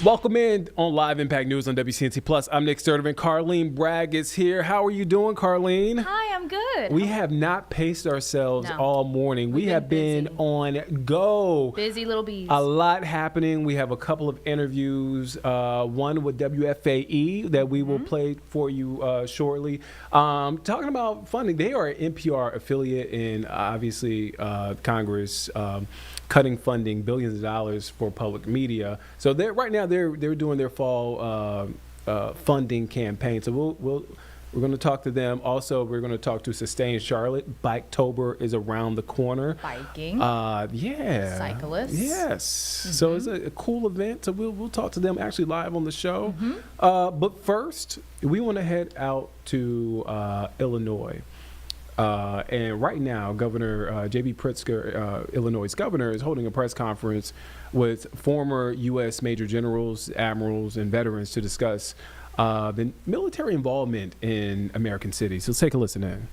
Welcome in on Live Impact News on WCNC Plus. I'm Nick Sturdivant. Carlene Bragg is here. How are you doing, Carlene? Hi, I'm good. We have not paced ourselves all morning. We have been on go. Busy little bees. A lot happening. We have a couple of interviews, one with WFAE that we will play for you shortly. Talking about funding. They are an NPR affiliate, and obviously Congress cutting funding, billions of dollars for public media. So right now they're doing their fall funding campaign. So we're going to talk to them. Also, we're going to talk to Sustain Charlotte. Biketober is around the corner. Biking. Yeah. Cyclists. Yes. Mm-hmm. So it's a cool event. So we'll talk to them actually live on the show. Mm-hmm. But first, we want to head out to Illinois. And right now, Governor J.B. Pritzker, Illinois' governor, is holding a press conference with former U.S. major generals, admirals, and veterans to discuss the military involvement in American cities. So let's take a listen in.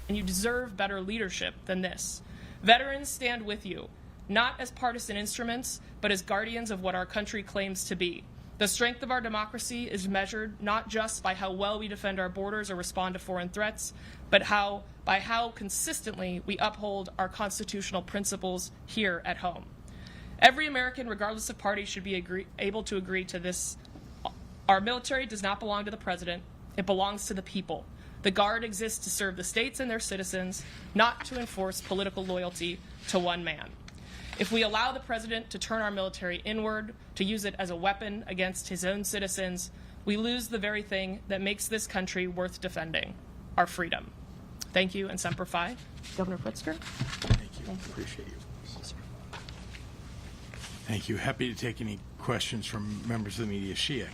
And you deserve better leadership than this. Veterans stand with you, not as partisan instruments, but as guardians of what our country claims to be. The strength of our democracy is measured not just by how well we defend our borders or respond to foreign threats, but by how consistently we uphold our constitutional principles here at home. Every American, regardless of party, should be able to agree to this. Our military does not belong to the president. It belongs to the people. The Guard exists to serve the states and their citizens, not to enforce political loyalty to one man. If we allow the president to turn our military inward, to use it as a weapon against his own citizens, we lose the very thing that makes this country worth defending, our freedom. Thank you, and Semper Fi. Governor Pritzker. Thank you. Appreciate you. Thank you. Happy to take any questions from members of the media. Shia.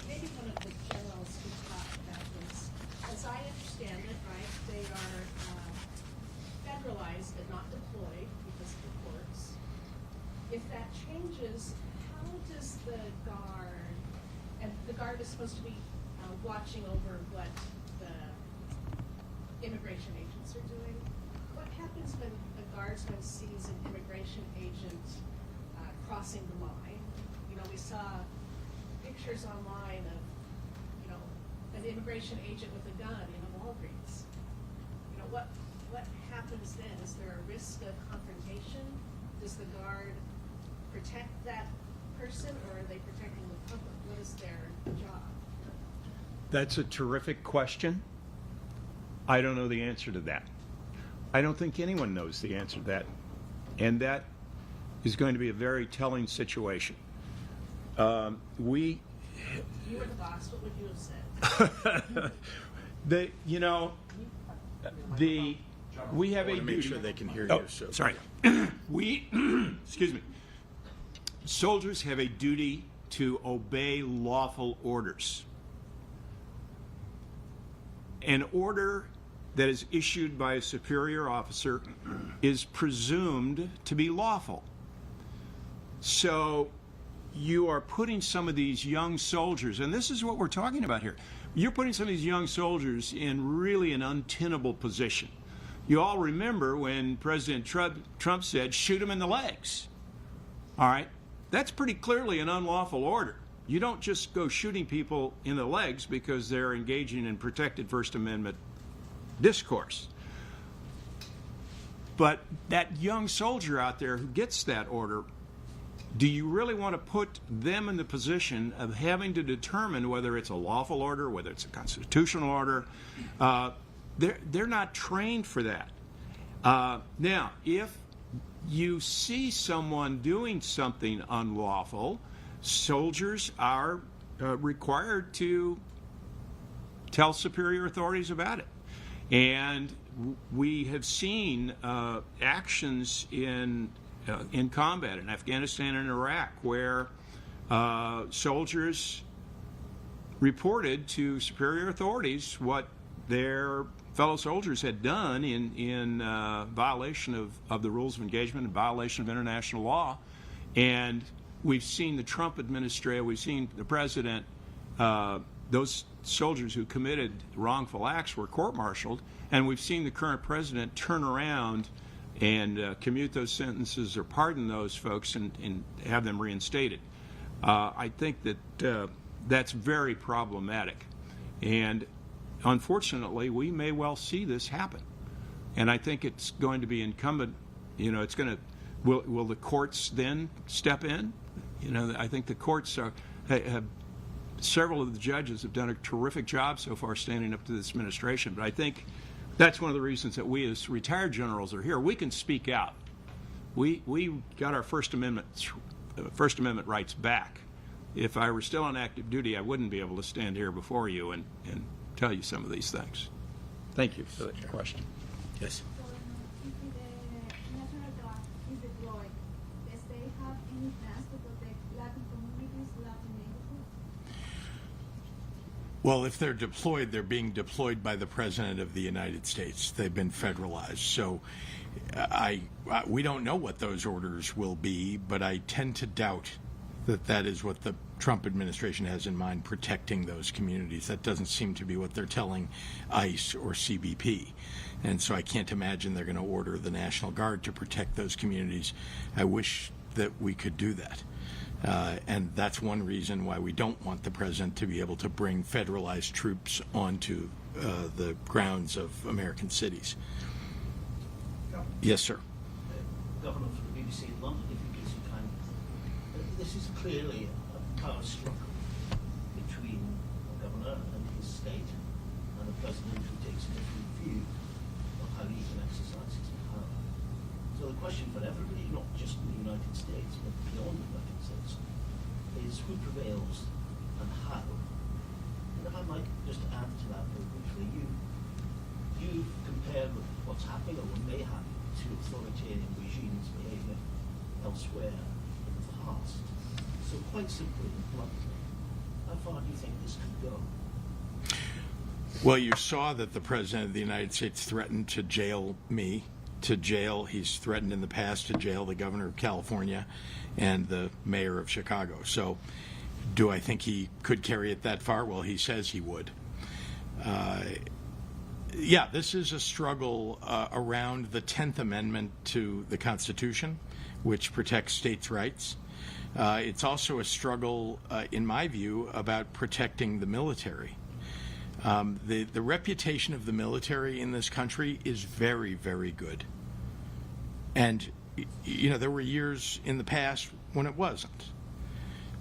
Maybe one of the generals could talk about this. As I understand it, right, they if that changes, how does the guard, and the guard is supposed to be watching over what the immigration agents are doing, what happens when a guardsman sees an immigration agent crossing the line? You know, we saw pictures online of, you know, an immigration agent with a gun in a Walgreens. You know, what happens then? Is there a risk of confrontation? Does the guard protect that person, or are they protecting the public? What is their job? That's a terrific question. I don't know the answer to that. I don't think anyone knows the answer to that. And that is going to be a very telling situation. You were the boss. What would you have said? We have I a want to make duty. sure they can hear Oh, you. So. sorry. Excuse me. Soldiers have a duty to obey lawful orders. An order that is issued by a superior officer is presumed to be lawful. So you are putting some of these young soldiers, and this is what we're talking about here, you're putting some of these young soldiers in really an untenable position. You all remember when President Trump said, shoot them in the legs. All right? That's pretty clearly an unlawful order. You don't just go shooting people in the legs because they're engaging in protected First Amendment discourse. But that young soldier out there who gets that order, do you really want to put them in the position of having to determine whether it's a lawful order, whether it's a constitutional order? They're not trained for that. Now, if you see someone doing something unlawful, soldiers are required to tell superior authorities about it. And we have seen actions in combat in Afghanistan and Iraq where soldiers reported to superior authorities what their fellow soldiers had done in violation of the rules of engagement, in violation of international law. And we've seen the Trump administration, we've seen the president, those soldiers who committed wrongful acts were court-martialed, and we've seen the current president turn around and commute those sentences or pardon those folks and have them reinstated. I think that that's very problematic. And unfortunately, we may well see this happen. And I think it's going to be incumbent, it's going to, will the courts then step in? I think the courts have, several of the judges have done a terrific job so far standing up to this administration. But I think that's one of the reasons that we as retired generals are here. We can speak out. We got our First Amendment rights back. If I were still on active duty, I wouldn't be able to stand here before you and tell you some of these things. Thank you for that question. Yes. So, if the National Guard is deployed, does they have any plans to protect Latin communities, Latin neighborhoods? Well, if they're deployed, they're being deployed by the President of the United States. They've been federalized. So we don't know what those orders will be, but I tend to doubt that is what the Trump administration has in mind, protecting those communities. That doesn't seem to be what they're telling ICE or CBP. And so I can't imagine they're going to order the National Guard to protect those communities. I wish that we could do that. And that's one reason why we don't want the president to be able to bring federalized troops onto the grounds of American cities. Yes, sir. Governor for the BBC in London, if you give some time. This is clearly a power struggle between the governor and his state and a president who takes a different view of how he can exercise his power. So the question for everybody, not just in the United States, but beyond the United States, is who prevails and how. And if I might just add to that very briefly, you compared with what's happening or what may happen to authoritarian regimes' behavior elsewhere in the past. So quite simply and bluntly, how far do you think this could go? Well, you saw that the President of the United States threatened to jail me to jail. He's threatened in the past to jail the governor of California and the mayor of Chicago. So do I think he could carry it that far? Well, he says he would. Yeah, this is a struggle around the 10th Amendment to the Constitution, which protects states' rights. It's also a struggle, in my view, about protecting the military. The reputation of the military in this country is very, very good. And, you know, there were years in the past when it wasn't.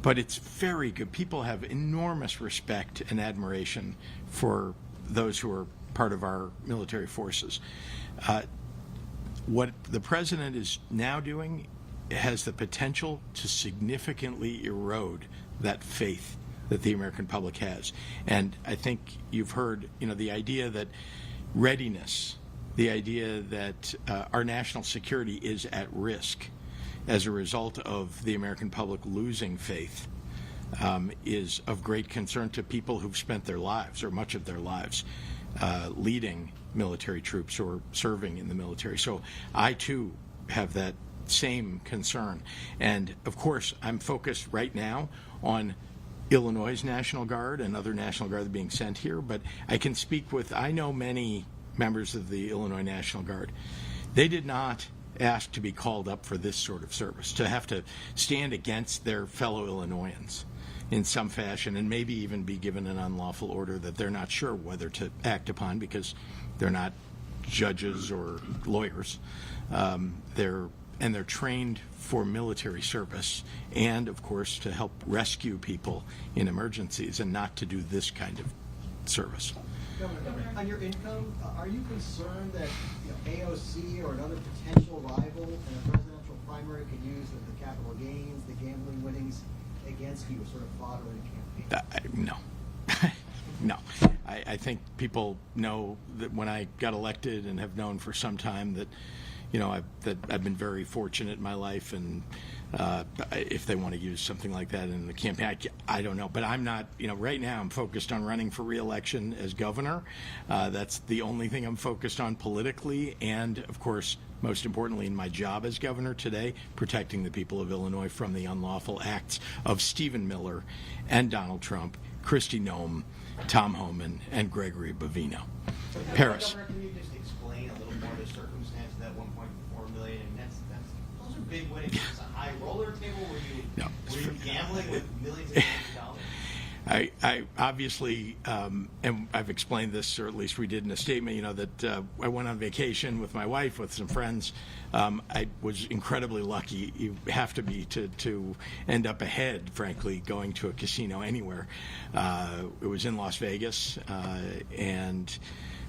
But it's very good. People have enormous respect and admiration for those who are part of our military forces. What the president is now doing has the potential to significantly erode that faith that the American public has. And I think you've heard, you know, the idea that readiness, the idea that our national security is at risk as a result of the American public losing faith is of great concern to people who've spent their lives, or much of their lives, leading military troops or serving in the military. So I, too, have that same concern. And, of course, I'm focused right now on Illinois' National Guard and other National Guard being sent here, but I can speak with, I know many members of the Illinois National Guard. They did not ask to be called up for this sort of service, to have to stand against their fellow Illinoisans in some fashion, and maybe even be given an unlawful order that they're not sure whether to act upon because they're not judges or lawyers. They're trained for military service and, of course, to help rescue people in emergencies and not to do this kind of service. Governor, on your income, are you concerned that AOC or another potential rival in a presidential primary could use the capital gains, the gambling winnings against you, sort of fodder in a campaign? No. No. I think people know that when I got elected and have known for some time that, you know, I've been very fortunate in my life, and if they want to use something like that in the campaign, I don't know. But I'm not, you know, right now I'm focused on running for re-election as governor. That's the only thing I'm focused on politically, and, of course, most importantly in my job as governor today, protecting the people of Illinois from the unlawful acts of Stephen Miller and Donald Trump, Kristi Noem, Tom Homan, and Gregory Bovino. Paris. Governor, can you just explain a little more the circumstance of that 1.4 million? And those are big winnings. It's a high roller table. Were you gambling with millions and millions of dollars? I obviously, and I've explained this, or at least we did in a statement, you know, that I went on vacation with my wife, with some friends. I was incredibly lucky. You have to be to end up ahead, frankly, going to a casino anywhere. It was in Las Vegas, and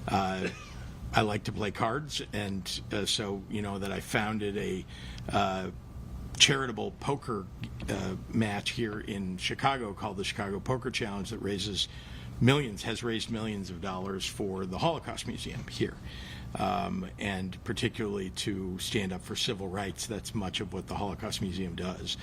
I like to play cards, and so, you know, that I founded a charitable poker match here in Chicago called the Chicago Poker Challenge that has raised millions of dollars for the Holocaust Museum here, and particularly to stand up for civil rights. That's much of what the Holocaust Museum does,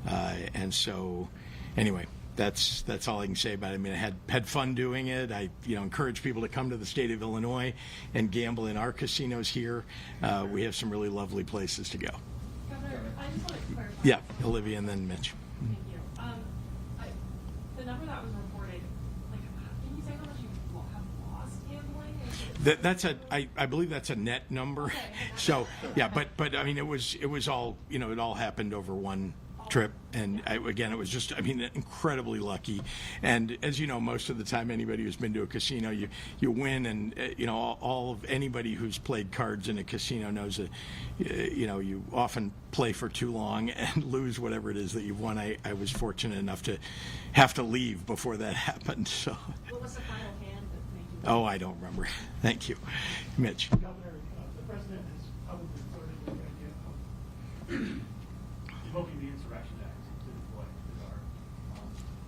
and so anyway, that's all I can say about it. I mean, I had fun doing it. I encourage people to come to the state of Illinois and gamble in our casinos here. We have some really lovely places to go. Governor, I just want to clarify. Yeah, Olivia and then Mitch. Thank you. The number that was reported, like, can you say how much you have lost gambling? I believe that's a net number. Okay. So yeah, but I mean, it was all, you know, it all happened over one trip, and again, it was just, I mean, incredibly lucky. And as you know, most of the time, anybody who's been to a casino, you win, and you know, all of anybody who's played cards in a casino knows that you know, you often play for too long and lose whatever it is that you've won. I was fortunate enough to have to leave before that happened. So. What was the final hand that made you? Oh, I don't remember. Thank you, Mitch. Governor, the president has publicly flirted with the idea of invoking the Insurrection Act to deploy the Guard.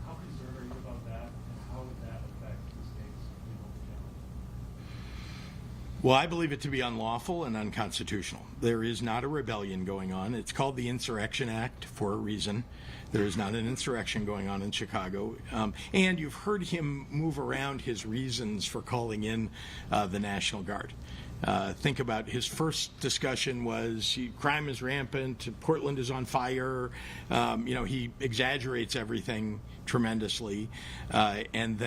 How concerned are you about that, and how would that affect the state's legal challenge? Well, I believe it to be unlawful and unconstitutional. There is not a rebellion going on. It's called the Insurrection Act for a reason. There is not an insurrection going on in Chicago. And you've heard him move around his reasons for calling in the National Guard. Think about his first discussion was crime is rampant, Portland is on fire. He exaggerates everything tremendously, and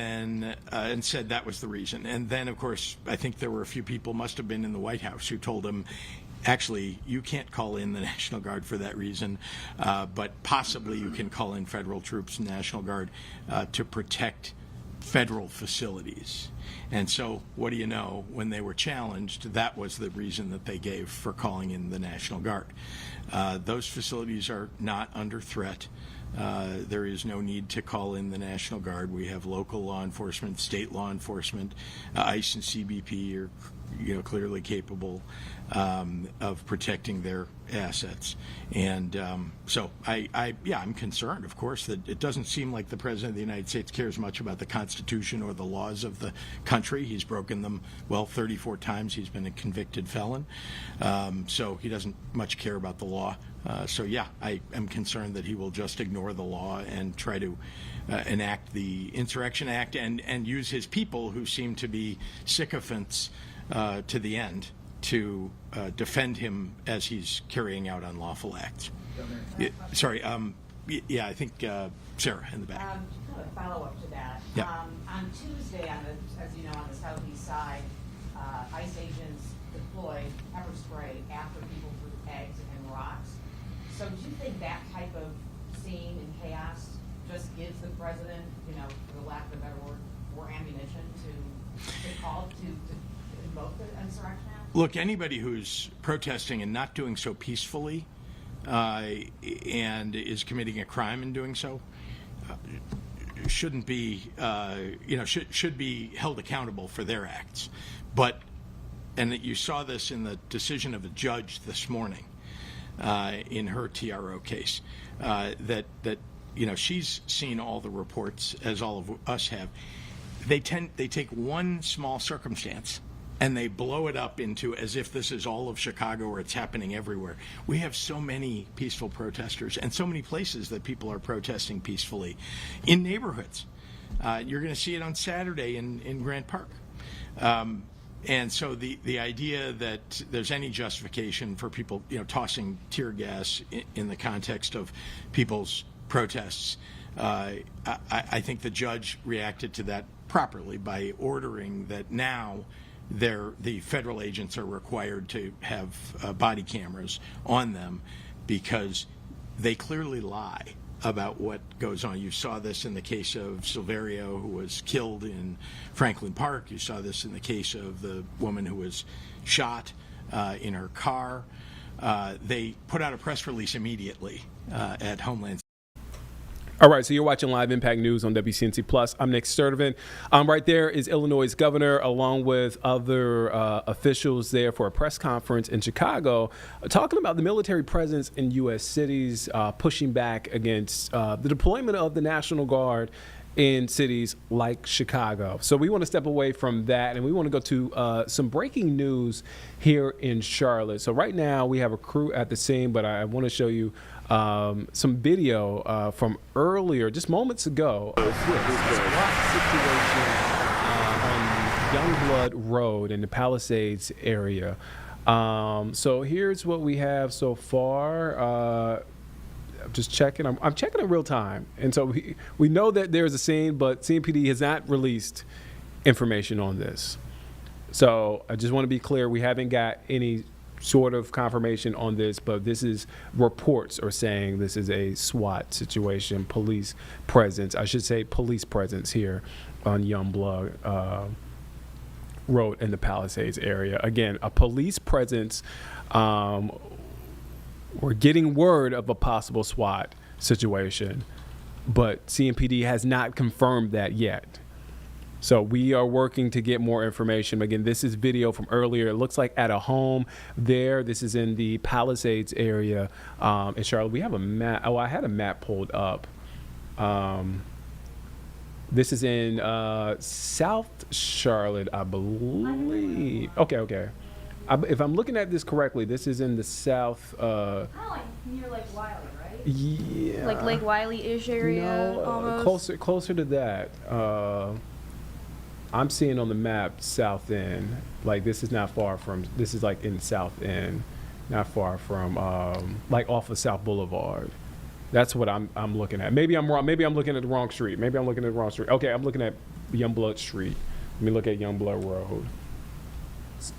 said that was the reason. And then, of course, I think there were a few people, must have been in the White House, who told him, actually, you can't call in the National Guard for that reason, but possibly you can call in federal troops and National Guard to protect federal facilities. And so, what do you know, when they were challenged, that was the reason that they gave for calling in the National Guard. Those facilities are not under threat. There is no need to call in the National Guard. We have local law enforcement, state law enforcement, ICE and CBP are clearly capable of protecting their assets. And so I'm concerned, of course, that it doesn't seem like the President of the United States cares much about the Constitution or the laws of the country. He's broken them, 34 times. He's been a convicted felon. So he doesn't much care about the law. I am concerned that he will just ignore the law and try to enact the Insurrection Act and use his people, who seem to be sycophants to the end, to defend him as he's carrying out unlawful acts. I think Sarah in the back. Kind of a follow-up to that. Yeah. On Tuesday, as you know, on the southeast side, ICE agents deployed pepper spray after people threw eggs and rocks. So do you think that type of scene and chaos just gives the president, for the lack of a better word, more ammunition to call to invoke the Insurrection Act? Look, anybody who's protesting and not doing so peacefully and is committing a crime in doing so shouldn't be, should be held accountable for their acts. And that you saw this in the decision of a judge this morning in her TRO case, that she's seen all the reports, as all of us have. They take one small circumstance and they blow it up into as if this is all of Chicago or it's happening everywhere. We have so many peaceful protesters and so many places that people are protesting peacefully in neighborhoods. You're going to see it on Saturday in Grant Park. And so the idea that there's any justification for people, tossing tear gas in the context of people's protests, I think the judge reacted to that properly by ordering that now the federal agents are required to have body cameras on them, because they clearly lie about what goes on. You saw this in the case of Silverio, who was killed in Franklin Park. You saw this in the case of the woman who was shot in her car. They put out a press release immediately at Homeland. All right, so you're watching Live Impact News on WCNC Plus. I'm Nick Sturdivant. Right there is Illinois' governor, along with other officials there for a press conference in Chicago, talking about the military presence in U.S. cities, pushing back against the deployment of the National Guard in cities like Chicago. So we want to step away from that, and we want to go to some breaking news here in Charlotte. So right now we have a crew at the scene, but I want to show you some video from earlier, just moments ago. This situation on Youngblood Road in the Palisades area. So here's what we have so far. I'm just checking. I'm checking in real time, and so we know that there's a scene, but CMPD has not released information on this. So I just want to be clear: we haven't got any sort of confirmation on this, but this is reports are saying this is a SWAT situation, police presence. I should say police presence here on Youngblood Road in the Palisades area. Again, a police presence. We're getting word of a possible SWAT situation, but CMPD has not confirmed that yet. So we are working to get more information. Again, this is video from earlier. It looks like at a home there. This is in the Palisades area in Charlotte. We have a map. Oh, I had a map pulled up. This is in South Charlotte, I believe. Okay. If I'm looking at this correctly, this is in the south. Kind of like near Lake Wiley, right? Yeah. Like Lake Wiley-ish area, No, almost. closer to that. I'm seeing on the map South End. Like this is not far from. This is like in South End, not far from like off of South Boulevard. That's what I'm looking at. Maybe I'm wrong. Maybe I'm looking at the wrong street. Okay, I'm looking at Youngblood Street. Let me look at Youngblood Road.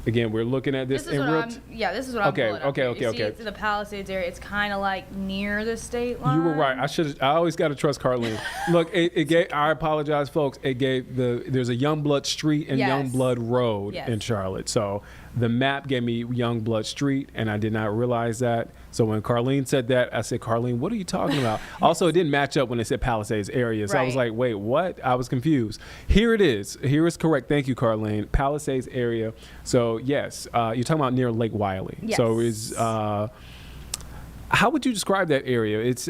Again, we're looking at this. This is what this is what I'm pulling up here. You see it's in the Palisades area. It's kind of like near the state line. You were right. I always got to trust Carlene. Look, it gave. I apologize, folks. It gave there's a Youngblood Street and Youngblood Road in Charlotte. So the map gave me Youngblood Street, and I did not realize that. So when Carlene said that, I said, Carlene, what are you talking about? Also, it didn't match up when it said Palisades area. So I was like, wait, what? I was confused. Here it is. Here is correct. Thank you, Carlene. Palisades area. So yes, you're talking about near Lake Wiley. Yes. So is how would you describe that area? It's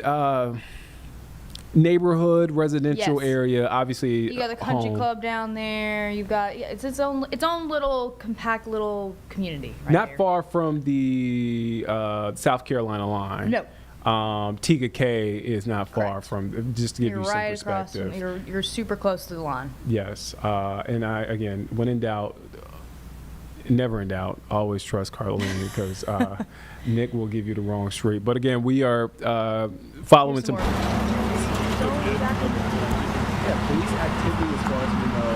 neighborhood, residential area. Obviously, you got the country club down there. You've got it's its own little compact little community. Right Not here. far from the South Carolina line. No. Tiga K is not far from. Just to give you some right across perspective. from, you're super close to the line. Yes, and I again, when in doubt, never in doubt, always trust Carlene because Nick will give you the wrong street. But again, we are following some. Yeah, police activity as far as we know.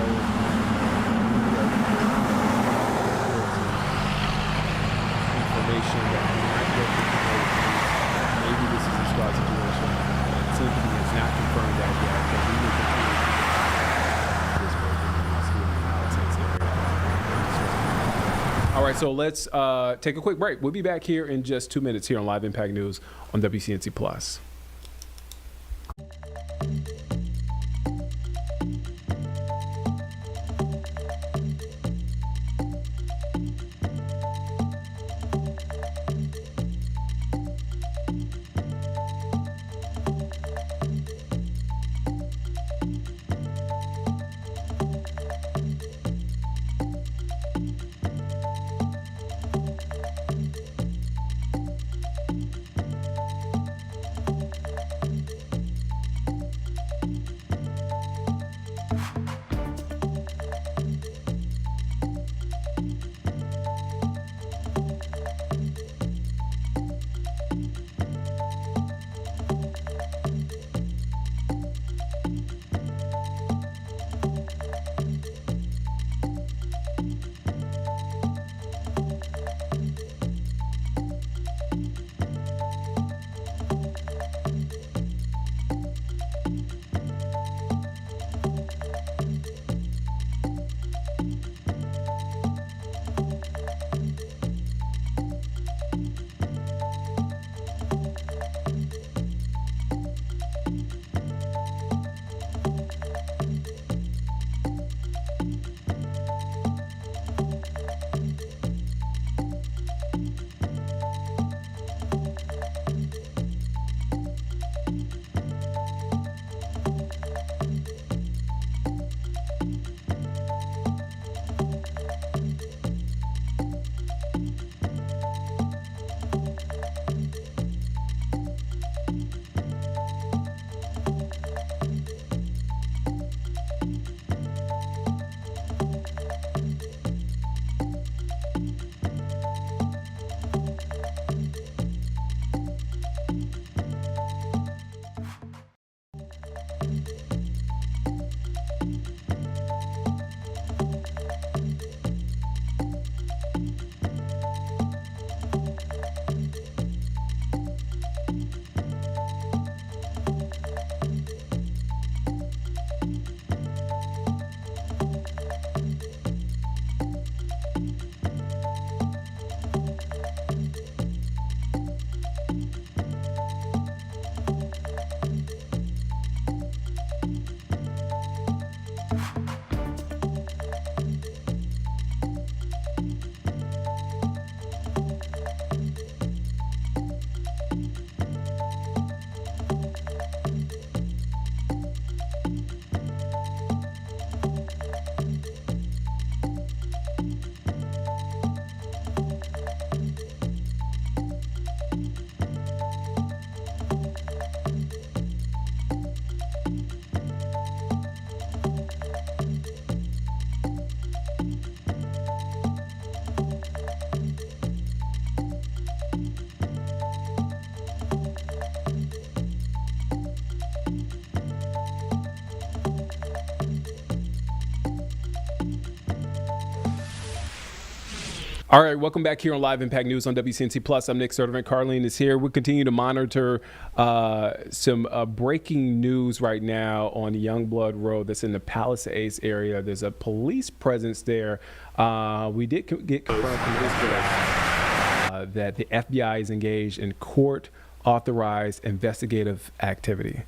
Information that might get maybe this is a squad situation. Tiffany has not confirmed that yet, but we will continue this work in the Palisades area. All right, so let's take a quick break. We'll be back here in just 2 minutes here on Live Impact News on WCNC Plus. All right, welcome back here on Live Impact News on WCNC Plus. I'm Nick Sertivant. Carlene is here. We'll continue to monitor some breaking news right now on Youngblood Road that's in the Palisades area. There's a police presence there. We did get confirmed from Israel that the FBI is engaged in court-authorized investigative activity.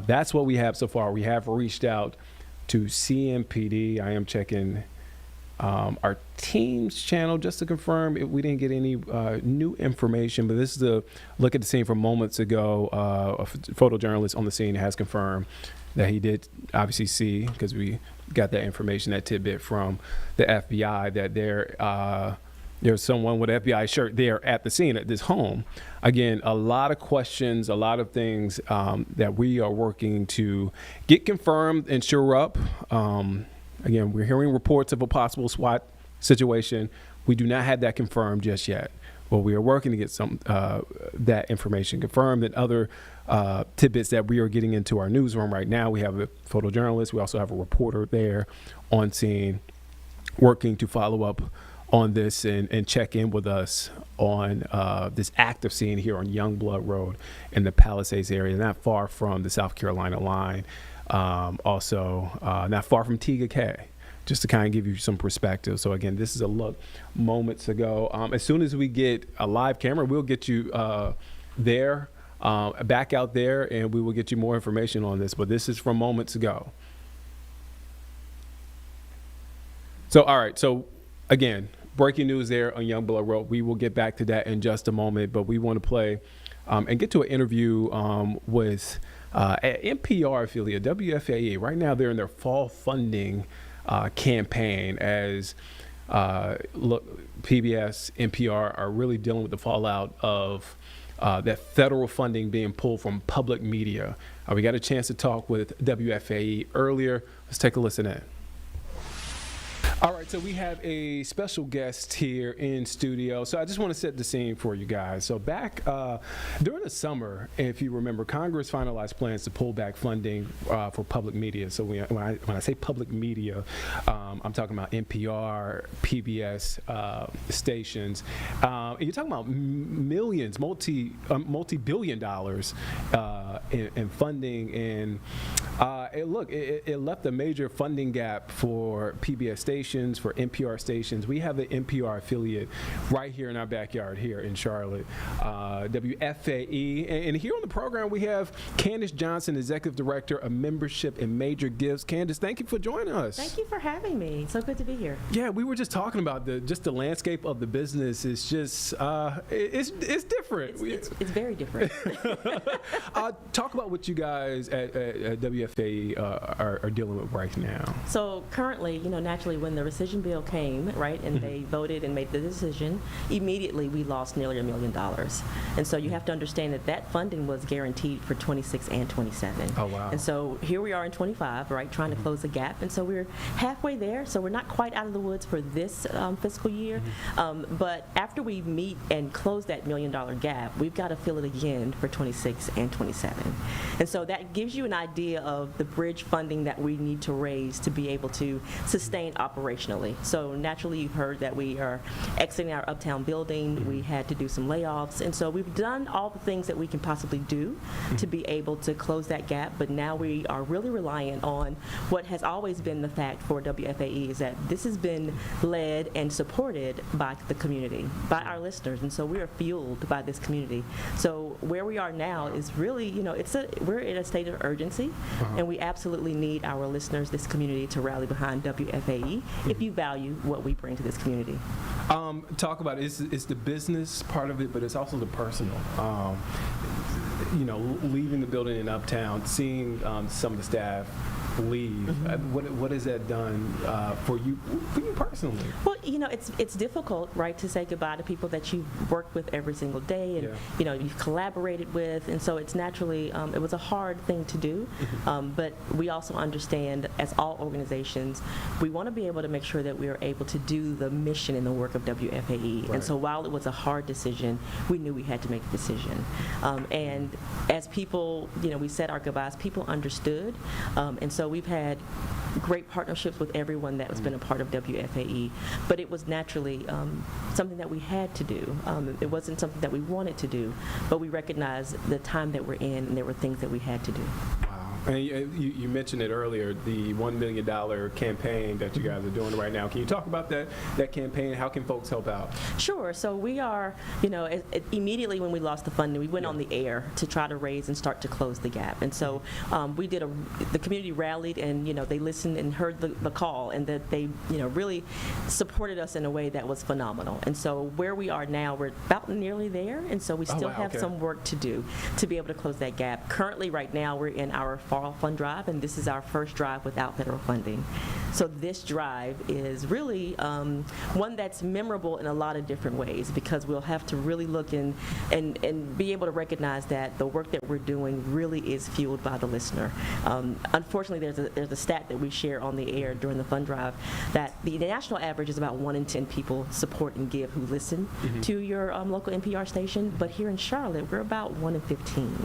That's what we have so far. We have reached out to CMPD. I am checking our team's channel just to confirm we didn't get any new information, but this is a look at the scene from moments ago. A photojournalist on the scene has confirmed that he did obviously see, because we got that information, that tidbit from the FBI, that there's someone with an FBI shirt there at the scene at this home. Again, a lot of questions, a lot of things that we are working to get confirmed and sure up. Again, we're hearing reports of a possible SWAT situation. We do not have that confirmed just yet. Well, we are working to get some that information confirmed, and other tidbits that we are getting into our newsroom right now. We have a photojournalist. We also have a reporter there on scene working to follow up on this and check in with us on this active scene here on Youngblood Road in the Palisades area, not far from the South Carolina line. Also, not far from Tega K, just to kind of give you some perspective. So again, this is a look moments ago. As soon as we get a live camera, we'll get you there, back out there, and we will get you more information on this. But this is from moments ago. So, all right. So again, breaking news there on Youngblood Road. We will get back to that in just a moment, but we want to play and get to an interview with NPR affiliate WFAE. Right now, they're in their fall funding campaign as PBS, NPR are really dealing with the fallout of that federal funding being pulled from public media. We got a chance to talk with WFAE earlier. Let's take a listen in. All right, so we have a special guest here in studio. So I just want to set the scene for you guys. So back during the summer, if you remember, Congress finalized plans to pull back funding for public media. So when I say public media, I'm talking about NPR, PBS stations. And you're talking about millions, multi-billion dollars in funding. And it left a major funding gap for PBS stations, for NPR stations. We have an NPR affiliate right here in our backyard here in Charlotte, WFAE. And here on the program, we have Candace Johnson, Executive Director of Membership and Major Gifts. Candace, thank you for joining us. Thank you for having me. So good to be here. Yeah, we were just talking about the landscape of the business. It's just, it's different. It's very different. Talk about what you guys at WFAE are dealing with right now. So currently, naturally, when the rescission bill came, right, and they voted and made the decision, immediately we lost nearly $1 million. And so you have to understand that funding was guaranteed for 26 and 27. Oh, wow. And so here we are in 25, right, trying to close the gap. And so we're halfway there. So we're not quite out of the woods for this fiscal year. But after we meet and close that $1 million gap, we've got to fill it again for 26 and 27. And so that gives you an idea of the bridge funding that we need to raise to be able to sustain operationally. So naturally, you've heard that we are exiting our uptown building. We had to do some layoffs. And so we've done all the things that we can possibly do to be able to close that gap. But now we are really reliant on what has always been the fact for WFAE, is that this has been led and supported by the community, by our listeners. And so we are fueled by this community. So where we are now is really, we're in a state of urgency, and we absolutely need our listeners, this community, to rally behind WFAE if you value what we bring to this community. Talk about it's the business part of it, but it's also the personal. Leaving the building in Uptown, seeing some of the staff leave. What has that done for you personally? Well, it's difficult, right, to say goodbye to people that you've worked with every single day and you've collaborated with, and so it's naturally it was a hard thing to do. But we also understand, as all organizations, we want to be able to make sure that we are able to do the mission and the work of WFAE. Right. And so while it was a hard decision, we knew we had to make a decision. And as people, we said our goodbyes, people understood, and so we've had great partnerships with everyone that has been a part of WFAE. But but it was naturally something that we had to do. It wasn't something that we wanted to do, but we recognized the time that we're in, and there were things that we had to do. And you mentioned it earlier, the $1 million campaign that you guys are doing right now. Can you talk about that campaign? How can folks help out? Sure. So we are, immediately when we lost the funding, we went on the air to try to raise and start to close the gap. And so we did the community rallied, and they listened and heard the call, and that they really supported us in a way that was phenomenal. And so where we are now, we're about nearly there, and so we still have some work to do to be able to close that gap. Currently, right now, we're in our fall fund drive, and this is our first drive without federal funding. So this drive is really one that's memorable in a lot of different ways, because we'll have to really look and be able to recognize that the work that we're doing really is fueled by the listener. Unfortunately, there's a stat that we share on the air during the fund drive that the national average is about 1 in 10 people support and give who listen to your local NPR station, but here in Charlotte, we're about 1 in 15.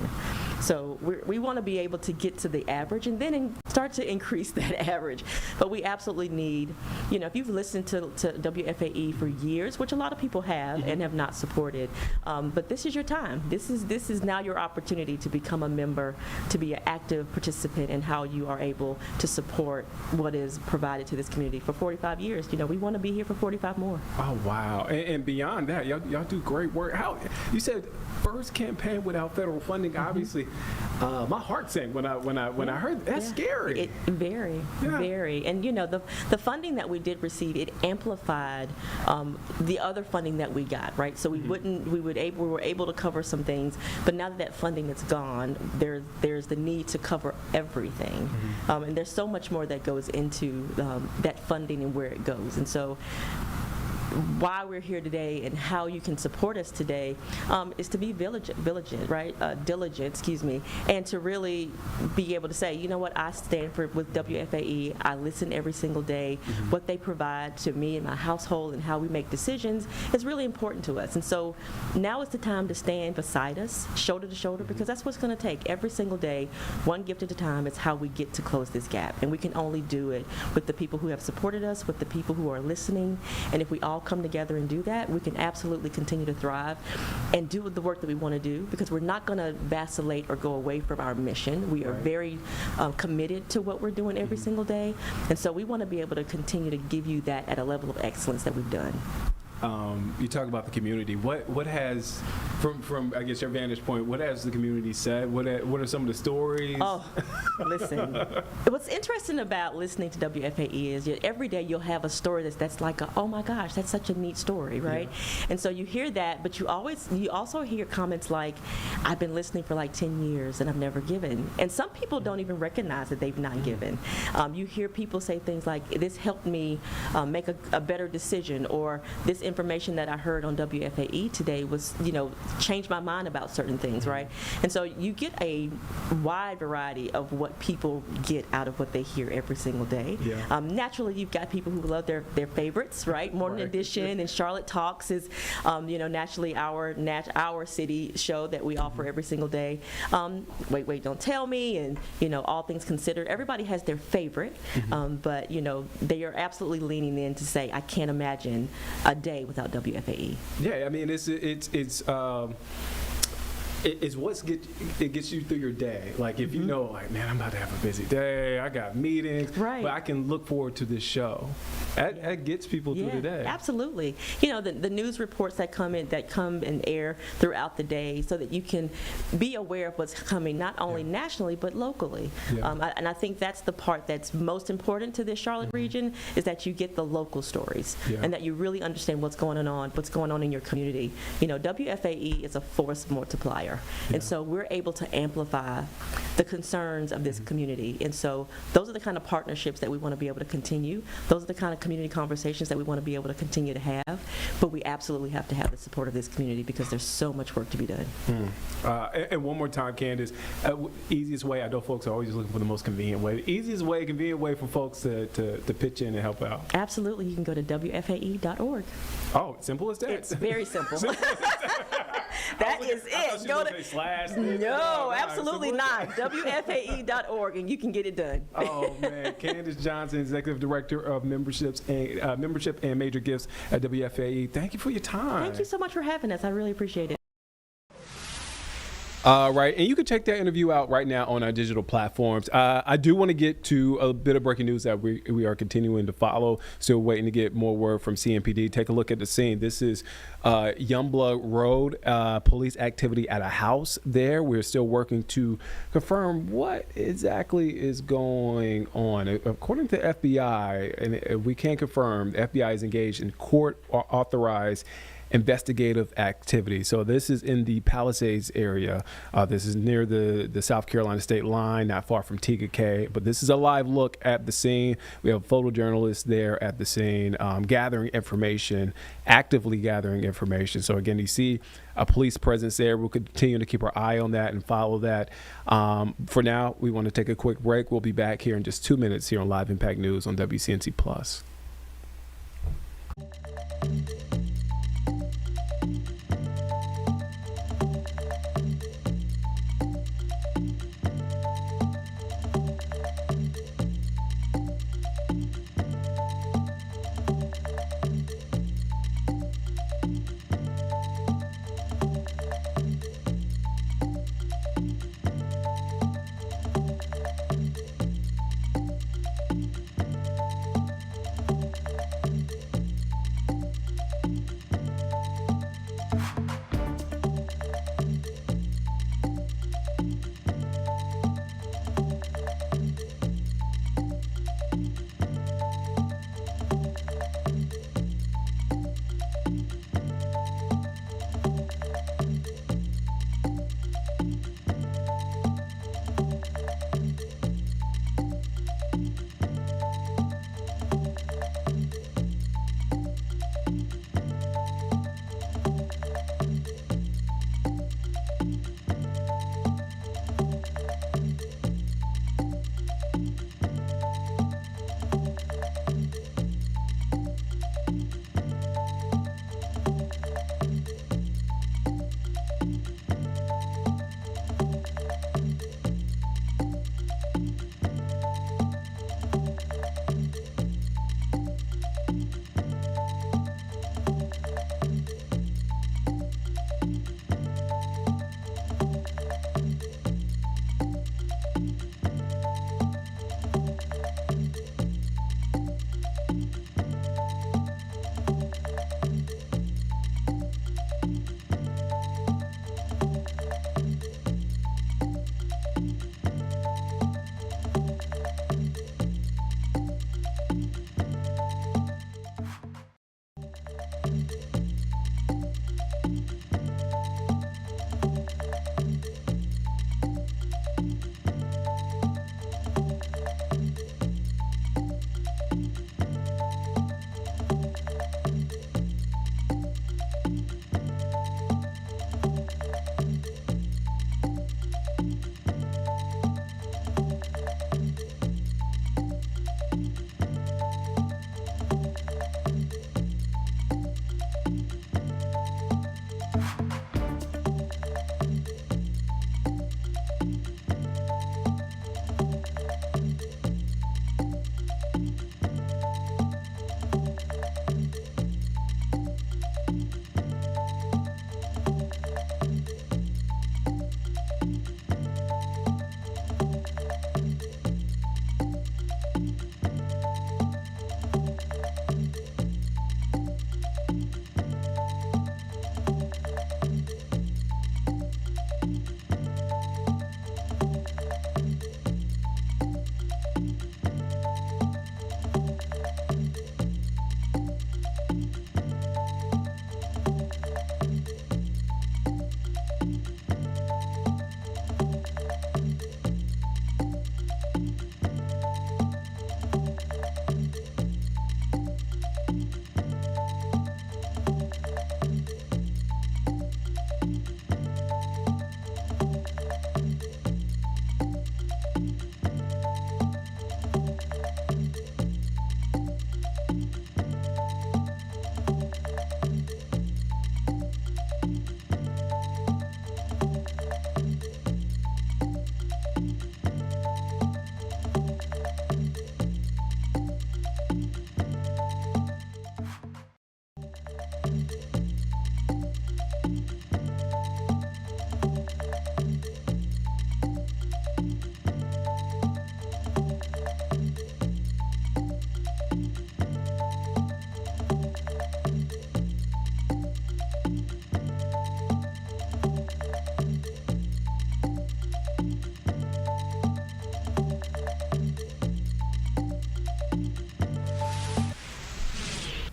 So we want to be able to get to the average and then start to increase that average. But we absolutely need, if you've listened to WFAE for years, which a lot of people have and have not supported, but this is your time. This is now your opportunity to become a member, to be an active participant in how you are able to support what is provided to this community. For 45 years, we want to be here for 45 more. Oh, wow. And beyond that, y'all do great work. How you said first campaign without federal funding, obviously. My heart sank when I heard that's scary. Very. And the funding that we did receive, it amplified the other funding that we got, right? So we were able to cover some things, but now that funding is gone, there's the need to cover everything, and there's so much more that goes into that funding and where it goes, and so why we're here today and how you can support us today is to be diligent, and to really be able to say, you know what, I stand with WFAE. I listen every single day. What they provide to me and my household and how we make decisions is really important to us. And so now is the time to stand beside us, shoulder to shoulder, because that's what's going to take every single day, one gift at a time. It's how we get to close this gap, and we can only do it with the people who have supported us, with the people who are listening, and if we all come together and do that, we can absolutely continue to thrive and do the work that we want to do, because we're not going to vacillate or go away from our mission. We are very committed to what we're doing every single day, and so we want to be able to continue to give you that at a level of excellence that we've done. You talk about the community. What has, from I guess your vantage point, what has the community said? What are some of the stories? Oh, listen. What's interesting about listening to WFAE is every day you'll have a story that's like, oh my gosh, that's such a neat story, right? Yeah. And so you hear that, but you also hear comments like, I've been listening for like 10 years and I've never given. And some people don't even recognize that they've not given. You hear people say things like, this helped me make a better decision, or this information that I heard on WFAE today was, changed my mind about certain things, right? And so you get a wide variety of what people get out of what they hear every single day. Yeah. Naturally, you've got people who love their favorites, right? Morning Edition and Charlotte Talks is, naturally our city show that we offer every single day. Wait, Don't Tell Me, and All Things Considered. Everybody has their favorite, but they are absolutely leaning in to say, I can't imagine a day without WFAE. Yeah, I mean it's what gets you through your day. Like if you know, like, man, I'm about to have a busy day. I got meetings, but I can look forward to this show. That gets people through the day. Absolutely. The news reports that come and air throughout the day, so that you can be aware of what's coming, not only nationally but locally. Yeah. And I think that's the part that's most important to this Charlotte region, is that you get the local stories, and that you really understand what's going on in your community. WFAE is a force multiplier. And so we're able to amplify the concerns of this community. And so those are the kind of partnerships that we want to be able to continue. Those are the kind of community conversations that we want to be able to continue to have. But we absolutely have to have the support of this community, because there's so much work to be done. And one more time, Candace, easiest way, I know folks are always looking for the most convenient way. The easiest way, convenient way for folks to pitch in and help out. Absolutely. You can go to WFAE.org. Oh, simple as that. It's very simple. That is it. Go to /. no, absolutely not. WFAE.org, and you can get it done. Oh man, Candace Johnson, Executive Director of Membership and Major Gifts at WFAE. Thank you for your time. Thank you so much for having us. I really appreciate it. Right, and you can check that interview out right now on our digital platforms. I do want to get to a bit of breaking news that we are continuing to follow. Still waiting to get more word from CMPD. Take a look at the scene. This is Youngblood Road, police activity at a house there. We're still working to confirm what exactly is going on. According to FBI, and we can confirm, the FBI is engaged in court-authorized investigative activity. So this is in the Palisades area. This is near the South Carolina state line, not far from TGK. But this is a live look at the scene. We have photojournalists there at the scene, gathering information, actively gathering information. So again, you see a police presence there. We'll continue to keep our eye on that and follow that. For now, we want to take a quick break. We'll be back here in just 2 minutes here on Live Impact News on WCNC Plus.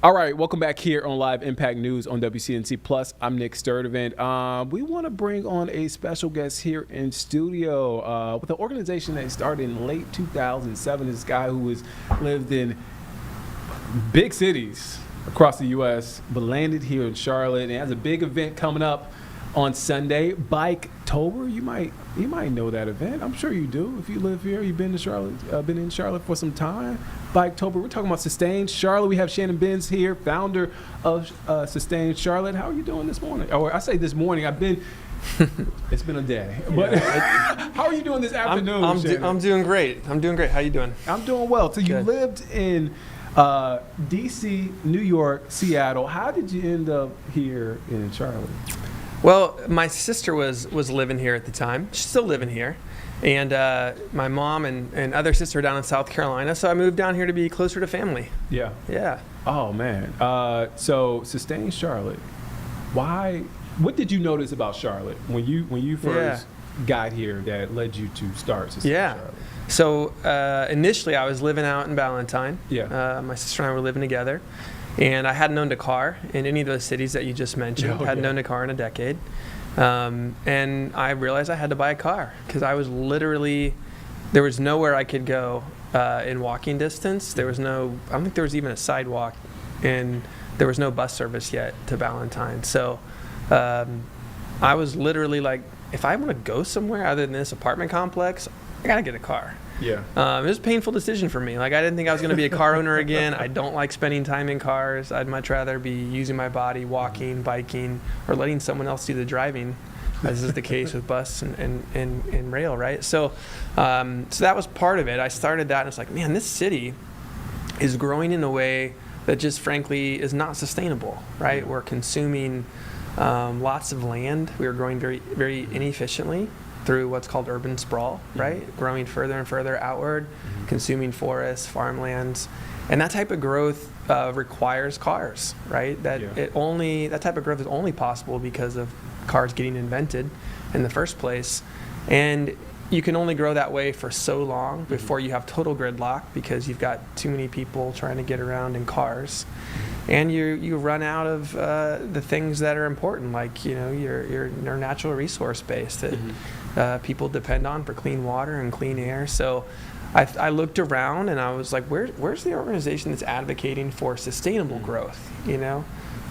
All right, welcome back here on Live Impact News on WCNC Plus. I'm Nick Sturdivant. We want to bring on a special guest here in studio with an organization that started in late 2007. This guy who has lived in big cities across the U.S., but landed here in Charlotte and has a big event coming up on Sunday, Bike-tober. You might know that event. I'm sure you do. If you live here, you've been to Charlotte, been in Charlotte for some time. Bike-tober. We're talking about Sustain Charlotte. We have Shannon Benz here, founder of Sustain Charlotte. How are you doing this morning? Or I say this morning. It's been a day. But how are you doing this afternoon? I'm doing great. How you doing? I'm doing well. So you Good. lived in D.C., New York, Seattle. How did you end up here in Charlotte? Well, my sister was living here at the time. She's still living here. And my mom and other sister down in South Carolina. So I moved down here to be closer to family. Yeah. Yeah. Oh, man. So Sustain Charlotte. Why? What did you notice about Charlotte when you first got here that led you to start Sustain Charlotte? So initially I was living out in Ballantyne. Yeah. My sister and I were living together. And I hadn't owned a car in any of those cities that you just mentioned. Hadn't owned a car in a decade. And I realized I had to buy a car because I was literally, there was nowhere I could go in walking distance. I don't think there was even a sidewalk, and there was no bus service yet to Ballantyne. So I was literally like, if I want to go somewhere other than this apartment complex, I got to get a car. Yeah. It was a painful decision for me. Like, I didn't think I was going to be a car owner again. I don't like spending time in cars. I'd much rather be using my body, walking, biking, or letting someone else do the driving, as is the case with bus and rail, right? So that was part of it. I started that, and it's like, man, this city is growing in a way that just frankly is not sustainable, right? We're consuming lots of land. We are growing very, very inefficiently through what's called urban sprawl, right? Growing further and further outward, consuming forests, farmlands. And that type of growth requires cars, right? That type of growth is only possible because of cars getting invented in the first place. And you can only grow that way for so long before you have total gridlock because you've got too many people trying to get around in cars. And you run out of the things that are important, like your natural resource base that people depend on for clean water and clean air. So I looked around and I was like, where's the organization that's advocating for sustainable growth?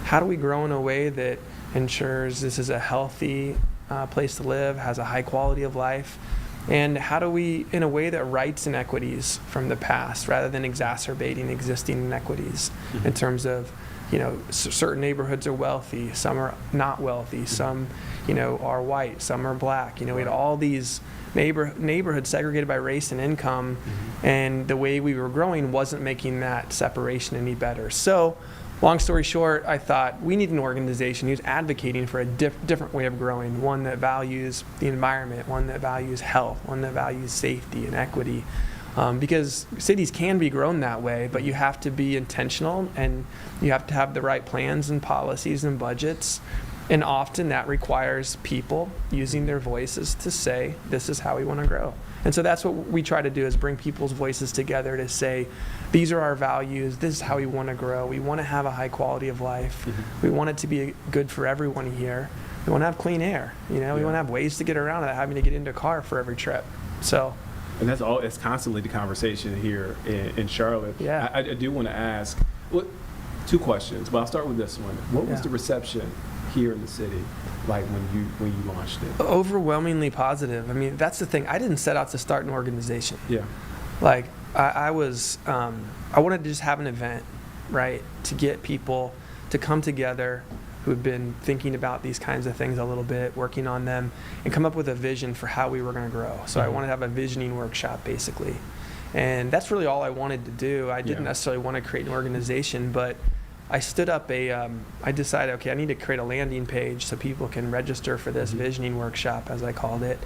How do we grow in a way that ensures this is a healthy place to live, has a high quality of life? And how do we, in a way that rights inequities from the past rather than exacerbating existing inequities in terms of, certain neighborhoods are wealthy, some are not wealthy, some, are white, some are black. We had all these neighborhoods segregated by race and income, and the way we were growing wasn't making that separation any better. So, long story short, I thought we need an organization who's advocating for a different way of growing, one that values the environment, one that values health, one that values safety and equity. Because cities can be grown that way, but you have to be intentional and you have to have the right plans and policies and budgets. And often that requires people using their voices to say, this is how we want to grow. And so that's what we try to do, is bring people's voices together to say, these are our values, this is how we want to grow. We want to have a high quality of life. We want it to be good for everyone here. We want to have clean air. We want to have ways to get around without having to get into a car for every trip. So. And that's all. It's constantly the conversation here in Charlotte. Yeah. I do want to ask, two questions, but I'll start with this one. What was the reception here in the city like when you launched it? Overwhelmingly positive. I mean, that's the thing. I didn't set out to start an organization. Yeah. Like I wanted to just have an event, right, to get people to come together who have been thinking about these kinds of things a little bit, working on them, and come up with a vision for how we were going to grow. So I wanted to have a visioning workshop, basically. And that's really all I wanted to do. I didn't necessarily want to create an organization, but I stood up I decided, okay, I need to create a landing page so people can register for this visioning workshop, as I called it.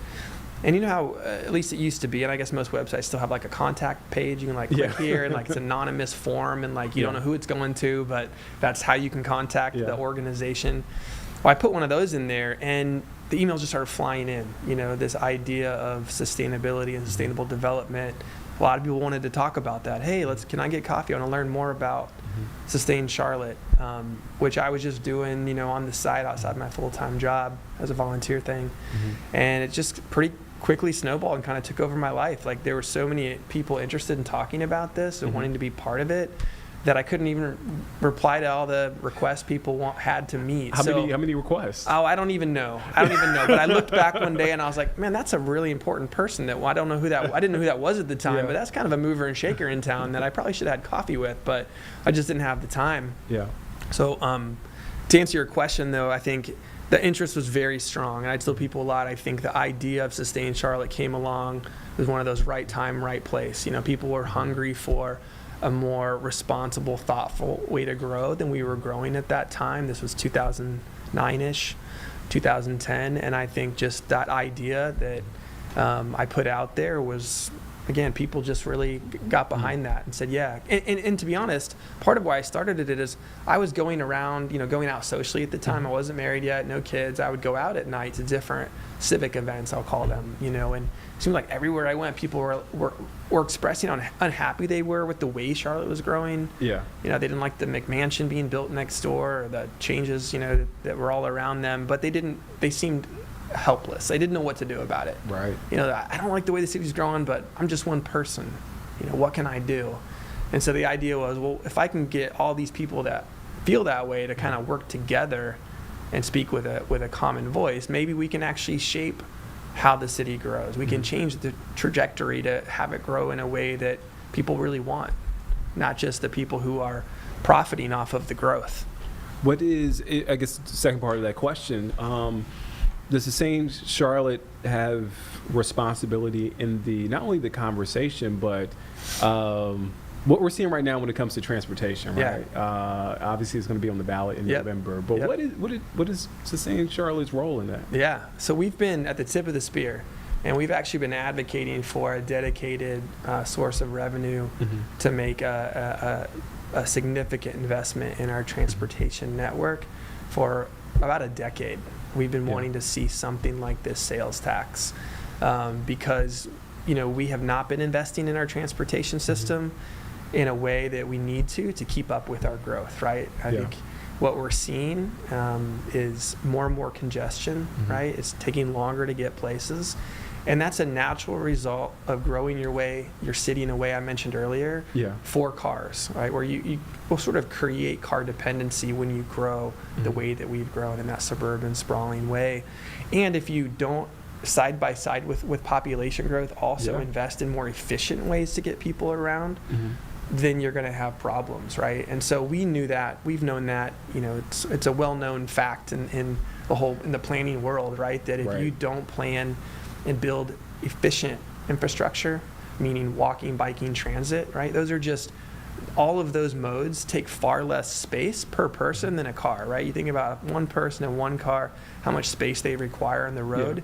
And you know how, at least it used to be, and I guess most websites still have like a contact page. You can click here and it's an anonymous form, and you don't know who it's going to, but that's how you can contact the organization. Well, I put one of those in there, and the emails just started flying in. This idea of sustainability and sustainable development. A lot of people wanted to talk about that. Hey, can I get coffee? I want to learn more about Sustain Charlotte, which I was just doing, on the side outside my full-time job as a volunteer thing. And it just pretty quickly snowballed and kind of took over my life. Like, there were so many people interested in talking about this and wanting to be part of it that I couldn't even reply to all the requests people had to meet. How many requests? Oh, I don't even know. But I looked back one day and I was like, man, that's a really important person that I didn't know who that was at the time, but that's kind of a mover and shaker in town that I probably should have had coffee with, but I just didn't have the time. Yeah. So to answer your question, though, I think the interest was very strong. And I tell people a lot, I think the idea of Sustain Charlotte came along. It was one of those right time, right place. People were hungry for a more responsible, thoughtful way to grow than we were growing at that time. This was 2009-ish, 2010. And I think just that idea that I put out there was, again, people just really got behind that and said, yeah. And to be honest, part of why I started it is I was going around, going out socially at the time. I wasn't married yet, no kids. I would go out at night to different civic events, I'll call them, and it seemed like everywhere I went, people were expressing how unhappy they were with the way Charlotte was growing. Yeah. They didn't like the McMansion being built next door, or the changes, that were all around them, but they seemed helpless. They didn't know what to do about it. Right. I don't like the way the city's growing, but I'm just one person. What can I do? And so the idea was, well, if I can get all these people that feel that way to kind of work together and speak with a common voice, maybe we can actually shape how the city grows. We can change the trajectory to have it grow in a way that people really want, not just the people who are profiting off of the growth. What is, I guess, the second part of that question, does Sustain Charlotte have responsibility in not only the conversation, but what we're seeing right now when it comes to transportation, right? Yeah. Obviously, it's going to be on the ballot in November. But what is Sustain Charlotte's role in that? Yeah. So we've been at the tip of the spear, and we've actually been advocating for a dedicated source of revenue to make a significant investment in our transportation network for about a decade. We've been wanting to see something like this sales tax because, we have not been investing in our transportation system in a way that we need to keep up with our growth, right? I think what we're seeing is more and more congestion, right? It's taking longer to get places. And that's a natural result of growing your city in a way I mentioned earlier, for cars, right? Where you will sort of create car dependency when you grow the way that we've grown in that suburban, sprawling way. And if you don't, side by side with population growth, also invest in more efficient ways to get people around, then you're going to have problems, right? And so we knew that, we've known that, it's a well-known fact in the planning world, right? That if you don't plan and build efficient infrastructure, meaning walking, biking, transit, right? Those are just, all of those modes take far less space per person than a car, right? You think about one person in one car, how much space they require on the road.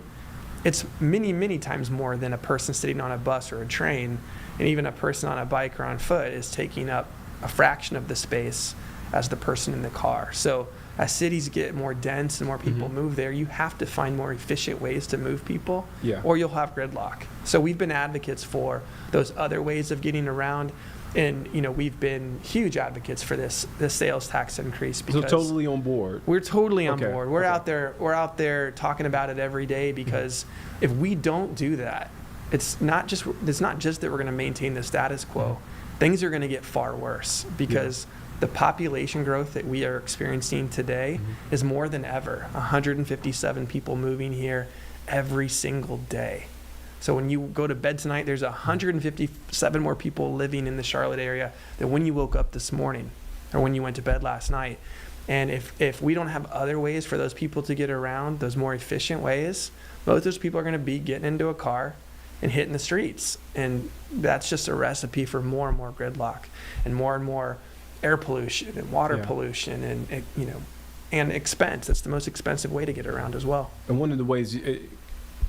It's many, many times more than a person sitting on a bus or a train, and even a person on a bike or on foot is taking up a fraction of the space as the person in the car. So as cities get more dense and more people move there, you have to find more efficient ways to move people, or you'll have gridlock. So we've been advocates for those other ways of getting around, and we've been huge advocates for this sales tax increase. Because so totally on board. We're totally on board. We're out there talking about it every day, because if we don't do that, it's not just that we're going to maintain the status quo. Things are going to get far worse, because the population growth that we are experiencing today is more than ever. 157 people moving here every single day. So when you go to bed tonight, there's 157 more people living in the Charlotte area than when you woke up this morning or when you went to bed last night. And if we don't have other ways for those people to get around, those more efficient ways, most of those people are going to be getting into a car and hitting the streets. And that's just a recipe for more and more gridlock and more air pollution and water pollution and expense. That's the most expensive way to get around as well. And one of the ways,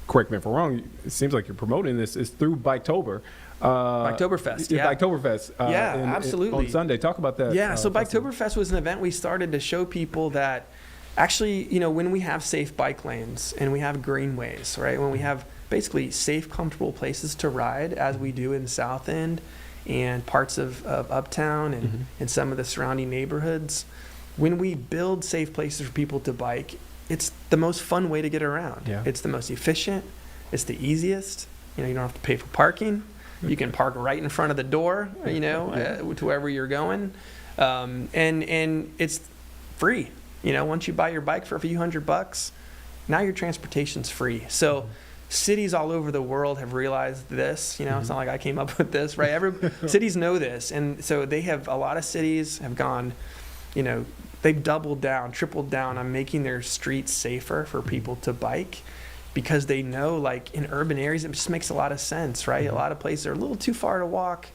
correct me if I'm wrong, it seems like you're promoting this is through Biketober. Biketoberfest, Biketoberfest. Absolutely. On Sunday. Talk about that. Yeah, so Biketoberfest was an event we started to show people that actually, when we have safe bike lanes and we have greenways, right? When we have basically safe, comfortable places to ride, as we do in South End and parts of Uptown and some of the surrounding neighborhoods. When we build safe places for people to bike, it's the most fun way to get around. Yeah. It's the most efficient. It's the easiest. You don't have to pay for parking. You can park right in front of the door, to wherever you're going. And it's free. Once you buy your bike for a few $100, now your transportation's free. So cities all over the world have realized this. It's not like I came up with this, right? Cities know this. And so a lot of cities have gone, they've doubled down, tripled down on making their streets safer for people to bike, because they know, like, in urban areas, it just makes a lot of sense, right? A lot of places are a little too far to walk,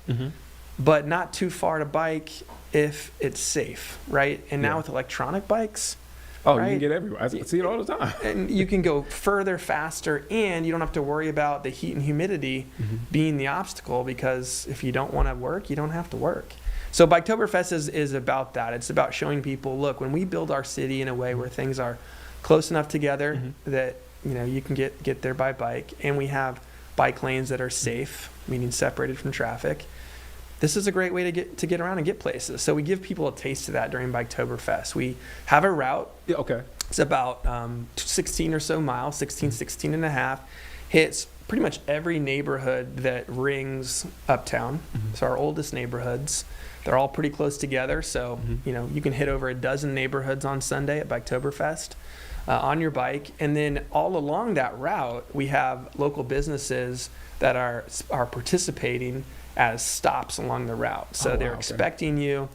but not too far to bike if it's safe, right? And now with electronic bikes, right? You can get everywhere. I see it all the time. And you can go further, faster, and you don't have to worry about the heat and humidity being the obstacle, because if you don't want to work, you don't have to work. So Biketoberfest is about that. It's about showing people, look, when we build our city in a way where things are close enough together that you can get there by bike, and we have bike lanes that are safe, meaning separated from traffic. This is a great way to get around and get places. So we give people a taste of that during Biketoberfest. We have a route. Yeah, okay. It's about 16 or so miles, 16 and a half. Hits pretty much every neighborhood that rings Uptown. So our oldest neighborhoods. They're all pretty close together. So, you can hit over a dozen neighborhoods on Sunday at Biketoberfest. On your bike. And then all along that route, we have local businesses that are participating as stops along the route. So they're expecting you.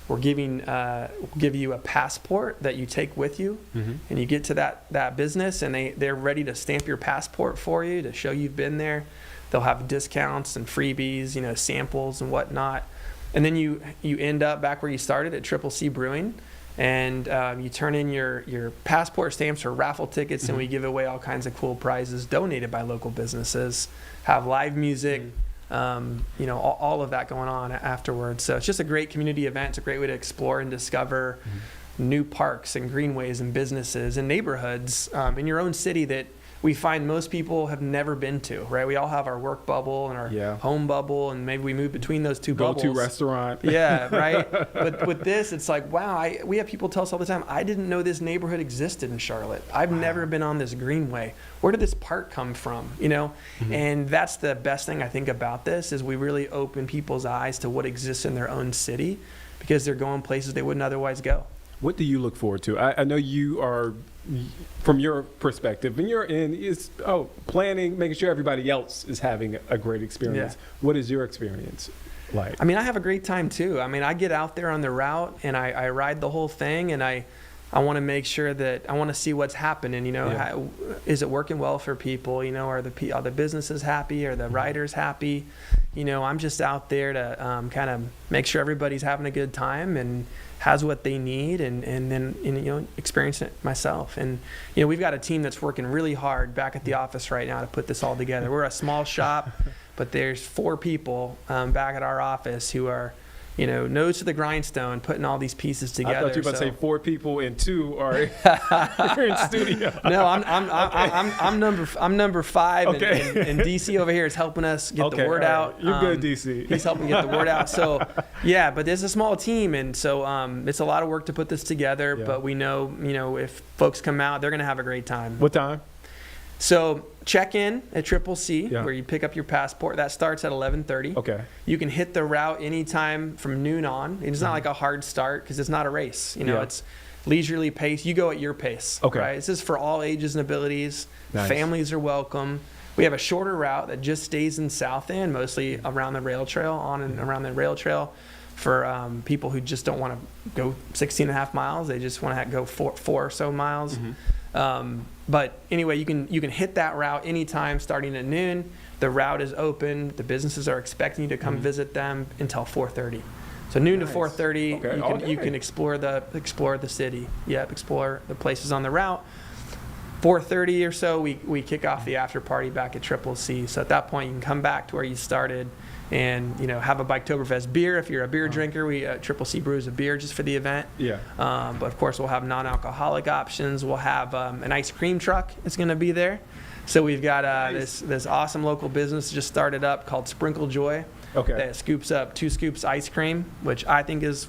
We'll give you a passport that you take with you, and you get to that business, and they're ready to stamp your passport for you to show you've been there. They'll have discounts and freebies, samples and whatnot. And then you end up back where you started at Triple C Brewing. And you turn in your passport stamps or raffle tickets, and we give away all kinds of cool prizes donated by local businesses. Have live music, all of that going on afterwards. So it's just a great community event. It's a great way to explore and discover new parks and greenways and businesses and neighborhoods in your own city that we find most people have never been to, right? We all have our work bubble and our home bubble, and maybe we move between those two bubbles. Go-to restaurant. Yeah, right? But with this, it's like, wow, we have people tell us all the time, I didn't know this neighborhood existed in Charlotte. I've never been on this greenway. Where did this park come from, And that's the best thing I think about this, is we really open people's eyes to what exists in their own city, because they're going places they wouldn't otherwise go. What do you look forward to? I know you are, from your perspective, and you're in planning, making sure everybody else is having a great experience. Yeah. What is your experience like? I mean, I have a great time too. I mean, I get out there on the route and I ride the whole thing, and I want to make sure that I want to see what's happening. How, is it working well for people? Are the businesses happy? Are the riders happy? I'm just out there to kind of make sure everybody's having a good time and has what they need, and then experience it myself. And we've got a team that's working really hard back at the office right now to put this all together. We're a small shop, but there's 4 people back at our office who are nose to the grindstone, putting all these pieces together. I thought you were about to say 4 people and 2 are here in studio. No, I'm number 5, okay. and DC over here is helping us get the word out. You're good, DC. He's helping get the word out. So, yeah, but there's a small team, and so it's a lot of work to put this together. Yeah. But we know, if folks come out, they're going to have a great time. What time? So check in at Triple C, where you pick up your passport. That starts at 11:30. Okay. You can hit the route anytime from noon on. It's not like a hard start, because it's not a race. It's leisurely pace. You go at your pace. Okay. Right? This is for all ages and abilities. Nice. Families are welcome. We have a shorter route that just stays in South End, mostly around the rail trail, on and around the rail trail, for people who just don't want to go 16 and a half miles. They just want to go 4 or so miles. But anyway, you can hit that route anytime starting at noon. The route is open. The businesses are expecting you to come visit them until 4:30. So noon to 4:30, you can explore the city. Yep, explore the places on the route. 4:30 or so, we kick off the after party back at Triple C. So at that point, you can come back to where you started and have a Biketoberfest beer. If you're a beer drinker, we Triple C brews a beer just for the event. Yeah. But of course, we'll have non-alcoholic options. We'll have an ice cream truck is going to be there. So we've got this awesome local business just started up called Sprinkle Joy. Okay. that scoops up 2 scoops ice cream, which I think is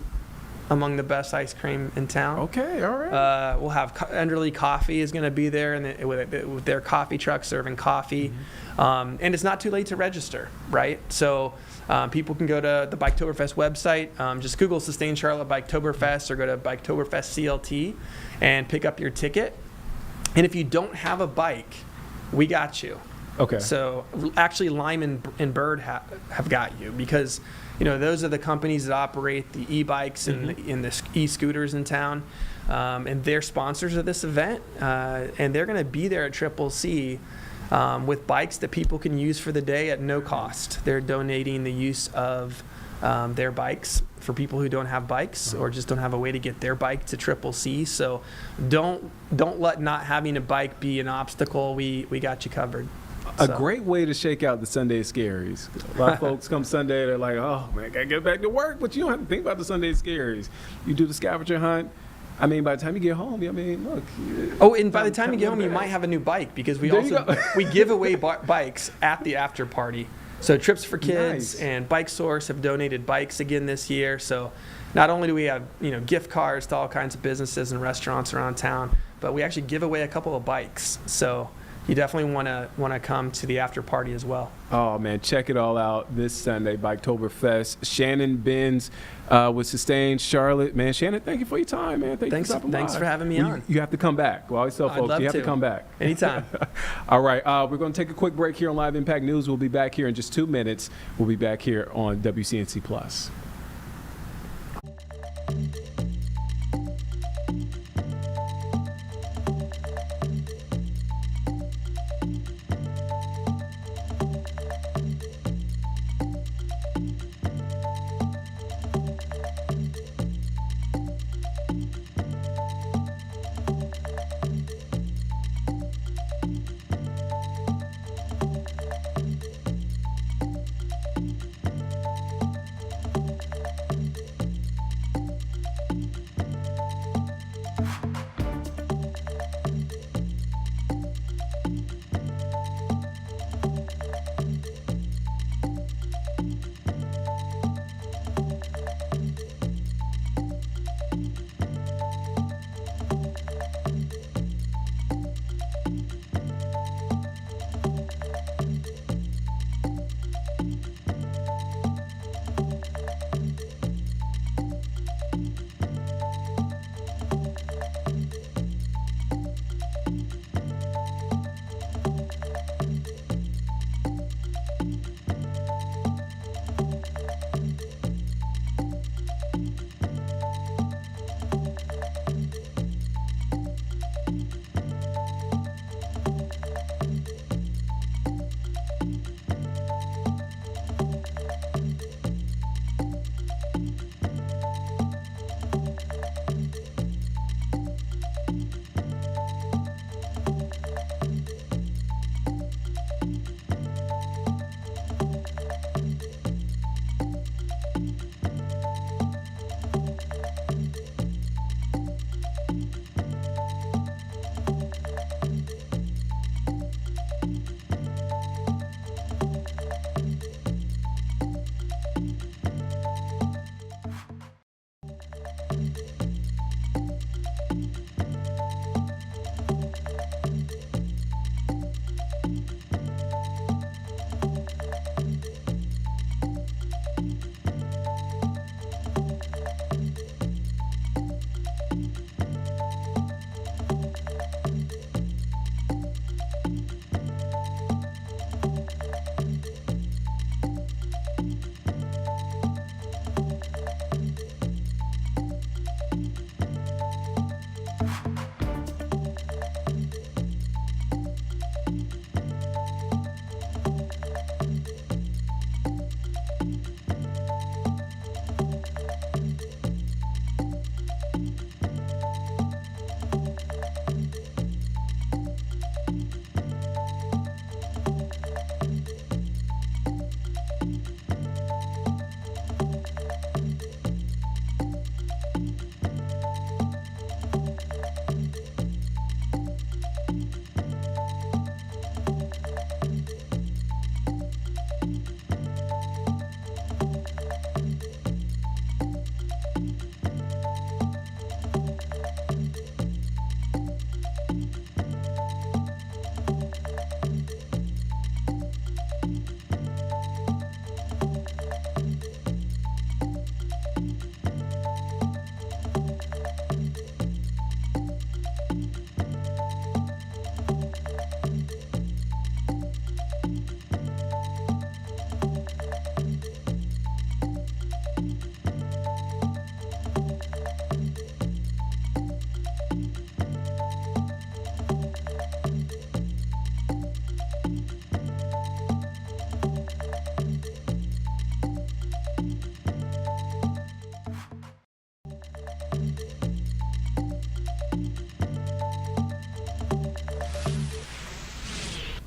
among the best ice cream in town. Okay, all right. We'll have Enderley Coffee is going to be there, and with their coffee truck serving coffee. And it's not too late to register, right? So people can go to the Biketoberfest website. Just Google Sustain Charlotte Biketoberfest or go to Biketoberfest CLT and pick up your ticket. And if you don't have a bike, we got you. Okay. So actually, Lime and Bird have got you, because those are the companies that operate the e-bikes and the e-scooters in town, and they're sponsors of this event, and they're going to be there at Triple C with bikes that people can use for the day at no cost. They're donating the use of their bikes for people who don't have bikes or just don't have a way to get their bike to Triple C. So don't let not having a bike be an obstacle. We got you covered. A great way to shake out the Sunday scaries. A lot of folks come Sunday, they're like, oh man, I gotta get back to work, but you don't have to think about the Sunday scaries. You do the scavenger hunt. I mean, by the time you get home, look. Oh, and by the time you get home, you might have a new bike, because we give away bikes at the after party. So Trips for Kids and Bike Source have donated bikes again this year. So not only do we have gift cards to all kinds of businesses and restaurants around town, but we actually give away a couple of bikes. So you definitely want to come to the after party as well. Oh man, check it all out this Sunday, Biketoberfest. Shannon Benz with Sustain Charlotte. Man, Shannon, thank you for your time, man. Thanks for having me on. You have to come back. We always tell folks you have to come back. Anytime. All right, we're going to take a quick break here on Live Impact News. We'll be back here in just 2 minutes. We'll be back here on WCNC Plus.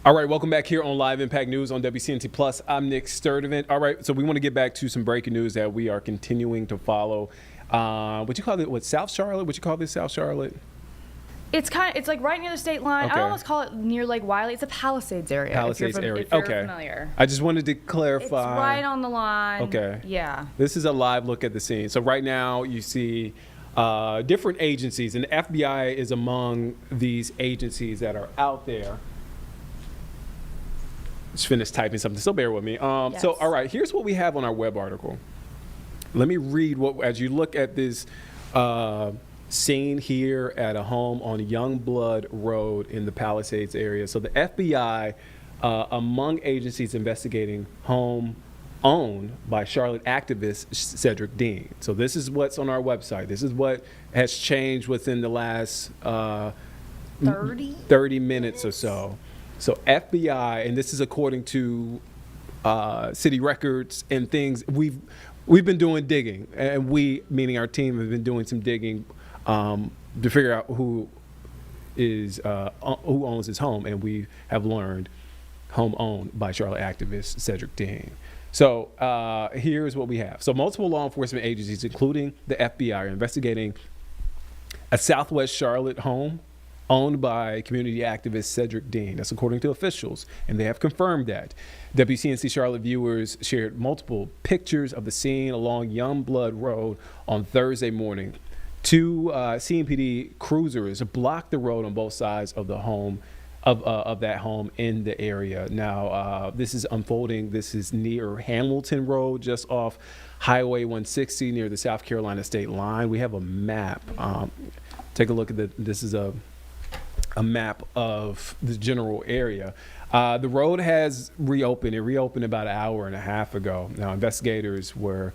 All right, welcome back here on Live Impact News on WCNC Plus. I'm Nick Sturdivant. All right, so we want to get back to some breaking news that we are continuing to follow. What you call it? What, South Charlotte? What you call this, South Charlotte? It's like right near the state line. Okay. I almost call it near Lake Wiley. It's a Palisades area. Palisades area. If you're Okay. familiar. I just wanted to It's clarify. right on the line. Okay. Yeah. This is a live look at the scene. So right now you see different agencies, and the FBI is among these agencies that are out there. Just finished typing something, so bear with me. Yes. So, all right, here's what we have on our web article. Let me read what, as you look at this scene here at a home on Youngblood Road in the Palisades area. So the FBI, among agencies investigating home owned by Charlotte activist Cedric Dean. So this is what's on our website. This is what has changed within the last 30 minutes or so. So FBI, and this is according to city records and things, we've been doing digging, and we, meaning our team, have been doing some digging to figure out who owns his home, and we have learned home owned by Charlotte activist Cedric Dean. So here's what we have. So multiple law enforcement agencies, including the FBI, are investigating a Southwest Charlotte home owned by community activist Cedric Dean. That's according to officials, and they have confirmed that. WCNC Charlotte viewers shared multiple pictures of the scene along Youngblood Road on Thursday morning. Two CMPD cruisers blocked the road on both sides of the home, of that home in the area. Now, this is unfolding. This is near Hamilton Road, just off Highway 160 near the South Carolina state line. We have a map. Take a look at this is a map of the general area. The road has reopened. It reopened about an hour and a half ago. Now, investigators were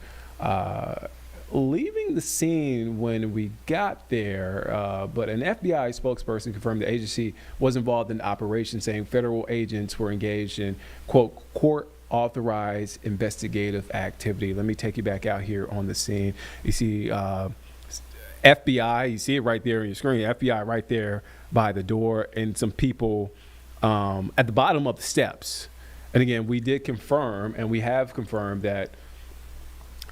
leaving the scene when we got there, but an FBI spokesperson confirmed the agency was involved in the operation, saying federal agents were engaged in, quote, court-authorized investigative activity. Let me take you back out here on the scene. You see FBI, you see it right there on your screen, FBI right there by the door, and some people at the bottom of the steps. And again, we did confirm, and we have confirmed, that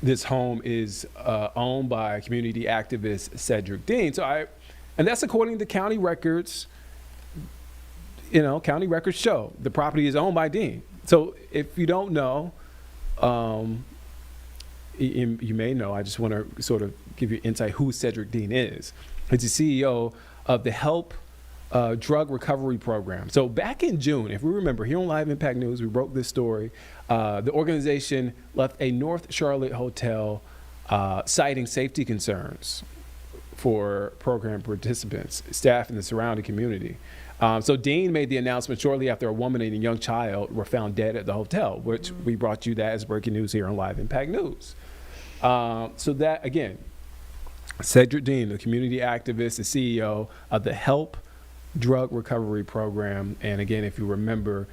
this home is owned by community activist Cedric Dean. And that's according to county records. You know, county records show the property is owned by Dean. So if you don't know, you may know. I just want to sort of give you insight who Cedric Dean is. He's the CEO of the Help Drug Recovery Program. So back in June, if we remember, here on Live Impact News, we broke this story. The organization left a North Charlotte hotel citing safety concerns for program participants, staff, and the surrounding community. So Dean made the announcement shortly after a woman and a young child were found dead at the hotel, which we brought you that as breaking news here on Live Impact News. So that, again, Cedric Dean, the community activist, the CEO of the Help Drug Recovery Program. And again, if you remember,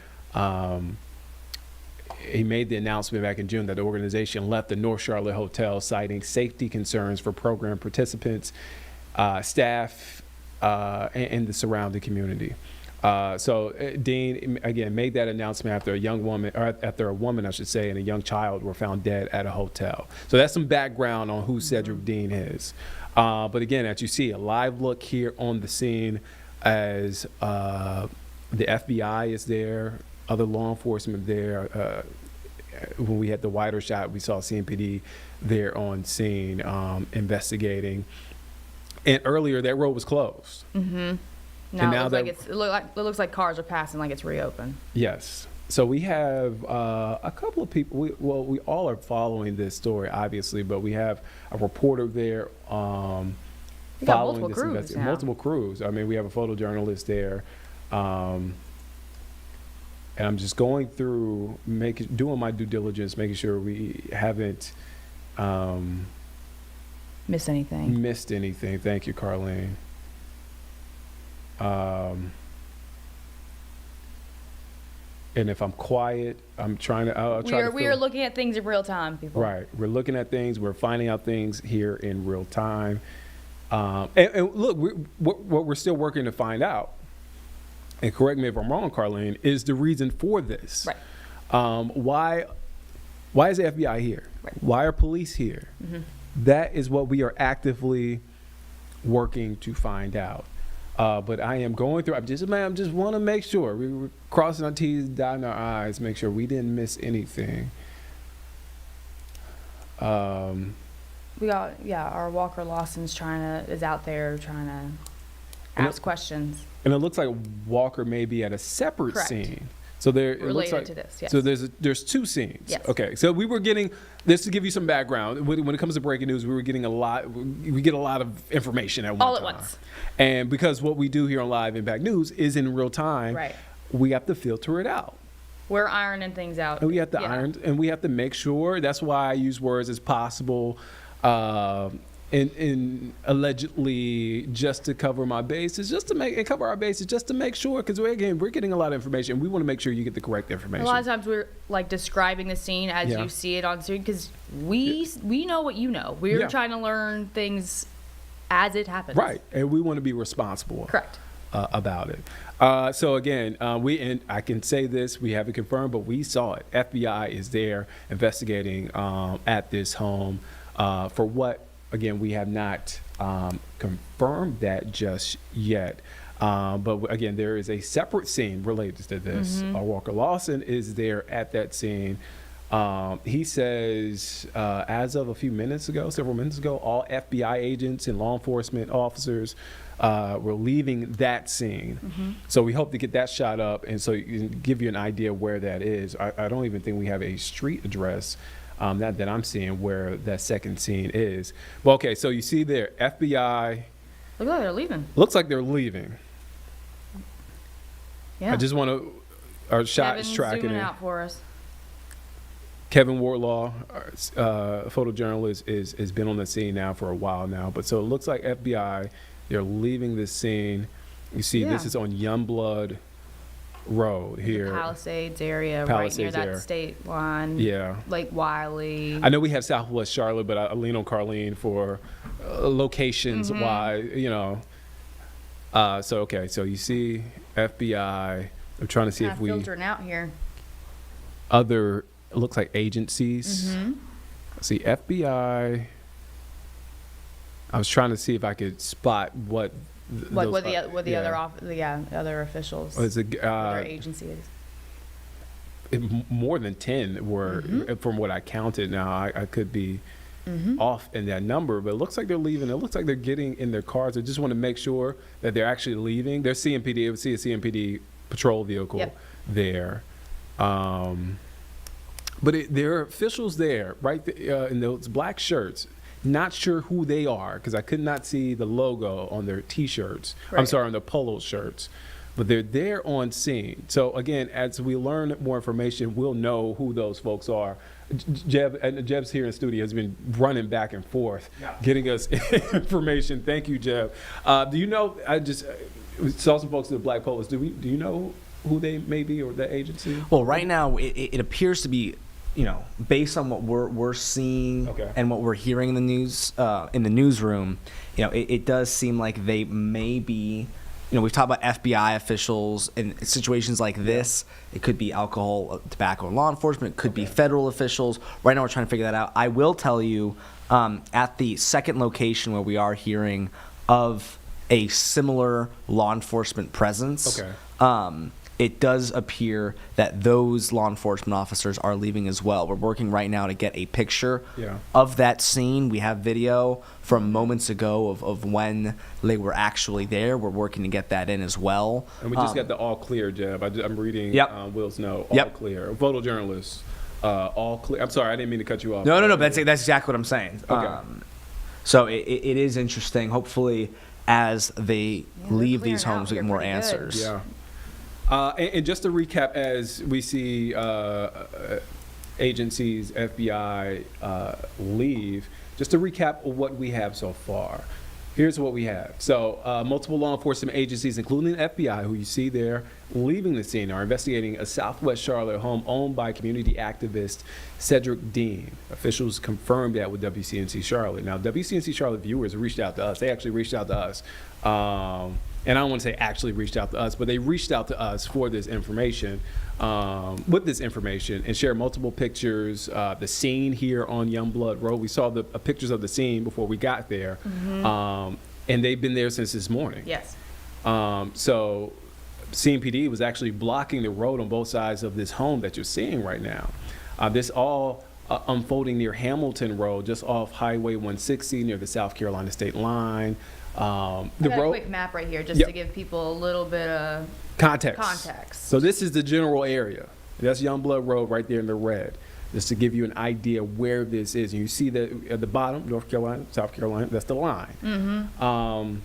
he made the announcement back in June that the organization left the North Charlotte hotel citing safety concerns for program participants, staff, and the surrounding community. So Dean, again, made that announcement after a woman, I should say, and a young child were found dead at a hotel. So that's some background on who Cedric Dean is. But again, as you see, a live look here on the scene as the FBI is there, other law enforcement there. When we had the wider shot, we saw CMPD there on scene investigating. And earlier, that road was closed. Mm-hmm. Now it looks like cars are passing like it's reopened. Yes. So we have a couple of people. We all are following this story, obviously, but we have a reporter there following this investigation. Multiple crews. I mean, we have a photojournalist there. And I'm just going through, doing my due diligence, making sure we haven't missed anything. Thank you, Carlene. And if I'm quiet, I'm trying to. We are looking at things in real time, people. Right, we're looking at things. We're finding out things here in real time. And look, what we're still working to find out and correct me if I'm wrong, Carlene, is the reason for this. Right. Why is the FBI here? Right. Why are police here? That is what we are actively working to find out. But I am going through. I just want to make sure we were crossing our T's, dotting our I's, make sure we didn't miss anything. We got our Walker Lawson's is out there trying to ask questions. And it looks like Walker may be at a separate Correct. scene. So there it looks Related like, to this, yes. So there's two scenes. Yes. Okay. So we were getting this to give you some background. When it comes to breaking news, we were getting we get a lot of information at one All time. at once. And because what we do here on Live Impact News is in real time, Right. we have to filter it out. We're ironing things out. And we have to iron, and we have to make sure. That's why I use words as possible, in allegedly just to cover my bases, just to cover our bases, just to make sure. Because we're getting a lot of information. We want to make sure you get the correct information. A lot of times we're like describing the scene as Yeah. you see it on screen because we know what you know. We're Yeah. trying to learn things as it happens. Right, and we want to be responsible. Correct. About it. So again, and I can say this, we haven't confirmed, but we saw it. FBI is there investigating at this home for what, again, we have not confirmed that just yet. But again, there is a separate scene related to this. Walker Lawson is there at that scene. He says, as of several minutes ago, all FBI agents and law enforcement officers were leaving that scene. So we hope to get that shot up, and so you can give you an idea where that is. I don't even think we have a street address that I'm seeing where that second scene is. Well, okay, so you see there, FBI. Look like they're leaving. Looks like they're leaving. Yeah. I just want to. Our shot Kevin's is tracking zooming it. out for us. Kevin Wardlaw, photojournalist, has been on the scene now for a while now. But so it looks like FBI, they're leaving this scene. You see, this Yeah. is on Youngblood Road here. Palisades area, Palisades right near that area. state line. Yeah. Like Wiley. I know we have Southwest Charlotte, but I lean on Carlene for locations why, so, okay, so you see FBI. I'm trying to see Kinda if we. filtering out here. Other, it looks like agencies. See, FBI. I was trying to see if I could spot what. What the other officials, Was it, other agencies. more than 10 were, from what I counted. Now I could be off in that number, but it looks like they're leaving. It looks like they're getting in their cars. I just want to make sure that they're actually leaving. They're CMPD. I would see a CMPD patrol vehicle there. But there are officials there, right, in those black shirts. Not sure who they are because I could not see the logo on their T-shirts. I'm Right. sorry, on their polo shirts. But they're there on scene. So again, as we learn more information, we'll know who those folks are. Jeb's here in the studio has been running back and forth, getting us information. Thank you, Jeb. Do you know? I just saw some folks in the black polos. Do you know who they may be or the agency? Well, right now it appears to be, based on what we're seeing and what we're hearing in the news in the newsroom, it does seem like they may be. We've talked about FBI officials in situations like this. It could be alcohol, tobacco, and law enforcement. It could be federal officials. Right now, we're trying to figure that out. I will tell you, at the second location where we are hearing of a similar law enforcement presence, it does appear that those law enforcement officers are leaving as well. We're working right now to get a picture of that scene. We have video from moments ago of when they were actually there. We're working to get that in as well. And we just got the all clear, Jeb. I'm reading Will's note. All clear. A photojournalist. All clear. I'm sorry, I didn't mean to cut you off. No. That's exactly what I'm saying. Okay. So it is interesting. Hopefully, as they leave these homes, we get more answers. Yeah. And just to recap, as we see agencies, FBI leave, just to recap what we have so far. Here's what we have. So multiple law enforcement agencies, including the FBI, who you see there leaving the scene, are investigating a Southwest Charlotte home owned by community activist Cedric Dean. Officials confirmed that with WCNC Charlotte. Now, WCNC Charlotte viewers reached out to us. They actually reached out to us and I don't want to say actually reached out to us, but they reached out to us for this information, with this information, and shared multiple pictures. The scene here on Youngblood Road, we saw the pictures of the scene before we got there, and they've been there since this morning. Yes. So CMPD was actually blocking the road on both sides of this home that you're seeing right now. This all unfolding near Hamilton Road, just off Highway 160 near the South Carolina state line. I got a quick map right here just to give people a little bit of context. So this is the general area. That's Youngblood Road right there in the red, just to give you an idea where this is. And you see that at the bottom, North Carolina, South Carolina, that's the line.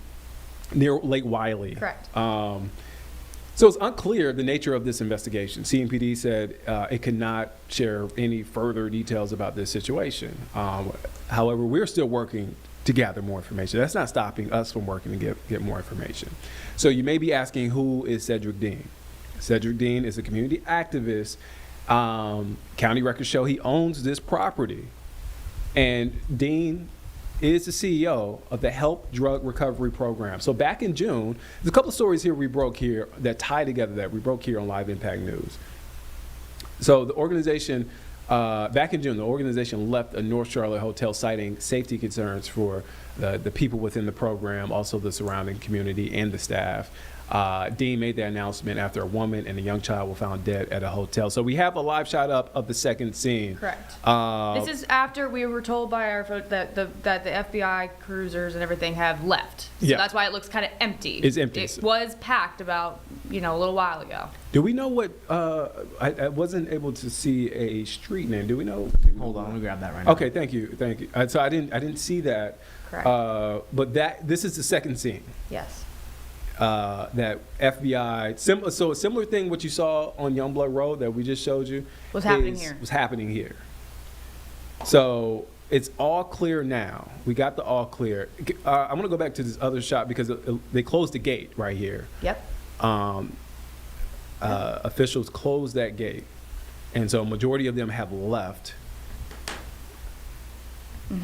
Near Lake Wiley. Correct. So it's unclear the nature of this investigation. CMPD said it could not share any further details about this situation. However, we're still working to gather more information. That's not stopping us from working to get more information. So you may be asking, who is Cedric Dean? Cedric Dean is a community activist. County records show he owns this property. And Dean is the CEO of the Help Drug Recovery Program. So back in June, there's a couple of stories here we broke here that tie together that we broke here on Live Impact News. So the organization, back in June, the organization left a North Charlotte hotel citing safety concerns for the people within the program, also the surrounding community and the staff. Dean made that announcement after a woman and a young child were found dead at a hotel. So we have a live shot up of the second scene. Correct. This is after we were told by our that the FBI cruisers and everything have left. So that's why it looks kind of empty. It's empty. It was packed about a little while ago. Do we know what? I wasn't able to see a street name. Do we know? Hold on, let me grab that right now. Okay, thank you. So I didn't see that. Correct. But this is the second scene. Yes. That FBI, so a similar thing what you saw on Youngblood Road that we just showed you was happening here. Was happening here. So it's all clear now. We got the all clear. I'm gonna go back to this other shot because they closed the gate right here. Yep. Officials closed that gate, and so a majority of them have left.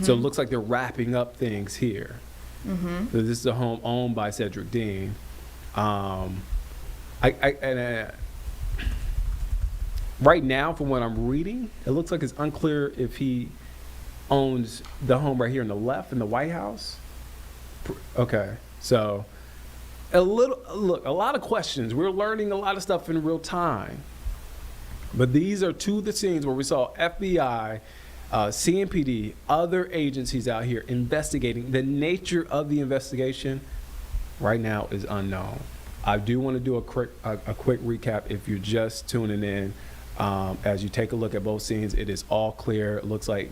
So it looks like they're wrapping up things here. So this is a home owned by Cedric Dean. Right now, from what I'm reading, it looks like it's unclear if he owns the home right here on the left in the White House. Okay, so a lot of questions. We're learning a lot of stuff in real time. But these are two of the scenes where we saw FBI, CMPD, other agencies out here investigating. The nature of the investigation right now is unknown. I do want to do a quick recap if you're just tuning in. As you take a look at both scenes, it is all clear. It looks like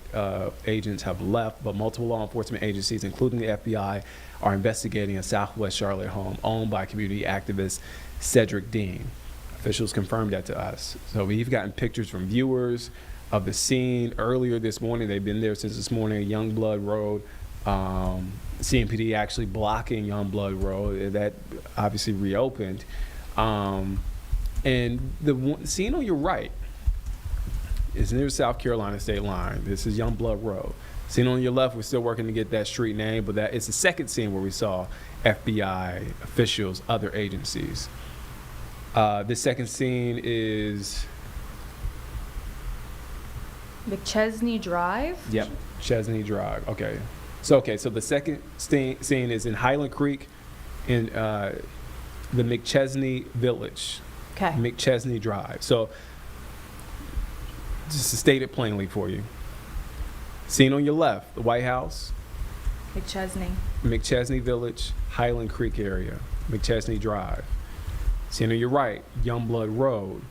agents have left, but multiple law enforcement agencies, including the FBI, are investigating a Southwest Charlotte home owned by community activist Cedric Dean. Officials confirmed that to us. So we've gotten pictures from viewers of the scene earlier this morning. They've been there since this morning, Youngblood Road. CMPD actually blocking Youngblood Road. That obviously reopened. And the scene on your right is near South Carolina state line. This is Youngblood Road. Scene on your left, we're still working to get that street name, but that is the second scene where we saw FBI officials, other agencies. This second scene is McChesney Drive? Yep, Chesney Drive. Okay. So the second scene is in Highland Creek in the McChesney Village. Okay. McChesney Drive. So just to state it plainly for you. Scene on your left, the White House. McChesney Village, Highland Creek area, McChesney Drive. Scene on your right, Youngblood Road.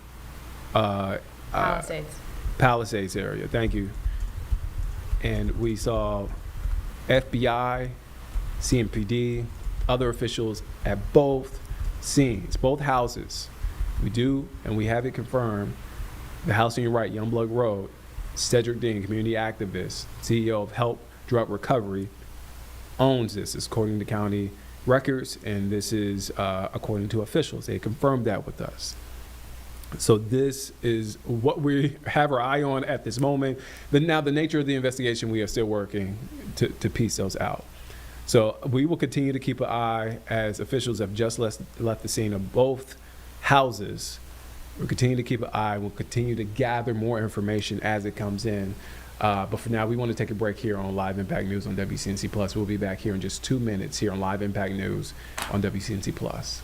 Palisades area. Thank you. And we saw FBI, CMPD, other officials at both scenes, both houses. We do, and we have it confirmed. The house on your right, Youngblood Road, Cedric Dean, community activist, CEO of Help Drug Recovery, owns this, according to county records, and this is according to officials. They confirmed that with us. So this is what we have our eye on at this moment. But now the nature of the investigation, we are still working to piece those out. So we will continue to keep an eye as officials have just left the scene of both houses. We'll continue to keep an eye. We'll continue to gather more information as it comes in. But for now, we want to take a break here on Live Impact News on WCNC Plus. We'll be back here in just 2 minutes here on Live Impact News on WCNC Plus.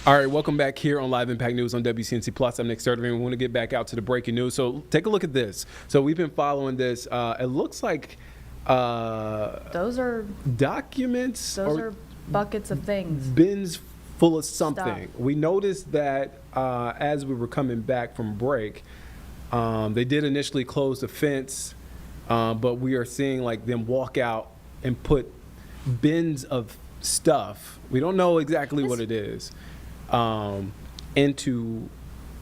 All right, welcome back here on Live Impact News on WCNC Plus. I'm Nick Sturdivant. We want to get back out to the breaking news. So take a look at this. So we've been following this. It looks like those are documents. Those are buckets of things. Bins full of something. Stuff. We noticed that as we were coming back from break, they did initially close the fence, but we are seeing like them walk out and put bins of stuff. We don't know exactly what it is. Into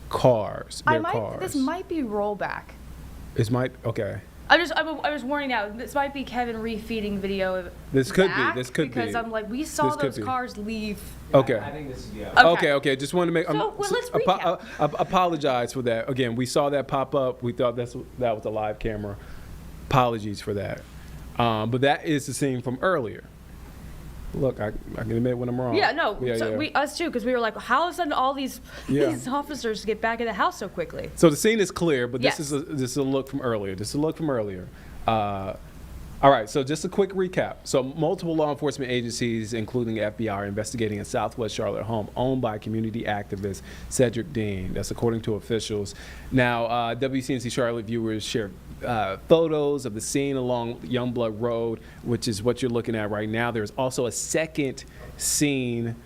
cars. This might be rollback. Okay. I was warning now. This might be Kevin refeeding video. This could be. Because I'm like, we saw those cars leave. Okay. I think this is Okay. Just want to make. So let's recap. Apologize for that. Again, we saw that pop up. We thought that was a live camera. Apologies for that. But that is the scene from earlier. Look, I can admit when I'm wrong. Yeah, no. Us too, because we were like, how all of a sudden all these officers get back in the house so quickly? So the scene is clear, but this is a look from earlier. All right, so just a quick recap. So multiple law enforcement agencies, including the FBI, are investigating a Southwest Charlotte home owned by community activist Cedric Dean. That's according to officials. Now, WCNC Charlotte viewers shared photos of the scene along Youngblood Road, which is what you're looking at right now. There's also a second scene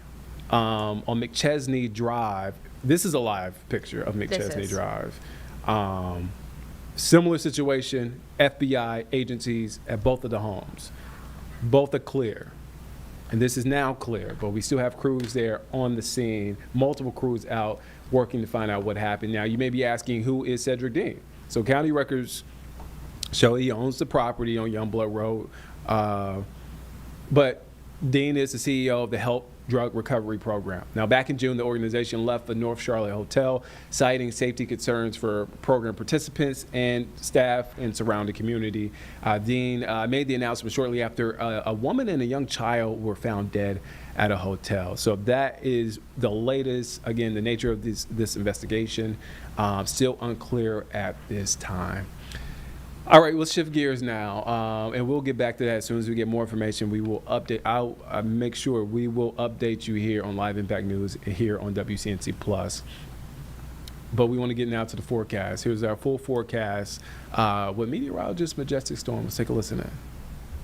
on McChesney Drive. This is a live picture of McChesney Drive. Similar situation, FBI agencies at both of the homes. Both are clear. And this is now clear, but we still have crews there on the scene, multiple crews out working to find out what happened. Now, you may be asking, who is Cedric Dean? So county records show he owns the property on Youngblood Road. But Dean is the CEO of the Help Drug Recovery Program. Now, back in June, the organization left the North Charlotte hotel, citing safety concerns for program participants and staff and surrounding community. Dean made the announcement shortly after a woman and a young child were found dead at a hotel. So that is the latest. Again, the nature of this investigation still unclear at this time. All right, let's shift gears now, and we'll get back to that as soon as we get more information. We will update. I'll make sure we will update you here on Live Impact News here on WCNC Plus. But we want to get now to the forecast. Here's our full forecast with meteorologist Majestic Storm. Let's take a listen in.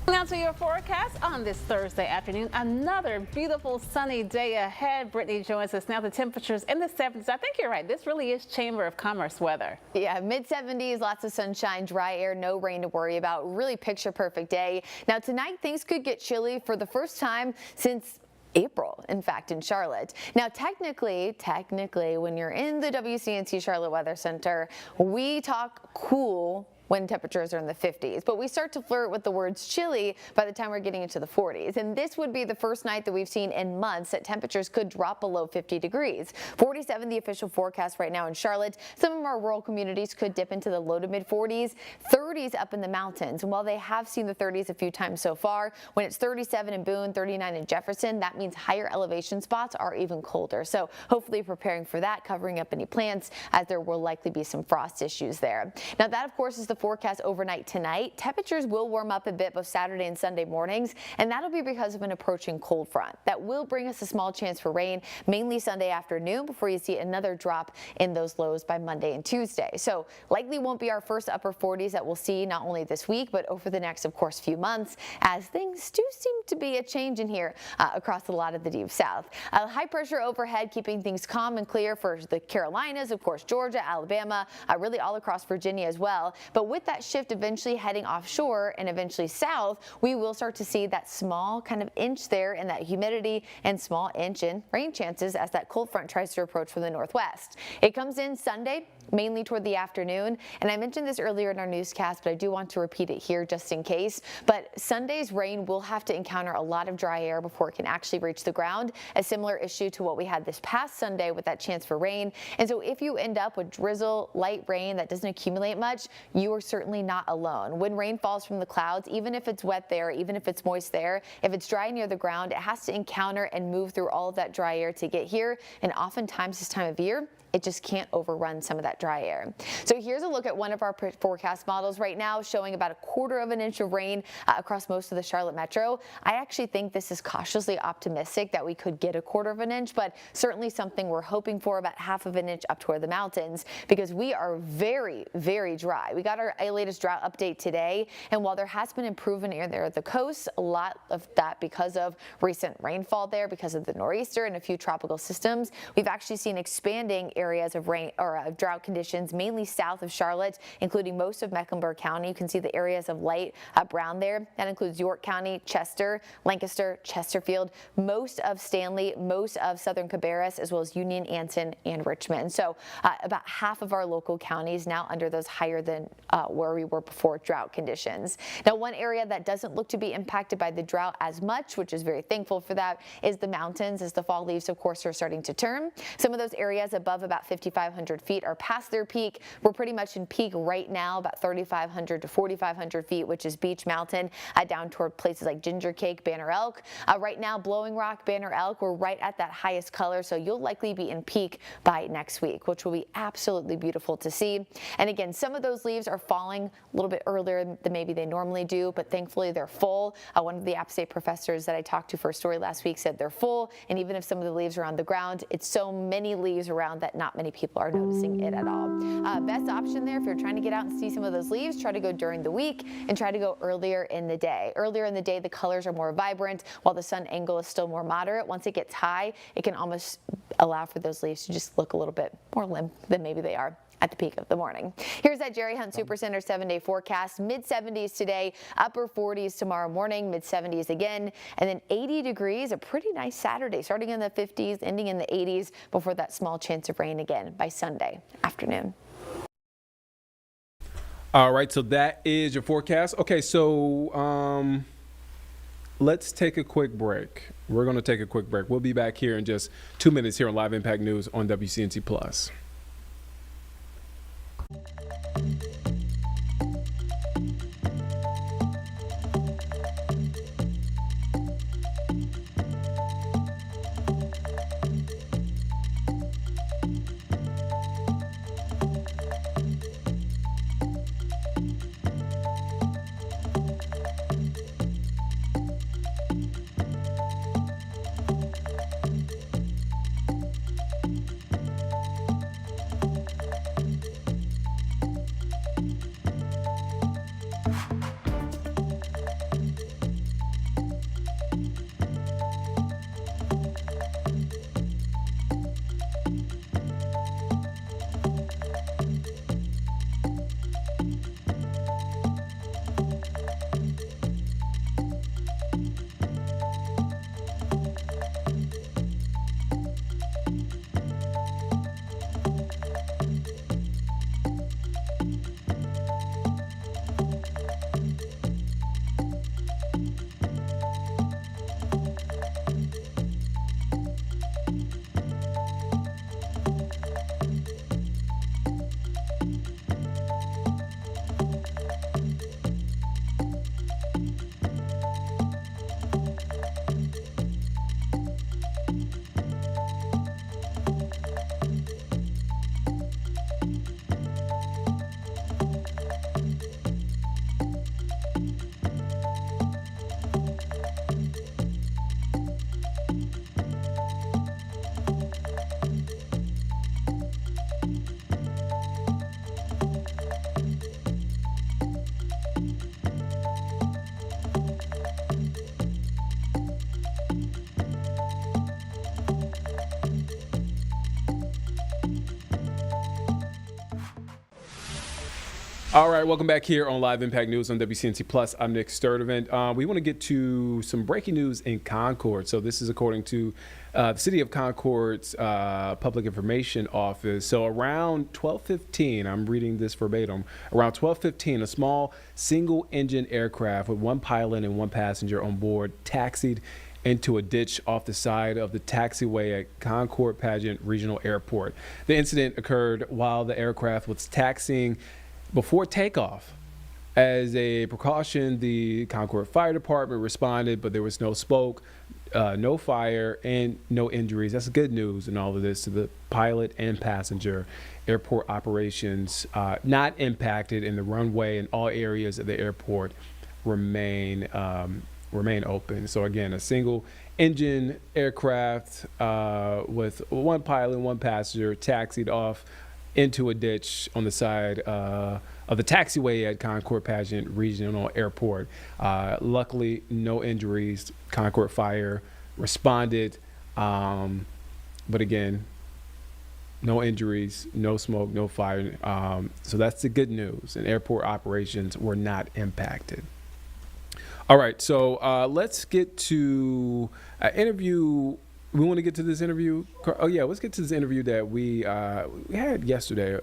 Now to your forecast on this Thursday afternoon. Another beautiful sunny day ahead. Brittany joins us now. The temperatures in the 70s. I think you're right. This really is Chamber of Commerce weather. Yeah, mid-70s, lots of sunshine, dry air, no rain to worry about. Really picture perfect day. Now tonight things could get chilly for the first time since April, in fact, in Charlotte. Now, technically, when you're in the WCNC Charlotte Weather Center, we talk cool when temperatures are in the 50s. But we start to flirt with the words chilly by the time we're getting into the 40s. And this would be the first night that we've seen in months that temperatures could drop below 50 degrees. 47 the official forecast right now in Charlotte. Some of our rural communities could dip into the low to mid 40s, 30s up in the mountains. And while they have seen the 30s a few times so far, when it's 37 in Boone, 39 in Jefferson, that means higher elevation spots are even colder. So hopefully preparing for that, covering up any plants, as there will likely be some frost issues there. Now that, of course, is the forecast overnight tonight. Temperatures will warm up a bit both Saturday and Sunday mornings, and that'll be because of an approaching cold front. That will bring us a small chance for rain, mainly Sunday afternoon, before you see another drop in those lows by Monday and Tuesday. So likely won't be our first upper 40s that we'll see not only this week, but over the next, of course, few months, as things do seem to be a change in here across a lot of the deep south. High pressure overhead, keeping things calm and clear for the Carolinas, of course, Georgia, Alabama, really all across Virginia as well. But with that shift eventually heading offshore and eventually south, we will start to see that small kind of inch there in that humidity and small inch in rain chances as that cold front tries to approach from the northwest. It comes in Sunday, mainly toward the afternoon, and I mentioned this earlier in our newscast, but I do want to repeat it here just in case. But Sunday's rain will have to encounter a lot of dry air before it can actually reach the ground, a similar issue to what we had this past Sunday with that chance for rain. And so if you end up with drizzle, light rain that doesn't accumulate much, you are certainly not alone. When rain falls from the clouds, even if it's wet there, even if it's moist there, if it's dry near the ground, it has to encounter and move through all of that dry air to get here. And oftentimes this time of year, it just can't overrun some of that dry air. So here's a look at one of our forecast models right now, showing about 1/4 of an inch of rain across most of the Charlotte metro. I actually think this is cautiously optimistic that we could get 1/4 of an inch, but certainly something we're hoping for, about 1/2 of an inch up toward the mountains, because we are very, very dry. We got our latest drought update today, and while there has been improvement here there at the coast, a lot of that because of recent rainfall there, because of the nor'easter and a few tropical systems, we've actually seen expanding areas of rain or drought conditions, mainly south of Charlotte, including most of Mecklenburg County. You can see the areas of light brown there. That includes York County, Chester, Lancaster, Chesterfield, most of Stanley, most of southern Cabarrus, as well as Union, Anson, and Richmond. So about half of our local counties now under those higher than where we were before drought conditions. Now, one area that doesn't look to be impacted by the drought as much, which is very thankful for that, is the mountains, as the fall leaves, of course, are starting to turn. Some of those areas above about 5,500 feet are past their peak. We're pretty much in peak right now, about 3,500 to 4,500 feet, which is Beech Mountain, down toward places like Ginger Cake, Banner Elk. Right now, Blowing Rock, Banner Elk, we're right at that highest color, so you'll likely be in peak by next week, which will be absolutely beautiful to see. And again, some of those leaves are falling a little bit earlier than maybe they normally do, but thankfully they're full. One of the App State professors that I talked to for a story last week said they're full, and even if some of the leaves are on the ground, it's so many leaves around that not many people are noticing it at all. Best option there, if you're trying to get out and see some of those leaves, try to go during the week and try to go earlier in the day. Earlier in the day, the colors are more vibrant while the sun angle is still more moderate. Once it gets high, it can almost allow for those leaves to just look a little bit more limp than maybe they are at the peak of the morning. Here's that Jerry Hunt Supercenter 7-day forecast. Mid-70s today, upper 40s tomorrow morning, mid-70s again, and then 80 degrees, a pretty nice Saturday, starting in the 50s, ending in the 80s before that small chance of rain again by Sunday afternoon. All right, so that is your forecast. Okay, so let's take a quick break. We're going to take a quick break. We'll be back here in just 2 minutes here on Live Impact News on WCNC Plus. All right, welcome back here on Live Impact News on WCNC Plus. I'm Nick Sturdivant. We want to get to some breaking news in Concord. So this is according to the City of Concord's Public Information Office. So around 12:15, I'm reading this verbatim, around 12:15, a small single-engine aircraft with one pilot and one passenger on board taxied into a ditch off the side of the taxiway at Concord Pageant Regional Airport. The incident occurred while the aircraft was taxiing before takeoff. As a precaution, the Concord Fire Department responded, but there was no smoke, no fire, and no injuries. That's good news in all of this to the pilot and passenger. Airport operations not impacted, and the runway and all areas of the airport remain open. So again, a single engine aircraft with one pilot and one passenger taxied off into a ditch on the side of the taxiway at Concord Pageant Regional Airport. Luckily, no injuries. Concord Fire responded, but again, no injuries, no smoke, no fire. So that's the good news, and airport operations were not impacted. All right, so let's get to an interview. We want to get to this interview. Oh yeah, let's get to this interview that we had yesterday.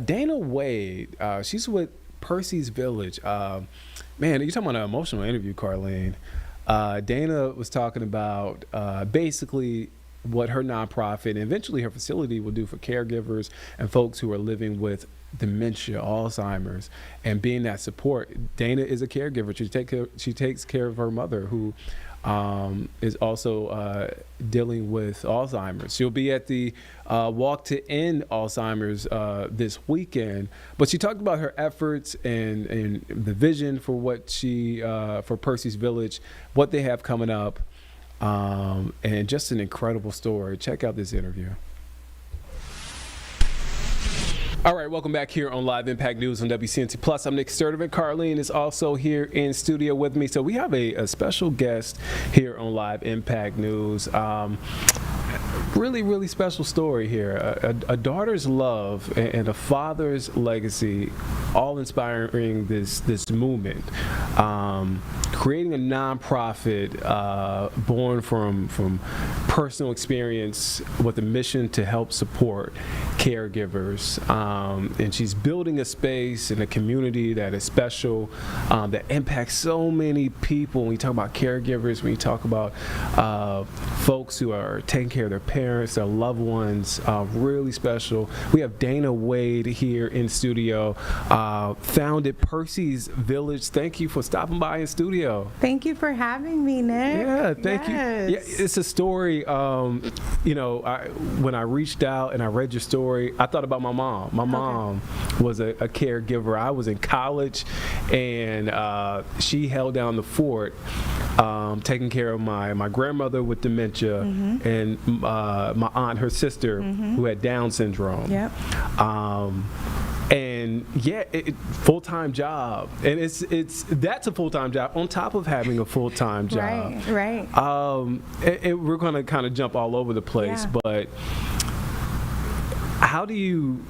Dana Wade, she's with Percy's Village. Man, you're talking about an emotional interview, Carlene. Dana was talking about basically what her nonprofit and eventually her facility will do for caregivers and folks who are living with dementia, Alzheimer's, and being that support. Dana is a caregiver. She takes care of her mother, who is also dealing with Alzheimer's. She'll be at the Walk to End Alzheimer's this weekend, but she talked about her efforts and the vision for what for Percy's Village, what they have coming up, and just an incredible story. Check out this interview. All right, welcome back here on Live Impact News on WCNC Plus. I'm Nick Sturdivant. Carlene is also here in studio with me. So we have a special guest here on Live Impact News. really, really special story here. A daughter's love and a father's legacy, all inspiring this movement. Creating a nonprofit born from personal experience with a mission to help support caregivers. And she's building a space in a community that is special, that impacts so many people. When you talk about caregivers, when you talk about folks who are taking care of their parents, their loved ones, really special. We have Dana Wade here in studio, founded Percy's Village. Thank you for stopping by in studio. Thank you for having me, Nick. Yeah, thank you. Yeah, it's a story. When I reached out and I read your story, I thought about my mom. My mom was a caregiver. I was in college, and she held down the fort, taking care of my grandmother with dementia and my aunt, her sister, who had Down syndrome. Yep. And yeah, full-time job, and that's a full-time job on top of having a full-time job. Right. And we're going to kind of jump all over the place, but how do you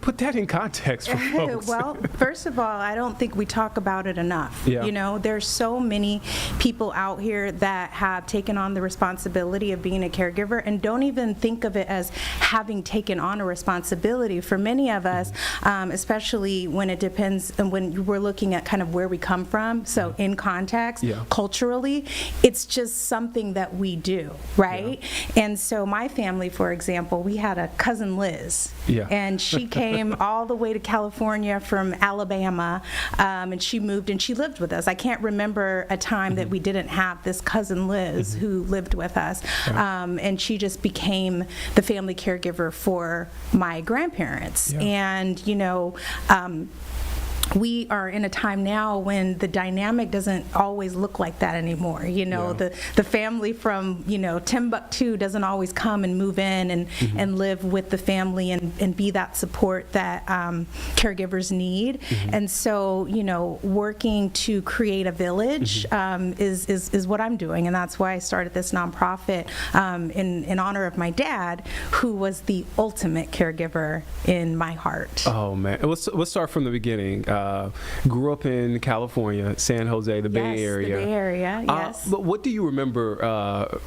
put that in context for folks? Well, first of all, I don't think we talk about it enough. Yeah. You know, there's so many people out here that have taken on the responsibility of being a caregiver and don't even think of it as having taken on a responsibility. For many of us, especially when it depends, and when we're looking at kind of where we come from, so in context, culturally, it's just something that we do, right? And so my family, for example, we had a cousin Liz, and she came all the way to California from Alabama, and she moved and she lived with us. I can't remember a time that we didn't have this cousin Liz who lived with us, and she just became the family caregiver for my grandparents. And you know, we are in a time now when the dynamic doesn't always look like that anymore. You know, the family from, you know, Timbuktu doesn't always come and move in and live with the family and be that support that caregivers need. And so, you know, working to create a village is what I'm doing, and that's why I started this nonprofit in honor of my dad, who was the ultimate caregiver in my heart. Oh man, let's start from the beginning. Grew up in California, San Jose, the Bay Area. The Bay Area, yes. But what do you remember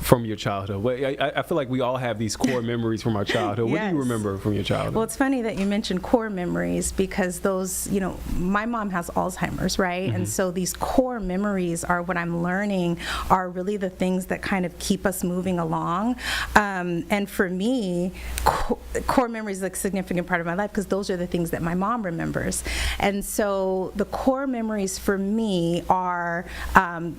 from your childhood? I feel like we all have these core memories from our childhood. What do you remember from your childhood? Well, it's funny that you mentioned core memories, because those, you know, my mom has Alzheimer's, right? And so these core memories are what I'm learning are really the things that kind of keep us moving along. And for me, core memories is a significant part of my life, because those are the things that my mom remembers. And so the core memories for me are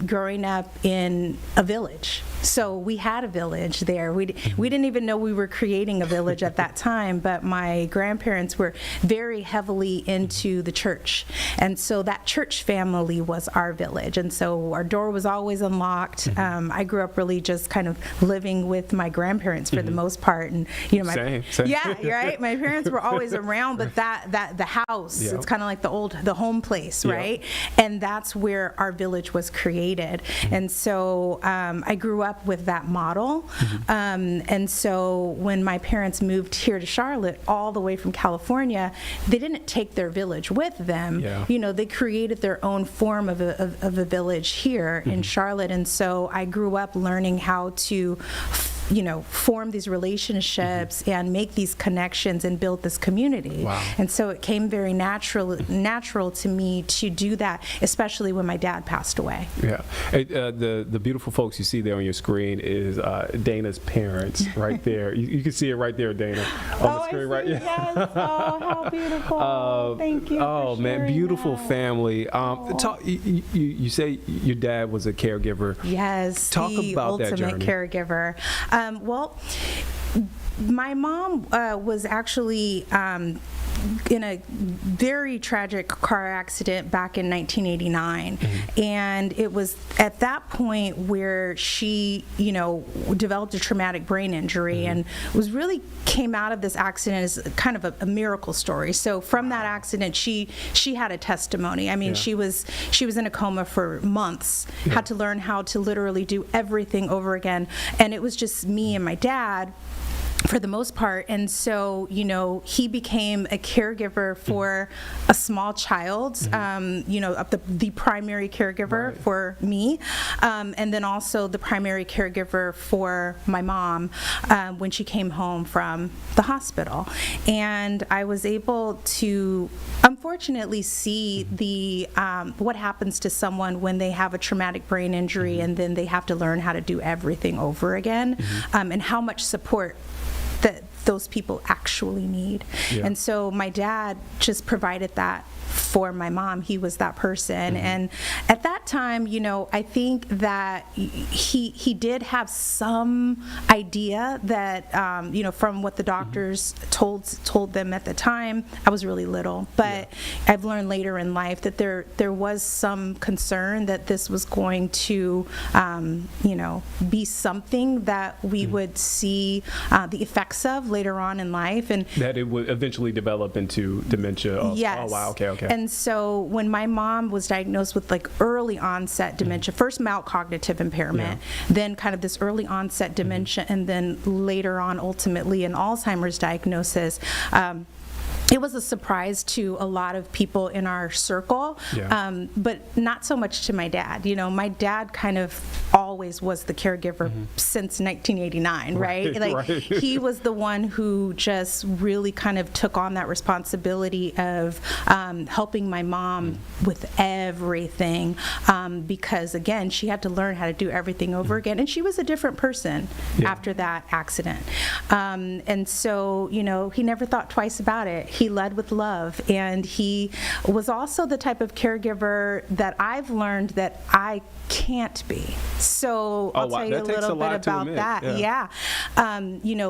growing up in a village. So we had a village there. We didn't even know we were creating a village at that time, but my grandparents were very heavily into the church. And so that church family was our village. And so our door was always unlocked. I grew up really just kind of living with my grandparents for the most part. And, you know, Same. yeah, you're right. My parents were always around, but that the house, it's kind of like the home place, right? And that's where our village was created. And so I grew up with that model. And so when my parents moved here to Charlotte, all the way from California, they didn't take their village with them. You know, they created their own form of a village here in Charlotte. And so I grew up learning how to, you know, form these relationships and make these connections and build this community. And so it came very natural to me to do that, especially when my dad passed away. The beautiful folks you see there on your screen is Dana's parents right there. You can see it right there, Dana, on the screen, right? Yes. Oh, how beautiful. Thank you. Oh man, beautiful family. You say your dad was a caregiver. Yes. Talk about that journey. Ultimate caregiver. Well, my mom was actually in a very tragic car accident back in 1989. And it was at that point where she, developed a traumatic brain injury and was really came out of this accident as kind of a miracle story. So from that accident, she had a testimony. I mean, she was in a coma for months, had to learn how to literally do everything over again. And it was just me and my dad for the most part. And so, he became a caregiver for a small child, the primary caregiver for me, and then also the primary caregiver for my mom when she came home from the hospital. And I was able to, unfortunately, see what happens to someone when they have a traumatic brain injury and then they have to learn how to do everything over again, and how much support that those people actually need. And so my dad just provided that for my mom. He was that person. And at that time, I think that he did have some idea that, from what the doctors told them at the time. I was really little, but I've learned later in life that there was some concern that this was going to, be something that we would see the effects of later on in life, and that it would eventually develop into dementia. Yes. Oh wow. Okay. And so when my mom was diagnosed with early onset dementia, first mild cognitive impairment, then kind of this early onset dementia, and then later on ultimately an Alzheimer's diagnosis, it was a surprise to a lot of people in our circle, but not so much to my dad. My dad kind of always was the caregiver since 1989, right? He was the one who just really kind of took on that responsibility of helping my mom with everything, because again, she had to learn how to do everything over again, and she was a different person after that accident. And so, he never thought twice about it. He led with love, and he was also the type of caregiver that I've learned that I can't be. So I'll tell you a little bit about that.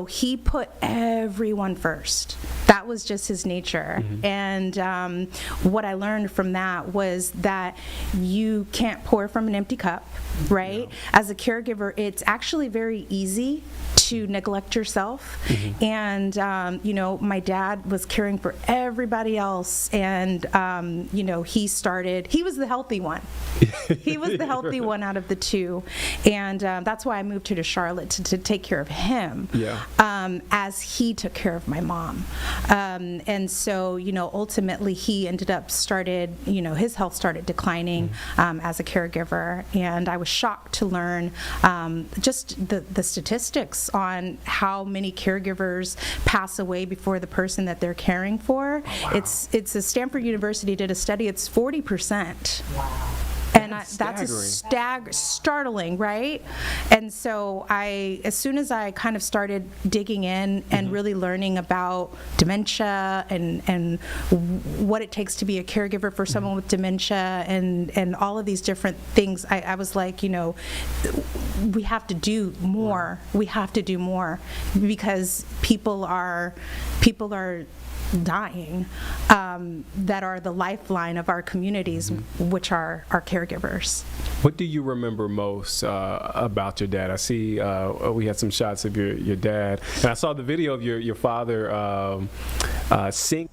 He put everyone first. That was just his nature. And what I learned from that was that you can't pour from an empty cup, right? As a caregiver, it's actually very easy to neglect yourself. And, my dad was caring for everybody else. And, he was the healthy one. He was the healthy one out of the two. And that's why I moved here to Charlotte to take care of him, as he took care of my mom. And so, ultimately he ended up his health started declining as a caregiver. And I was shocked to learn just the statistics on how many caregivers pass away before the person that they're caring for. It's a Stanford University did a study. It's 40%. Wow. And that's startling, right? And so as soon as I kind of started digging in and really learning about dementia and what it takes to be a caregiver for someone with dementia and all of these different things, I was like, we have to do more. We have to do more because people are dying, that are the lifeline of our communities, which are our caregivers. What do you remember most about your dad? I see we had some shots of your dad, and I saw the video of your father sing.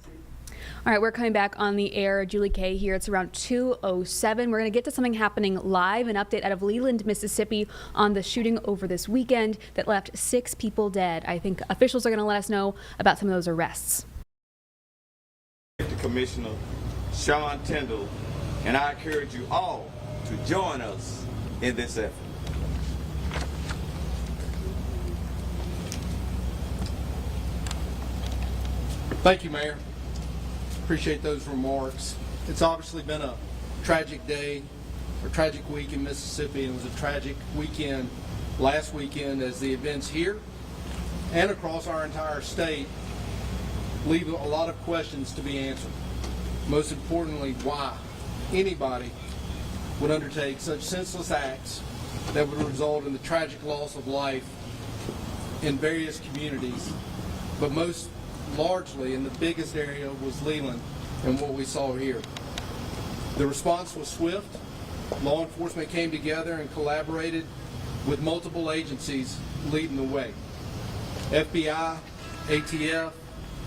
All right, we're coming back on the air. Julie Kay here. It's around 2:07. We're going to get to something happening live, an update out of Leland, Mississippi on the shooting over this weekend that left 6 people dead. I think officials are going to let us know about some of those arrests. Commissioner Sean Tyndall, and I encourage you all to join us in this effort. Thank you, Mayor. Appreciate those remarks. It's obviously been a tragic day, or tragic week in Mississippi, and it was a tragic weekend last weekend as the events here and across our entire state leave a lot of questions to be answered. Most importantly, why anybody would undertake such senseless acts that would result in the tragic loss of life in various communities, but most largely, and the biggest area was Leland and what we saw here. The response was swift. Law enforcement came together and collaborated with multiple agencies leading the way. FBI, ATF,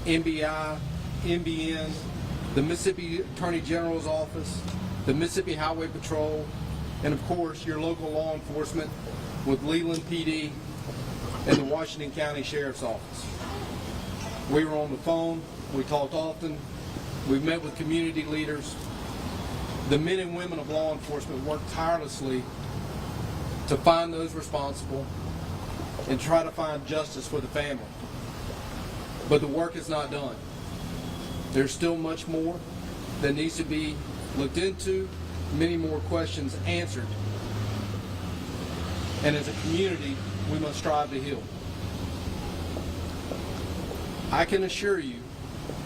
NBI, NBN, the Mississippi Attorney General's Office, the Mississippi Highway Patrol, and of course your local law enforcement with Leland PD and the Washington County Sheriff's Office. We were on the phone, we talked often, we've met with community leaders. The men and women of law enforcement worked tirelessly to find those responsible and try to find justice for the family. But the work is not done. There's still much more that needs to be looked into, many more questions answered. And as a community, we must strive to heal. I can assure you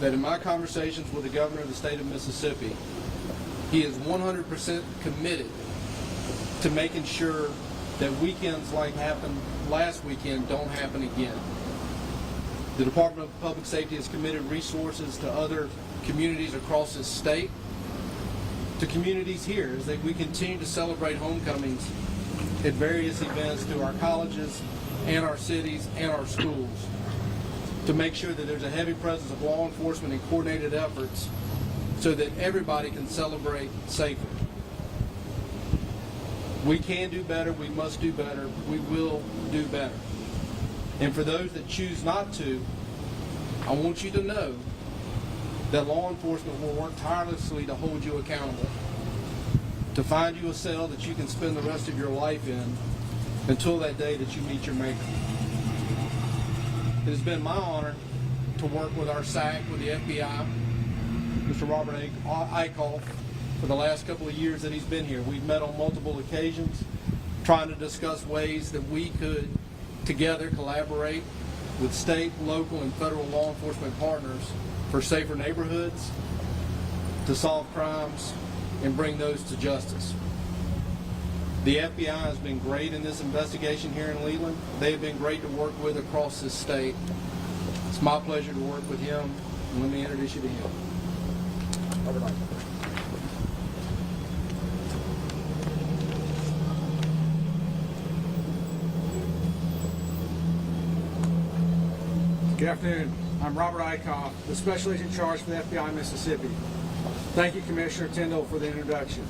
that in my conversations with the governor of the state of Mississippi, he is 100% committed to making sure that weekends like happened last weekend don't happen again. The Department of Public Safety has committed resources to other communities across this state, to communities here as we continue to celebrate homecomings at various events through our colleges and our cities and our schools, to make sure that there's a heavy presence of law enforcement and coordinated efforts so that everybody can celebrate safely. We can do better, we must do better, we will do better. And for those that choose not to, I want you to know that law enforcement will work tirelessly to hold you accountable, to find you a cell that you can spend the rest of your life in until that day that you meet your maker. It has been my honor to work with our SAC, with the FBI, Mr. Robert Eichhoff, for the last couple of years that he's been here. We've met on multiple occasions trying to discuss ways that we could together collaborate with state, local, and federal law enforcement partners for safer neighborhoods, to solve crimes, and bring those to justice. The FBI has been great in this investigation here in Leland. They have been great to work with across this state. It's my pleasure to work with him, and let me introduce you to him. Robert Eichhoff. Good afternoon. I'm Robert Eichhoff, the Special Agent in charge for the FBI Mississippi. Thank you, Commissioner Tyndall, for the introduction.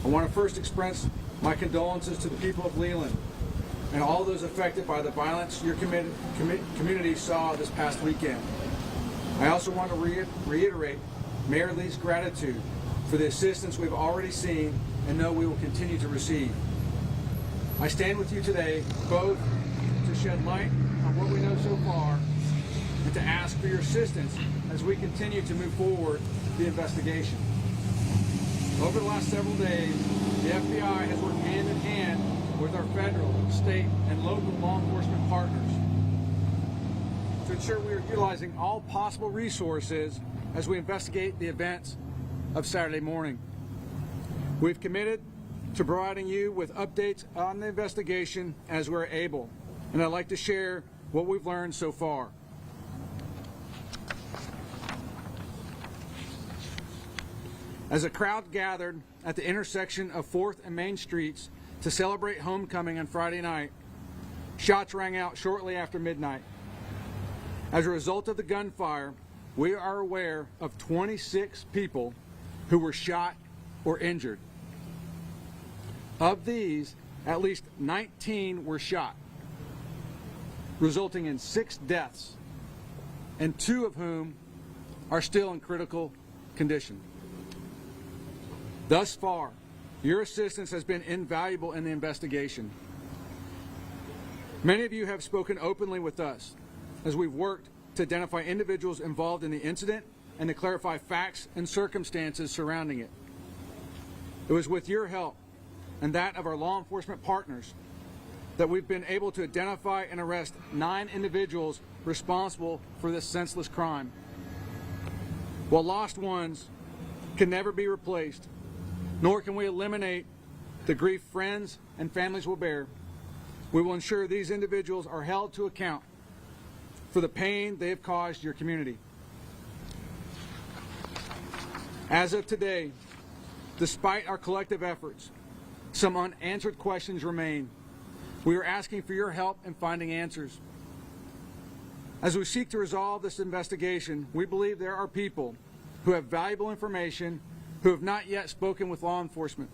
I want to first express my condolences to the people of Leland and all those affected by the violence your community saw this past weekend. I also want to reiterate Mayor Lee's gratitude for the assistance we've already seen and know we will continue to receive. I stand with you today both to shed light on what we know so far and to ask for your assistance as we continue to move forward the investigation. Over the last several days, the FBI has worked hand in hand with our federal, state, and local law enforcement partners to ensure we are utilizing all possible resources as we investigate the events of Saturday morning. We've committed to providing you with updates on the investigation as we're able, and I'd like to share what we've learned so far. As a crowd gathered at the intersection of 4th and Main Streets to celebrate homecoming on Friday night, shots rang out shortly after midnight. As a result of the gunfire, we are aware of 26 people who were shot or injured. Of these, at least 19 were shot, resulting in 6 deaths, and 2 of whom are still in critical condition. Thus far, your assistance has been invaluable in the investigation. Many of you have spoken openly with us as we've worked to identify individuals involved in the incident and to clarify facts and circumstances surrounding it. It was with your help and that of our law enforcement partners that we've been able to identify and arrest 9 individuals responsible for this senseless crime. While lost ones can never be replaced, nor can we eliminate the grief friends and families will bear, we will ensure these individuals are held to account for the pain they have caused your community. As of today, despite our collective efforts, some unanswered questions remain. We are asking for your help in finding answers. As we seek to resolve this investigation, we believe there are people who have valuable information who have not yet spoken with law enforcement.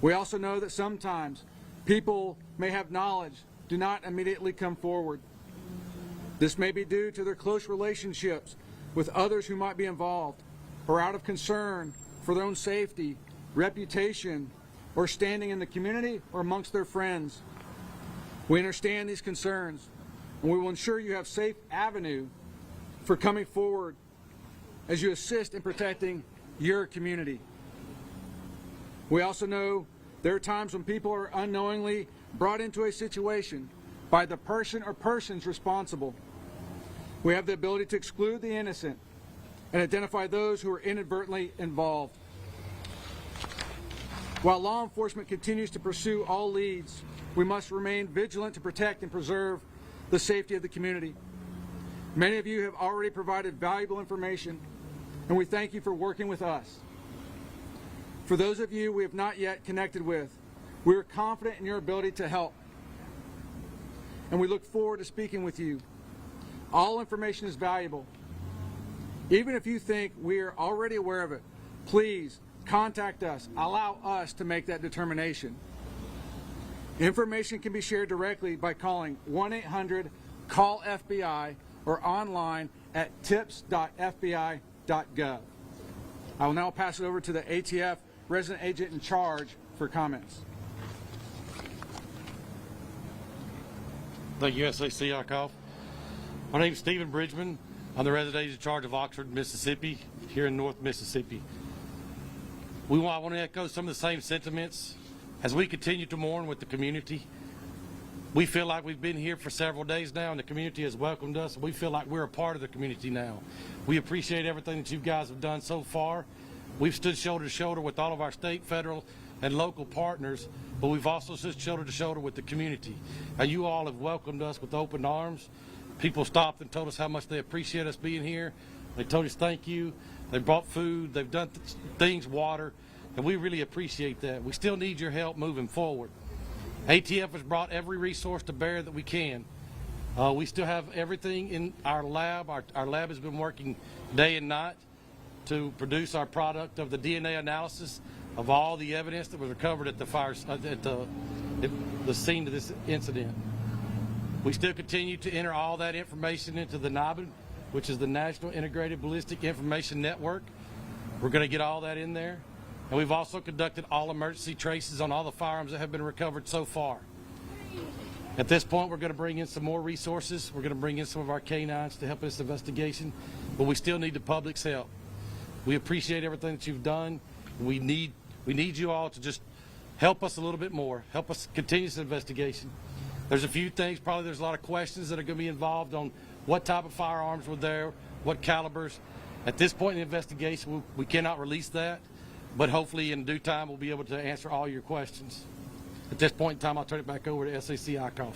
We also know that sometimes people may have knowledge, do not immediately come forward. This may be due to their close relationships with others who might be involved, or out of concern for their own safety, reputation, or standing in the community or amongst their friends. We understand these concerns, and we will ensure you have safe avenue for coming forward as you assist in protecting your community. We also know there are times when people are unknowingly brought into a situation by the person or persons responsible. We have the ability to exclude the innocent and identify those who are inadvertently involved. While law enforcement continues to pursue all leads, we must remain vigilant to protect and preserve the safety of the community. Many of you have already provided valuable information, and we thank you for working with us. For those of you we have not yet connected with, we are confident in your ability to help, and we look forward to speaking with you. All information is valuable. Even if you think we are already aware of it, please contact us. Allow us to make that determination. Information can be shared directly by calling 1-800-CALL-FBI or online at tips.fbi.gov. I will now pass it over to the ATF resident agent in charge for comments. Thank you, SAC Arkoff. My name is Stephen Bridgman. I'm the resident agent in charge of Oxford, Mississippi, here in North Mississippi. I want to echo some of the same sentiments as we continue to mourn with the community. We feel like we've been here for several days now, and the community has welcomed us. We feel like we're a part of the community now. We appreciate everything that you guys have done so far. We've stood shoulder to shoulder with all of our state, federal, and local partners, but we've also stood shoulder to shoulder with the community. And you all have welcomed us with open arms. People stopped and told us how much they appreciate us being here. They told us thank you. They brought food. They've done things, water, and we really appreciate that. We still need your help moving forward. ATF has brought every resource to bear that we can. We still have everything in our lab. Our lab has been working day and night to produce our product of the DNA analysis of all the evidence that was recovered at the fire at the scene of this incident. We still continue to enter all that information into the NIBIN, which is the National Integrated Ballistic Information Network. We're going to get all that in there. And we've also conducted all emergency traces on all the firearms that have been recovered so far. At this point, we're going to bring in some more resources. We're going to bring in some of our canines to help this investigation, but we still need the public's help. We appreciate everything that you've done. We need you all to just help us a little bit more, help us continue this investigation. There's a few things, probably there's a lot of questions that are going to be involved on what type of firearms were there, what calibers. At this point in the investigation, we cannot release that, but hopefully in due time we'll be able to answer all your questions. At this point in time, I'll turn it back over to SAC Arkoff.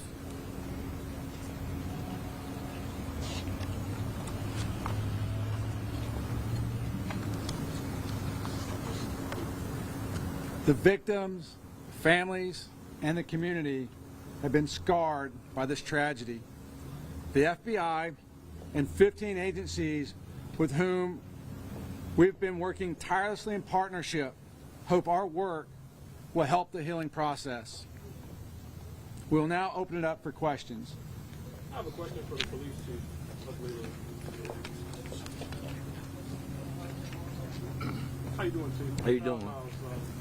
The victims, families, and the community have been scarred by this tragedy. The FBI and 15 agencies with whom we've been working tirelessly in partnership hope our work will help the healing process. We will now open it up for questions. I have a question for the police chief of Leland. How you doing, Chief? How you doing?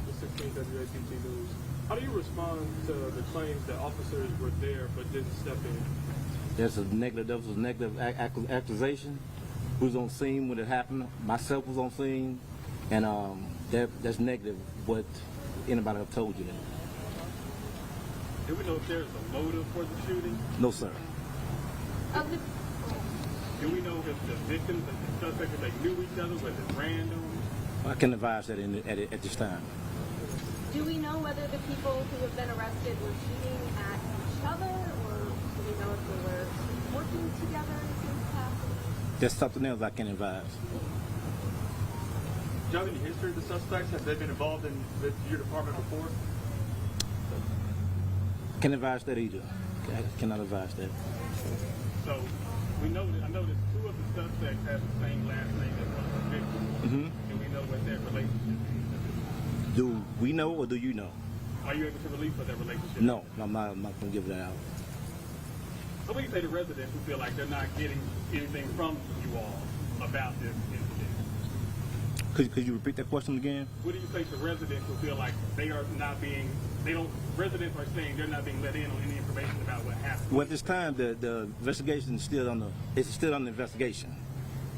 The 16 WACT News. How do you respond to the claims that officers were there but didn't step in? That was a negative accusation. Who's on scene when it happened? Myself was on scene, and that's negative. What anybody have told you that? Do we know if there's a motive for the shooting? No, sir. Do we know if the victims and the suspects, if they knew each other? Was it random? I can advise that at this time. Do we know whether the people who have been arrested were shooting at each other, or do we know if they were working together? together in the same capacity? That's something else I can advise. Do you have any history of the suspects? Have they been involved in your department before? Can't advise that either. I cannot advise that. So I noticed two of the suspects have the same last name as one of the victims. Mm-hmm. And we know what their relationship is. Do we know or do you know? Are you able to release what their relationship No, is? I'm not going to give that out. So what do you say to residents who feel like they're not getting anything from you all about this incident? Could you repeat that question again? What do you say to residents who feel like they are not being, residents are saying they're not being let in on any information about what happened? Well, at this time, the investigation is still under investigation.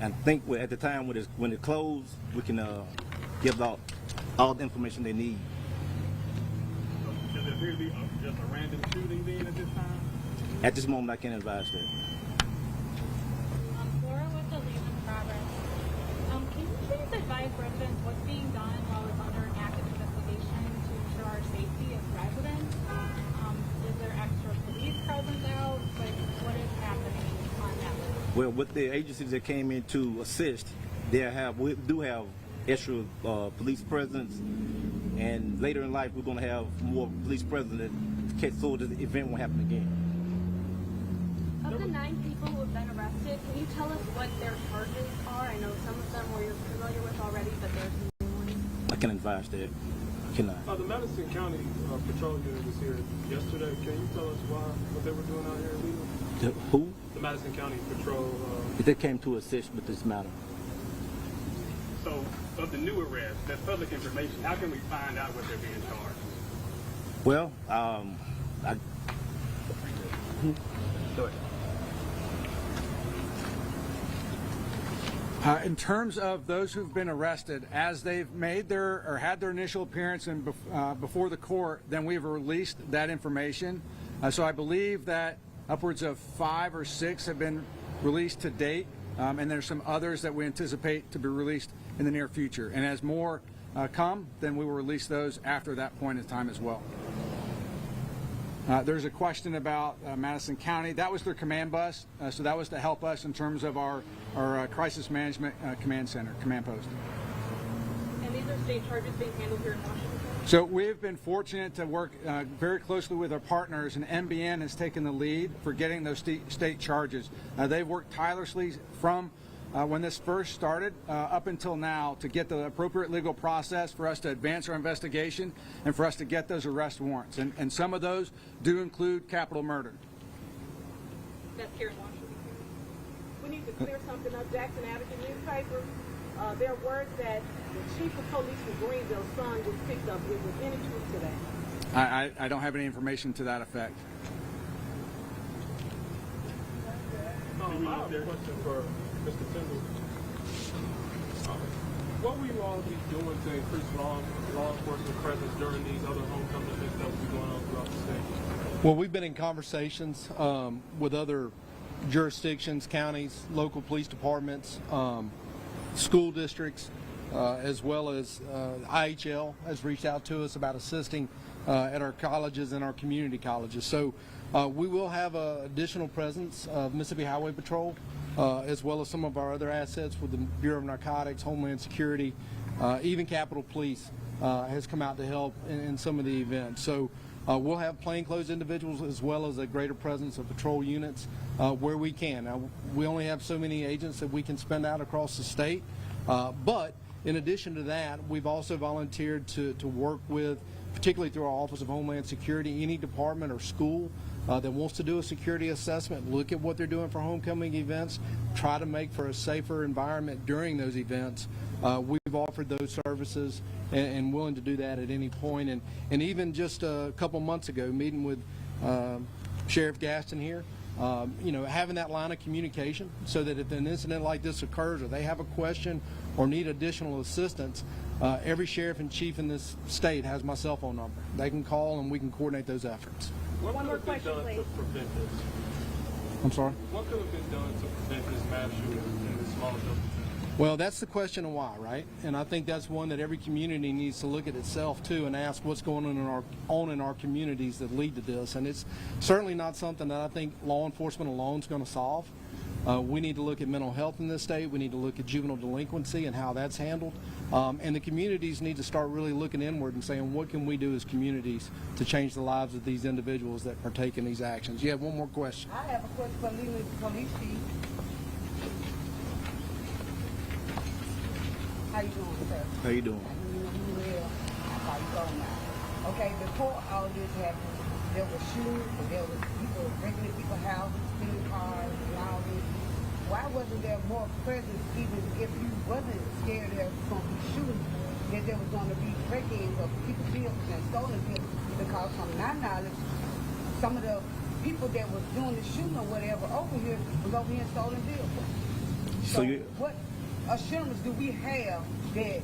And I think at the time when it closed, we can give out all the information they need. So does it appear to be just a random shooting then at this time? At this moment, I can't advise that. Laura with the Leland Progress. Can you please advise residents what's being done while it's under an active investigation to ensure our safety as residents? Is there extra police presence out? Like, what is happening on that level? Well, with the agencies that came in to assist, we do have extra police presence, and later in life we're going to have more police presence so the event won't happen again. Of the 9 people who have been arrested, can you tell us what their charges are? I know some of them you're familiar with already, but there's new ones. I can advise that. I cannot. The Madison County Patrol Unit was here yesterday. Can you tell us what they were doing out here in Leland? Who? The Madison County Patrol. They came to assist with this matter. So, of the new arrests, that's public information. How can we find out what they're being charged? Well, Go ahead. In terms of those who've been arrested, as they've made had their initial appearance before the court, then we've released that information. So I believe that upwards of 5 or 6 have been released to date, and there's some others that we anticipate to be released in the near future. And as more come, then we will release those after that point in time as well. There's a question about Madison County. That was their command bus, so that was to help us in terms of our crisis management command center, command post. And these are state charges being handled here in Washington? So we've been fortunate to work very closely with our partners, and MBN has taken the lead for getting those state charges. They've worked tirelessly from when this first started up until now to get the appropriate legal process for us to advance our investigation and for us to get those arrest warrants. And some of those do include capital murder. That's here in Washington. We need to clear something up. Jackson Advocate newspaper. There are words that the chief of police in Greenville's son was picked up with. Was any truth to that? I don't have any information to that effect. I have a question for Mr. Tindall. What will you all be doing to increase law enforcement presence during these other homecoming events that will be going on throughout the state? Well, we've been in conversations with other jurisdictions, counties, local police departments, school districts, as well as IHL has reached out to us about assisting at our colleges and our community colleges. So we will have an additional presence of Mississippi Highway Patrol, as well as some of our other assets with the Bureau of Narcotics, Homeland Security, even Capitol Police has come out to help in some of the events. So we'll have plainclothes individuals as well as a greater presence of patrol units where we can. Now, we only have so many agents that we can spend out across the state, but in addition to that, we've also volunteered to work with, particularly through our Office of Homeland Security, any department or school that wants to do a security assessment, look at what they're doing for homecoming events, try to make for a safer environment during those events. We've offered those services and willing to do that at any point. And even just a couple months ago, meeting with Sheriff Gaston here, having that line of communication so that if an incident like this occurs or they have a question or need additional assistance, every sheriff and chief in this state has my cell phone number. They can call and we can coordinate those efforts. One more question, please. To prevent this? I'm sorry? What could have been done to prevent this mass shooting in this small town? Well, that's the question of why, right? And I think that's one that every community needs to look at itself too and ask what's going on in our communities that lead to this. And it's certainly not something that I think law enforcement alone is going to solve. We need to look at mental health in this state. We need to look at juvenile delinquency and how that's handled. And the communities need to start really looking inward and saying, what can we do as communities to change the lives of these individuals that partake in these actions? You have one more question. I have a question for Leland Police Chief. How you doing, sir? How you doing? Well, how you going now? Okay, before all this happened, there were shootings and there was people breaking into people's houses, stealing cars and all this. Why wasn't there more presence, even if you wasn't scared there was going to be shootings, that there was going to be break-ins of people's vehicles and stolen vehicles? Because from my knowledge, some of the people that was doing the shooting or whatever over here was over here in stolen vehicles. So what assurance do we have that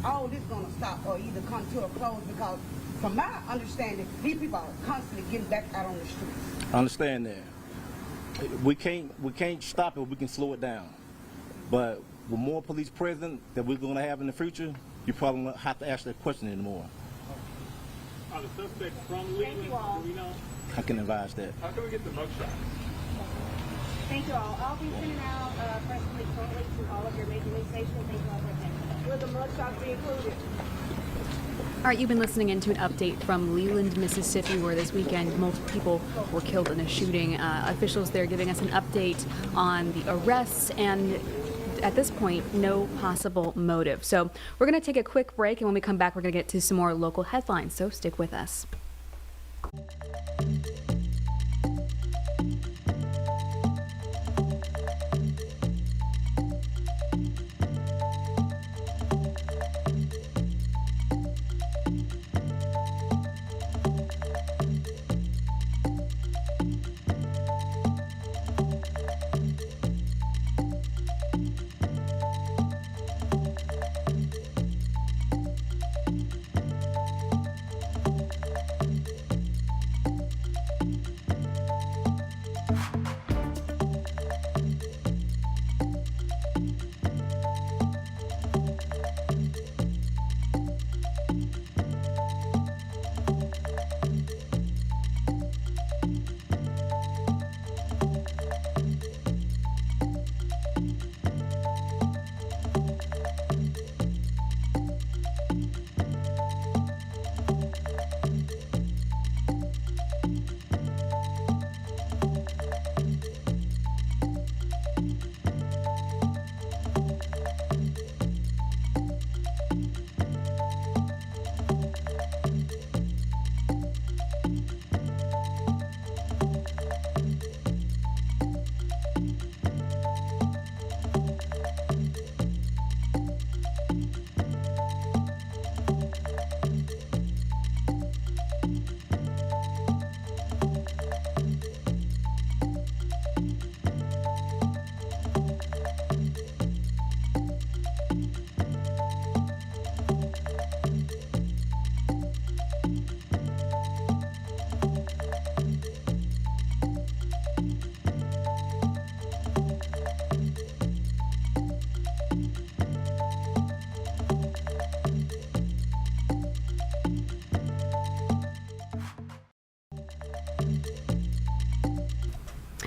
all this going to stop or either come to a close? Because from my understanding, these people are constantly getting back out on the streets. I understand that. We can't stop it, we can slow it down. But with more police present that we're going to have in the future, you probably won't have to ask that question anymore. Are the suspects from Leland? Do we know? I can advise that. How can we get the mugshot? Thank you all. I'll be sending out a press release shortly to all of your major news stations. Thank you all for attending. Will the mugshots be included? All right, you've been listening into an update from Leland, Mississippi, where this weekend multiple people were killed in a shooting. Officials there giving us an update on the arrests and, at this point, no possible motive. So we're going to take a quick break, and when we come back, we're going to get to some more local headlines. So stick with us.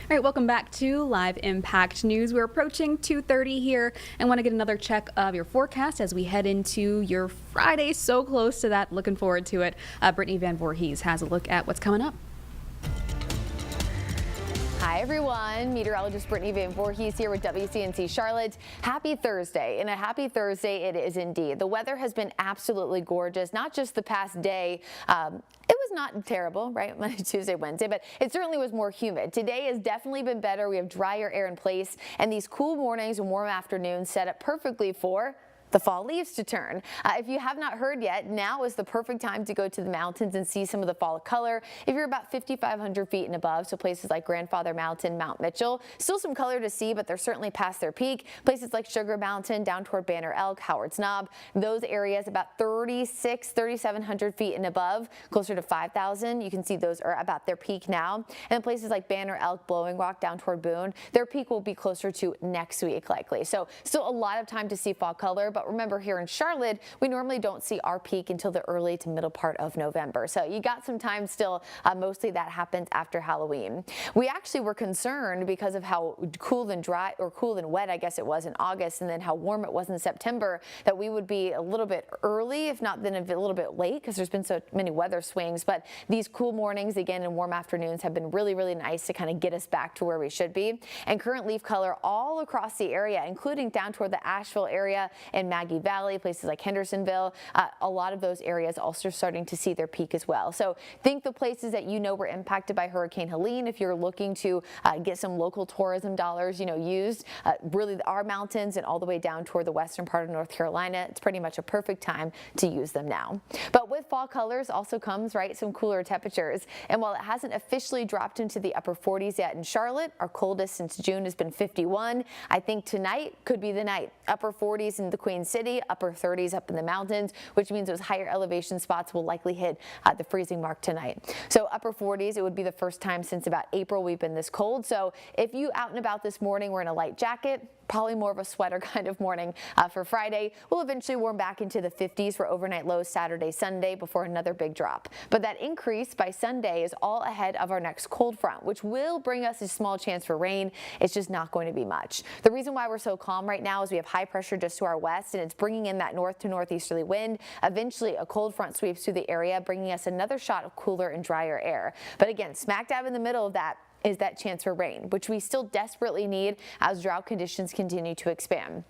All right, welcome back to Live Impact News. We're approaching 2:30 here and want to get another check of your forecast as we head into your Friday. So close to that. Looking forward to it. Brittany Van Voorhees has a look at what's coming up. Hi everyone, meteorologist Brittany Van Voorhees here with WCNC Charlotte. Happy Thursday, and a happy Thursday it is indeed. The weather has been absolutely gorgeous, not just the past day. It was not terrible, right? Monday, Tuesday, Wednesday, but it certainly was more humid. Today has definitely been better. We have drier air in place, and these cool mornings and warm afternoons set up perfectly for the fall leaves to turn. If you have not heard yet, now is the perfect time to go to the mountains and see some of the fall color. If you're about 5,500 feet and above, so places like Grandfather Mountain, Mount Mitchell, still some color to see, but they're certainly past their peak. Places like Sugar Mountain, down toward Banner Elk, Howard's Knob, those areas about 3,700 feet and above, closer to 5,000. You can see those are about their peak now. And places like Banner Elk, Blowing Rock, down toward Boone, their peak will be closer to next week likely. So still a lot of time to see fall color, but But remember, here in Charlotte, we normally don't see our peak until the early to middle part of November. So you got some time still. Mostly that happens after Halloween. We actually were concerned because of how cool and dry, or cool and wet, I guess it was in August, and then how warm it was in September, that we would be a little bit early, if not then a little bit late, because there's been so many weather swings. But these cool mornings, again, and warm afternoons have been really, really nice to kind of get us back to where we should be. And current leaf color all across the area, including down toward the Asheville area and Maggie Valley, places like Hendersonville. A lot of those areas also starting to see their peak as well. So think the places that you know were impacted by Hurricane Helene, if you're looking to get some local tourism dollars, used, really our mountains and all the way down toward the western part of North Carolina, it's pretty much a perfect time to use them now. But with fall colors also comes, right, some cooler temperatures. And while it hasn't officially dropped into the upper 40s yet in Charlotte, our coldest since June has been 51. I think tonight could be the night. Upper 40s in the Queen City, upper 30s up in the mountains, which means those higher elevation spots will likely hit the freezing mark tonight. So upper 40s, it would be the first time since about April we've been this cold. So if you out and about this morning were in a light jacket, probably more of a sweater kind of morning for Friday. We'll eventually warm back into the 50s for overnight lows Saturday, Sunday before another big drop. But that increase by Sunday is all ahead of our next cold front, which will bring us a small chance for rain. It's just not going to be much. The reason why we're so calm right now is we have high pressure just to our west, and it's bringing in that north to northeasterly wind. Eventually, a cold front sweeps through the area, bringing us another shot of cooler and drier air. But again, smack dab in the middle of that is that chance for rain, which we still desperately need as drought conditions continue to expand.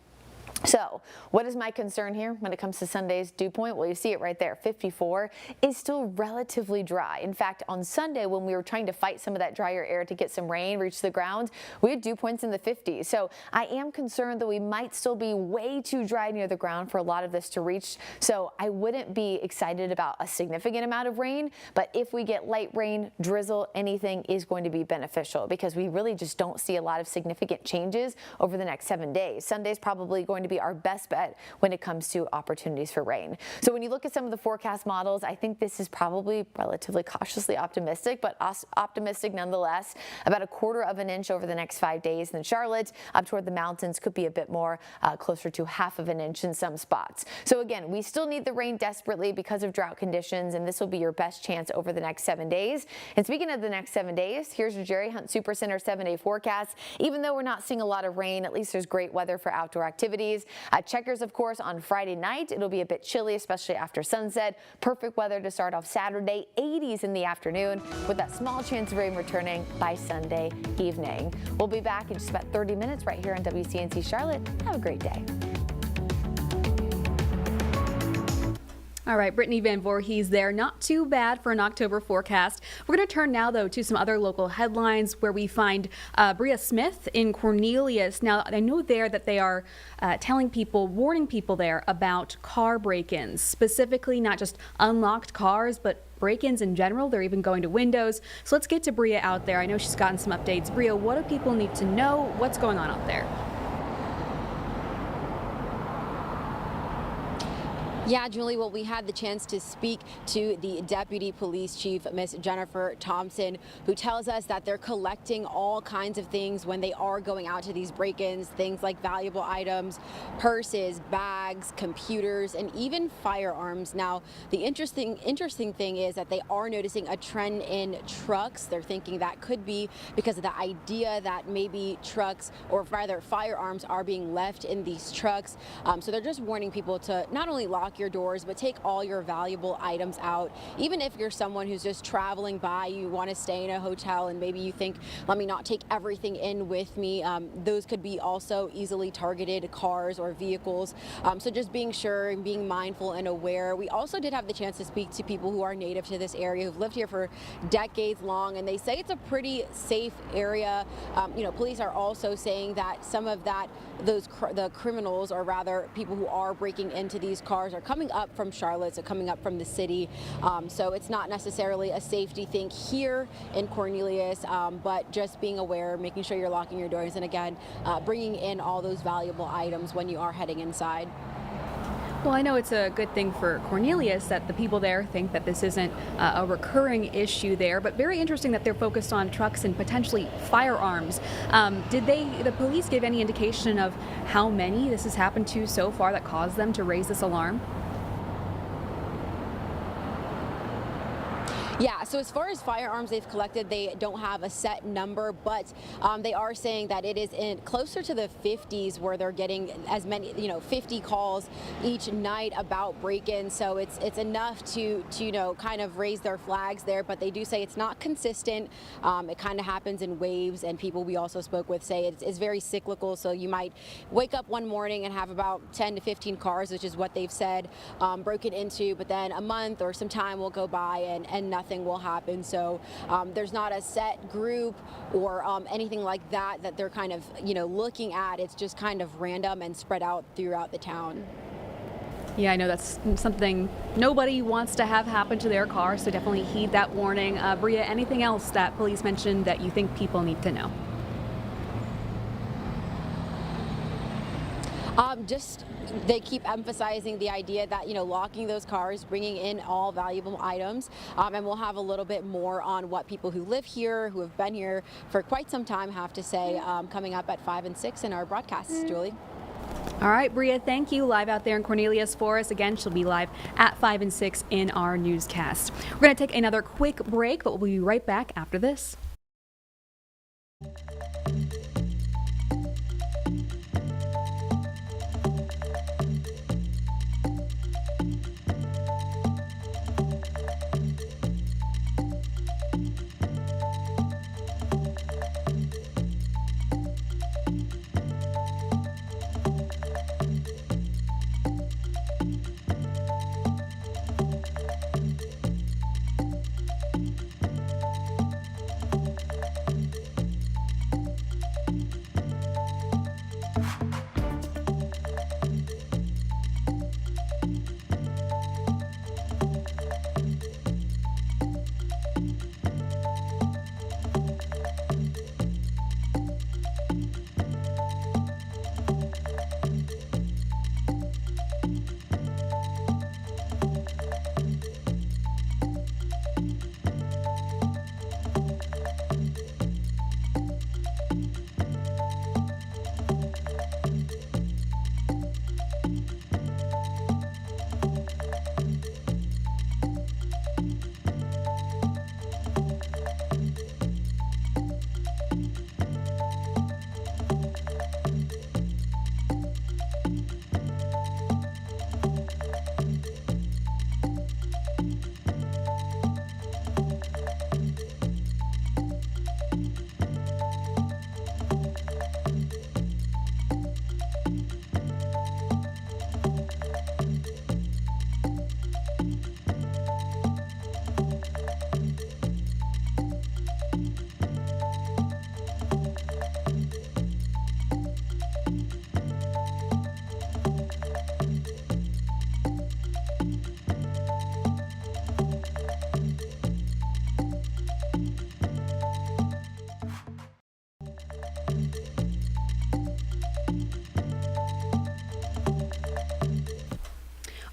So what is my concern here when it comes to Sunday's dew point? Well, you see it right there. 54 is still relatively dry. In fact, on Sunday, when we were trying to fight some of that drier air to get some rain reach the ground, we had dew points in the 50s. So I am concerned that we might still be way too dry near the ground for a lot of this to reach. So I wouldn't be excited about a significant amount of rain, but if we get light rain, drizzle, anything is going to be beneficial, because we really just don't see a lot of significant changes over the next 7 days. Sunday's probably going to be our best bet when it comes to opportunities for rain. So when you look at some of the forecast models, I think this is probably relatively cautiously optimistic, but optimistic nonetheless. About a quarter of an inch over the next 5 days in Charlotte. Up toward the mountains could be a bit more, closer to half of an inch in some spots. So again, we still need the rain desperately because of drought conditions, and this will be your best chance over the next 7 days. And speaking of the next 7 days, here's your Jerry Hunt Supercenter 7-day forecast. Even though we're not seeing a lot of rain, at least there's great weather for outdoor activities. Checkers, of course, on Friday night. It'll be a bit chilly, especially after sunset. Perfect weather to start off Saturday, 80s in the afternoon, with that small chance of rain returning by Sunday evening. We'll be back in just about 30 minutes right here on WCNC Charlotte. Have a great day. All right, Brittany Van Voorhees there. Not too bad for an October forecast. We're going to turn now, though, to some other local headlines where we find Bria Smith in Cornelius. Now, I know there that they are telling people, warning people there about car break-ins, specifically not just unlocked cars, but break-ins in general. They're even going to windows. So let's get to Bria out there. I know she's gotten some updates. Bria, what do people need to know? What's going on out there? Yeah, Julie, well, we had the chance to speak to the Deputy Police Chief, Miss Jennifer Thompson, who tells us that they're collecting all kinds of things when they are going out to these break-ins, things like valuable items, purses, bags, computers, and even firearms. Now, the interesting thing is that they are noticing a trend in trucks. They're thinking that could be because of the idea that maybe trucks, or rather firearms, are being left in these trucks. So they're just warning people to not only lock your doors, but take all your valuable items out. Even if you're someone who's just traveling by, you want to stay in a hotel and maybe you think, let me not take everything in with me. Those could be also easily targeted cars or vehicles. So just being sure and being mindful and aware. We also did have the chance to speak to people who are native to this area, who've lived here for decades long, and they say it's a pretty safe area. Police are also saying that some of the criminals, or rather people who are breaking into these cars, are coming up from Charlotte, so coming up from the city. So it's not necessarily a safety thing here in Cornelius, but just being aware, making sure you're locking your doors, and again, bringing in all those valuable items when you are heading inside. Well, I know it's a good thing for Cornelius that the people there think that this isn't a recurring issue there, but very interesting that they're focused on trucks and potentially firearms. Did the police give any indication of how many this has happened to so far that caused them to raise this alarm? Yeah, so as far as firearms they've collected, they don't have a set number, but they are saying that it is in closer to the 50s where they're getting as many, 50 calls each night about break-ins. So it's enough to kind of raise their flags there, but they do say it's not consistent. It kind of happens in waves, and people we also spoke with say it's very cyclical. So you might wake up one morning and have about 10 to 15 cars, which is what they've said, broken into, but then a month or some time will go by and nothing will happen. So there's not a set group or anything like that they're kind of looking at. It's just kind of random and spread out throughout the town. Yeah, I know that's something nobody wants to have happen to their car, so definitely heed that warning. Bria, anything else that police mentioned that you think people need to know? Just they keep emphasizing the idea that locking those cars, bringing in all valuable items, and we'll have a little bit more on what people who live here, who have been here for quite some time, have to say coming up at 5 and 6 in our broadcasts. Julie. All right, Bria, thank you. Live out there in Cornelius for us. Again, she'll be live at 5 and 6 in our newscast. We're going to take another quick break, but we'll be right back after this.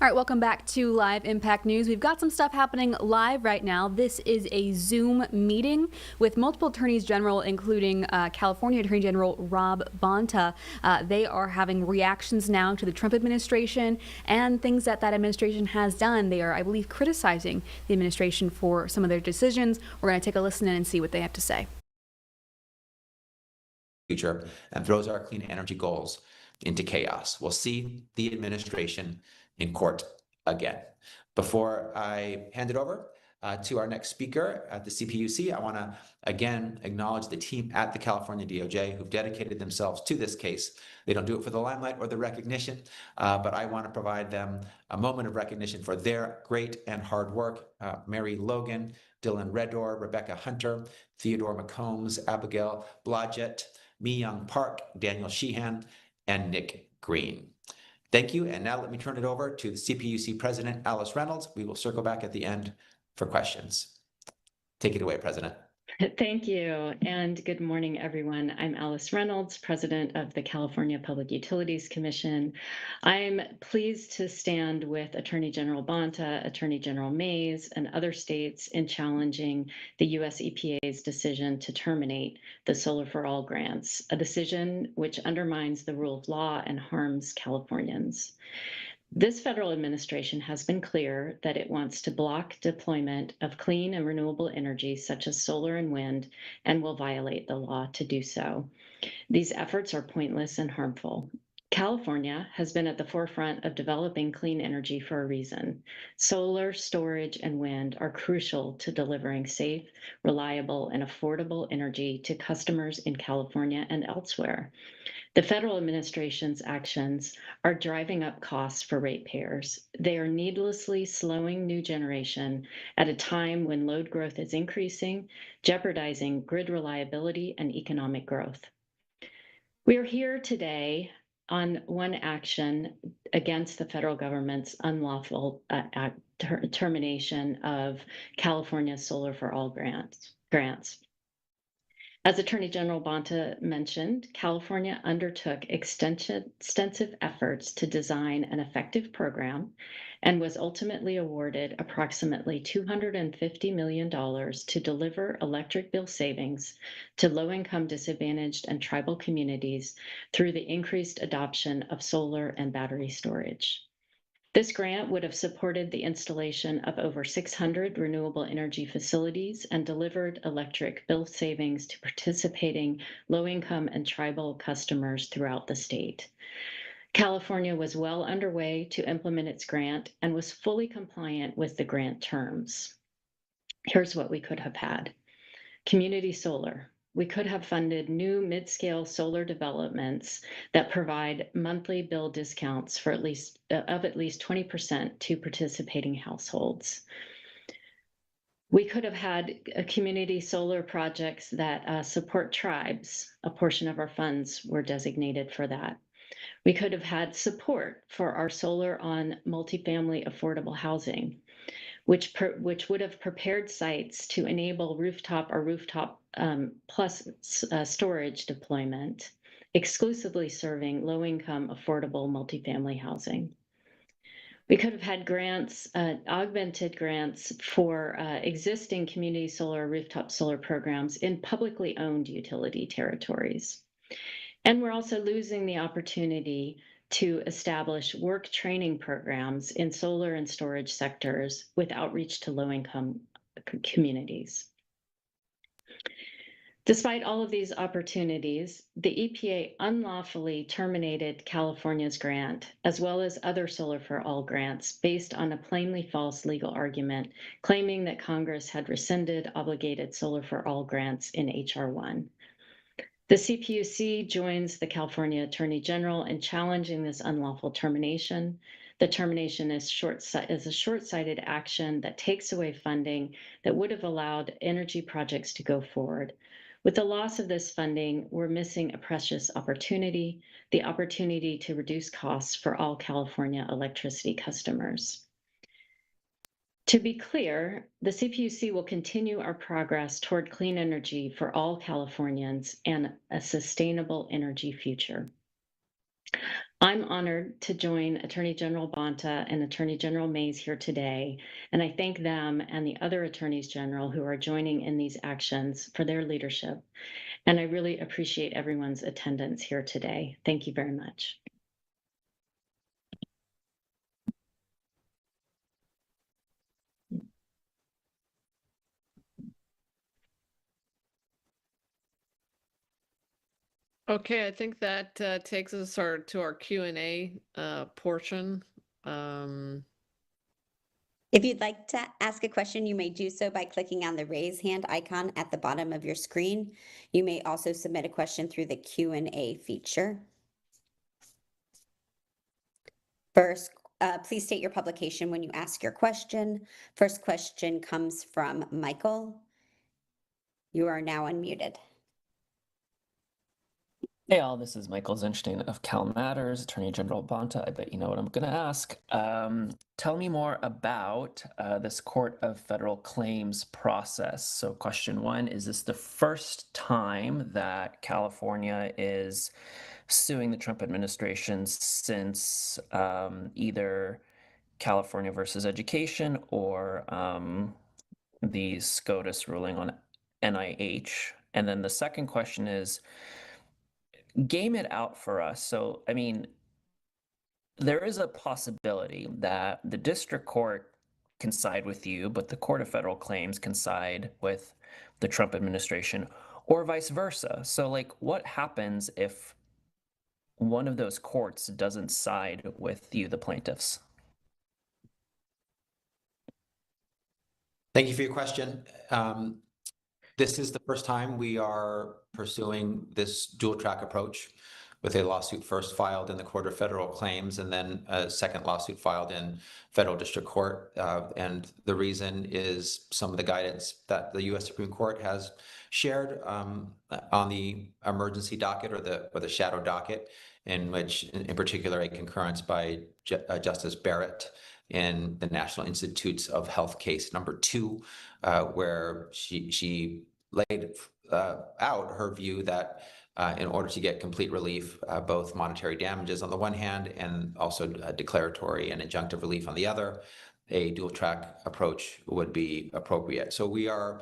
All right, welcome back to Live Impact News. We've got some stuff happening live right now. This is a Zoom meeting with multiple attorneys general, including California Attorney General Rob Bonta. They are having reactions now to the Trump administration and things that administration has done. They are, I believe, criticizing the administration for some of their decisions. We're going to take a listen in and see what they have to say. Future and throws our clean energy goals into chaos. We'll see the administration in court again. Before I hand it over to our next speaker at the CPUC, I want to again acknowledge the team at the California DOJ who've dedicated themselves to this case. They don't do it for the limelight or the recognition, but I want to provide them a moment of recognition for their great and hard work. Mary Logan, Dylan Redor, Rebecca Hunter, Theodore McCombs, Abigail Blodgett, Mi Young Park, Daniel Sheehan, and Nick Green. Thank you, and now let me turn it over to the CPUC President, Alice Reynolds. We will circle back at the end for questions. Take it away, President. Thank you, and good morning, everyone. I'm Alice Reynolds, President of the California Public Utilities Commission. I'm pleased to stand with Attorney General Bonta, Attorney General Mays, and other states in challenging the U.S. EPA's decision to terminate the Solar for All grants, a decision which undermines the rule of law and harms Californians. This federal administration has been clear that it wants to block deployment of clean and renewable energy such as solar and wind and will violate the law to do so. These efforts are pointless and harmful. California has been at the forefront of developing clean energy for a reason. Solar, storage, and wind are crucial to delivering safe, reliable, and affordable energy to customers in California and elsewhere. The federal administration's actions are driving up costs for ratepayers. They are needlessly slowing new generation at a time when load growth is increasing, jeopardizing grid reliability and economic growth. We are here today on one action against the federal government's unlawful termination of California's Solar for All grants. As Attorney General Bonta mentioned, California undertook extensive efforts to design an effective program and was ultimately awarded approximately $250 million to deliver electric bill savings to low-income, disadvantaged, and tribal communities through the increased adoption of solar and battery storage. This grant would have supported the installation of over 600 renewable energy facilities and delivered electric bill savings to participating low-income and tribal customers throughout the state. California was well underway to implement its grant and was fully compliant with the grant terms. Here's what we could have had. Community solar. We could have funded new mid-scale solar developments that provide monthly bill discounts for at least 20% to participating households. We could have had community solar projects that support tribes. A portion of our funds were designated for that. We could have had support for our solar on multifamily affordable housing, which would have prepared sites to enable rooftop or rooftop plus storage deployment, exclusively serving low-income affordable multifamily housing. We could have had grants, augmented grants for existing community solar, rooftop solar programs in publicly owned utility territories. And we're also losing the opportunity to establish work training programs in solar and storage sectors with outreach to low-income communities. Despite all of these opportunities, the EPA unlawfully terminated California's grant, as well as other Solar for All grants, based on a plainly false legal argument, claiming that Congress had rescinded obligated Solar for All grants in H.R. 1. The CPUC joins the California Attorney General in challenging this unlawful termination. The termination is a short-sighted action that takes away funding that would have allowed energy projects to go forward. With the loss of this funding, we're missing a precious opportunity, the opportunity to reduce costs for all California electricity customers. To be clear, the CPUC will continue our progress toward clean energy for all Californians and a sustainable energy future. I'm honored to join Attorney General Bonta and Attorney General Mays here today, and I thank them and the other attorneys general who are joining in these actions for their leadership. And I really appreciate everyone's attendance here today. Thank you very much. Okay, I think that takes us to our Q&A portion. If you'd like to ask a question, you may do so by clicking on the raise hand icon at the bottom of your screen. You may also submit a question through the Q&A feature. First, please state your publication when you ask your question. First question comes from Michael. You are now unmuted. Hey all, this is Michael Zinstein of Cal Matters, Attorney General Bonta. I bet you know what I'm going to ask. Tell me more about this Court of Federal Claims process. So question one, is this the first time that California is suing the Trump administration since either California versus Education or the SCOTUS ruling on NIH? And then the second question is, game it out for us. So, I mean, there is a possibility that the district court can side with you, but the Court of Federal Claims can side with the Trump administration, or vice versa. So, like, what happens if one of those courts doesn't side with you, the plaintiffs? Thank you for your question. This is the first time we are pursuing this dual track approach with a lawsuit first filed in the Court of Federal Claims and then a second lawsuit filed in federal district court. And the reason is some of the guidance that the U.S. Supreme Court has shared on the emergency docket or the shadow docket, in which, in particular, a concurrence by Justice Barrett in the National Institutes of Health case number 2, where she laid out her view that in order to get complete relief, both monetary damages on the one hand and also declaratory and injunctive relief on the other, a dual track approach would be appropriate. So we are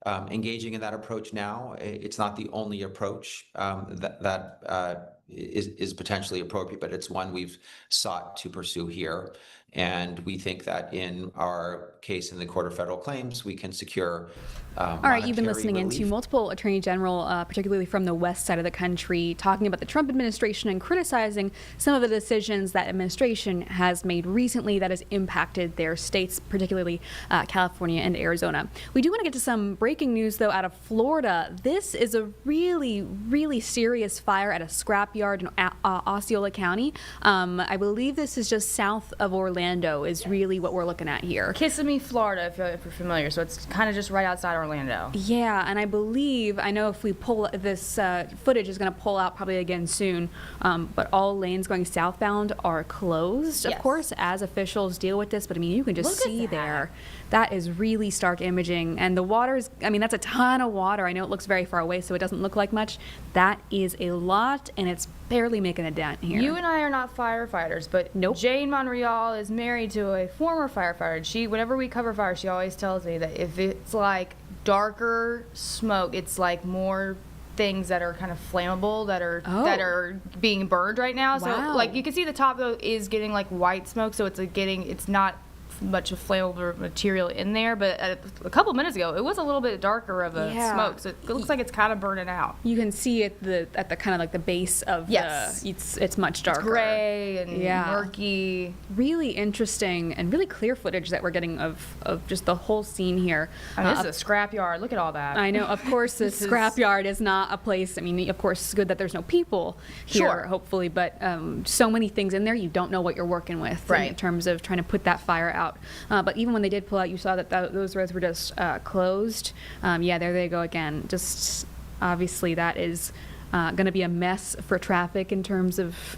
engaging in that approach now. It's not the only approach that is potentially appropriate, but it's one we've sought to pursue here. And we think that in our case in the Court of Federal Claims, we can secure All right, you've been listening into multiple attorney general, particularly from the west side of the country, talking about the Trump administration and criticizing some of the decisions that administration has made recently that has impacted their states, particularly California and Arizona. We do want to get to some breaking news, though, out of Florida. This is a really, really serious fire at a scrapyard in Osceola County. I believe this is just south of Orlando is really what we're looking at here. Kissimmee, Florida, if you're familiar. So it's kind of just right outside Orlando. Yeah, and I know if we pull this footage is going to pull out probably again soon, but all lanes going southbound are closed, of course, as officials deal with this. But I mean, you can just see there. That is really stark imaging. And the water's, I mean, that's a ton of water. I know it looks very far away, so it doesn't look like much. That is a lot, and it's barely making a dent here. You and I are not firefighters, but Jane Monreal is married to a former firefighter. She, whenever we cover fire, she always tells me that if it's like darker smoke, it's like more things that are kind of flammable that are being burned right now. So like you can see the top though is getting like white smoke, so it's not much of flammable material in there, but a couple minutes ago it was a little bit darker of a smoke, so it looks like it's kind of burning out. You can see at the kind of like the base of it's much darker. It's gray and murky. Really interesting and really clear footage that we're getting of just the whole scene here. This is a scrapyard. Look at all that. I know, of course, the scrapyard is not a place. I mean, of course, it's good that there's no people here, hopefully, but so many things in there, you don't know what you're working with in terms of trying to put that fire out. But even when they did pull out, you saw that those roads were just closed. Yeah, there they go again. Just obviously that is going to be a mess for traffic in terms of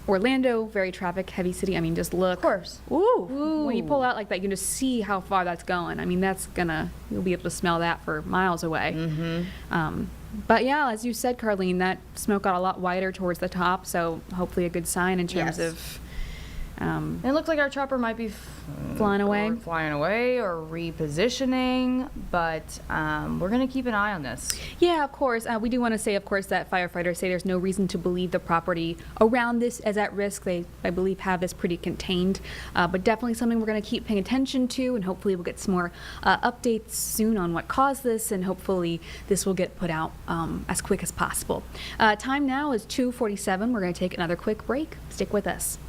Orlando, very traffic heavy city. I mean, just look. Of course. Ooh. When you pull out like that, you can just see how far that's going. I mean, you'll be able to smell that for miles away. Mm-hmm. But yeah, as you said, Carlene, that smoke got a lot wider towards the top, so hopefully a good sign in terms of it looks like our chopper might be flying away or repositioning, but we're going to keep an eye on this. Yeah, of course. We do want to say, of course, that firefighters say there's no reason to believe the property around this is at risk. They, I believe, have this pretty contained, but definitely something we're going to keep paying attention to, and hopefully we'll get some more updates soon on what caused this, and hopefully this will get put out as quick as possible. Time now is 2:47. We're going to take another quick break. Stick with us.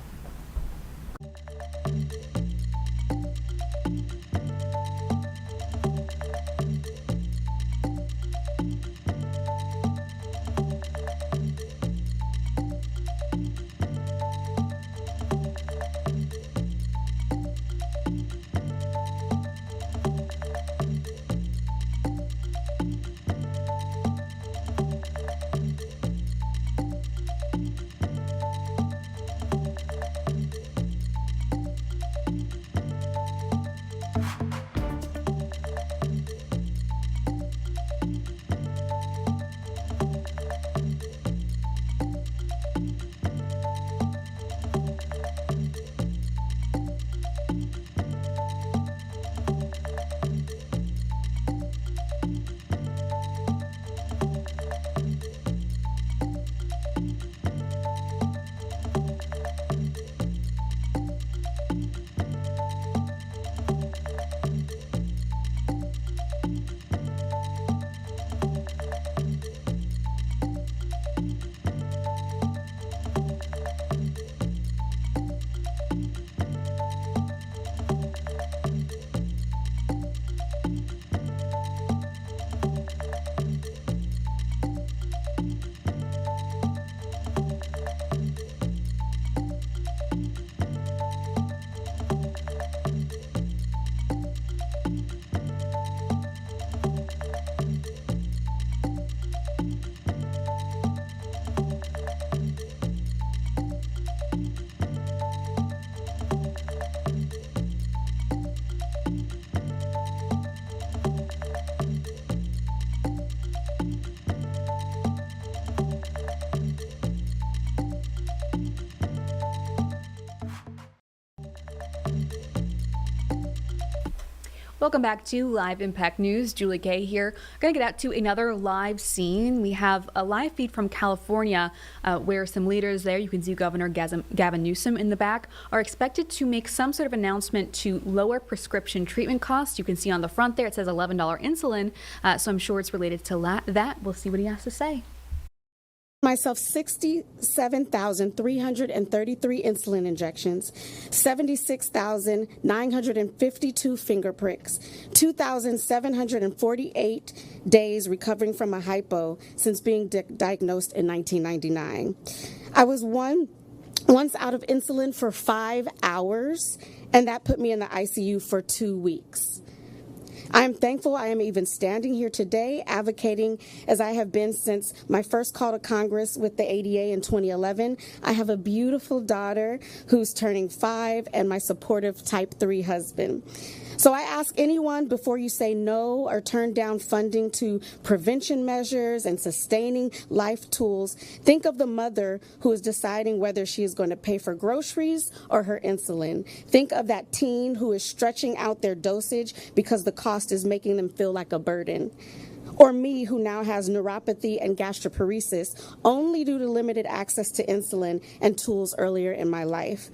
Welcome back to Live Impact News. Julie Kay here. Going to get out to another live scene. We have a live feed from California where some leaders there, you can see Governor Gavin Newsom in the back, are expected to make some sort of announcement to lower prescription treatment costs. You can see on the front there it says $11 insulin, so I'm sure it's related to that. We'll see what he has to say. Myself 67,333 insulin injections, 76,952 finger pricks, 2,748 days recovering from a hypo since being diagnosed in 1999. I was once out of insulin for 5 hours, and that put me in the ICU for 2 weeks. I am thankful I am even standing here today advocating as I have been since my first call to Congress with the ADA in 2011. I have a beautiful daughter who's turning 5 and my supportive type 3 husband. So I ask anyone before you say no or turn down funding to prevention measures and sustaining life tools, think of the mother who is deciding whether she is going to pay for groceries or her insulin. Think of that teen who is stretching out their dosage because the cost is making them feel like a burden. Or me, who now has neuropathy and gastroparesis only due to limited access to insulin and tools earlier in my life.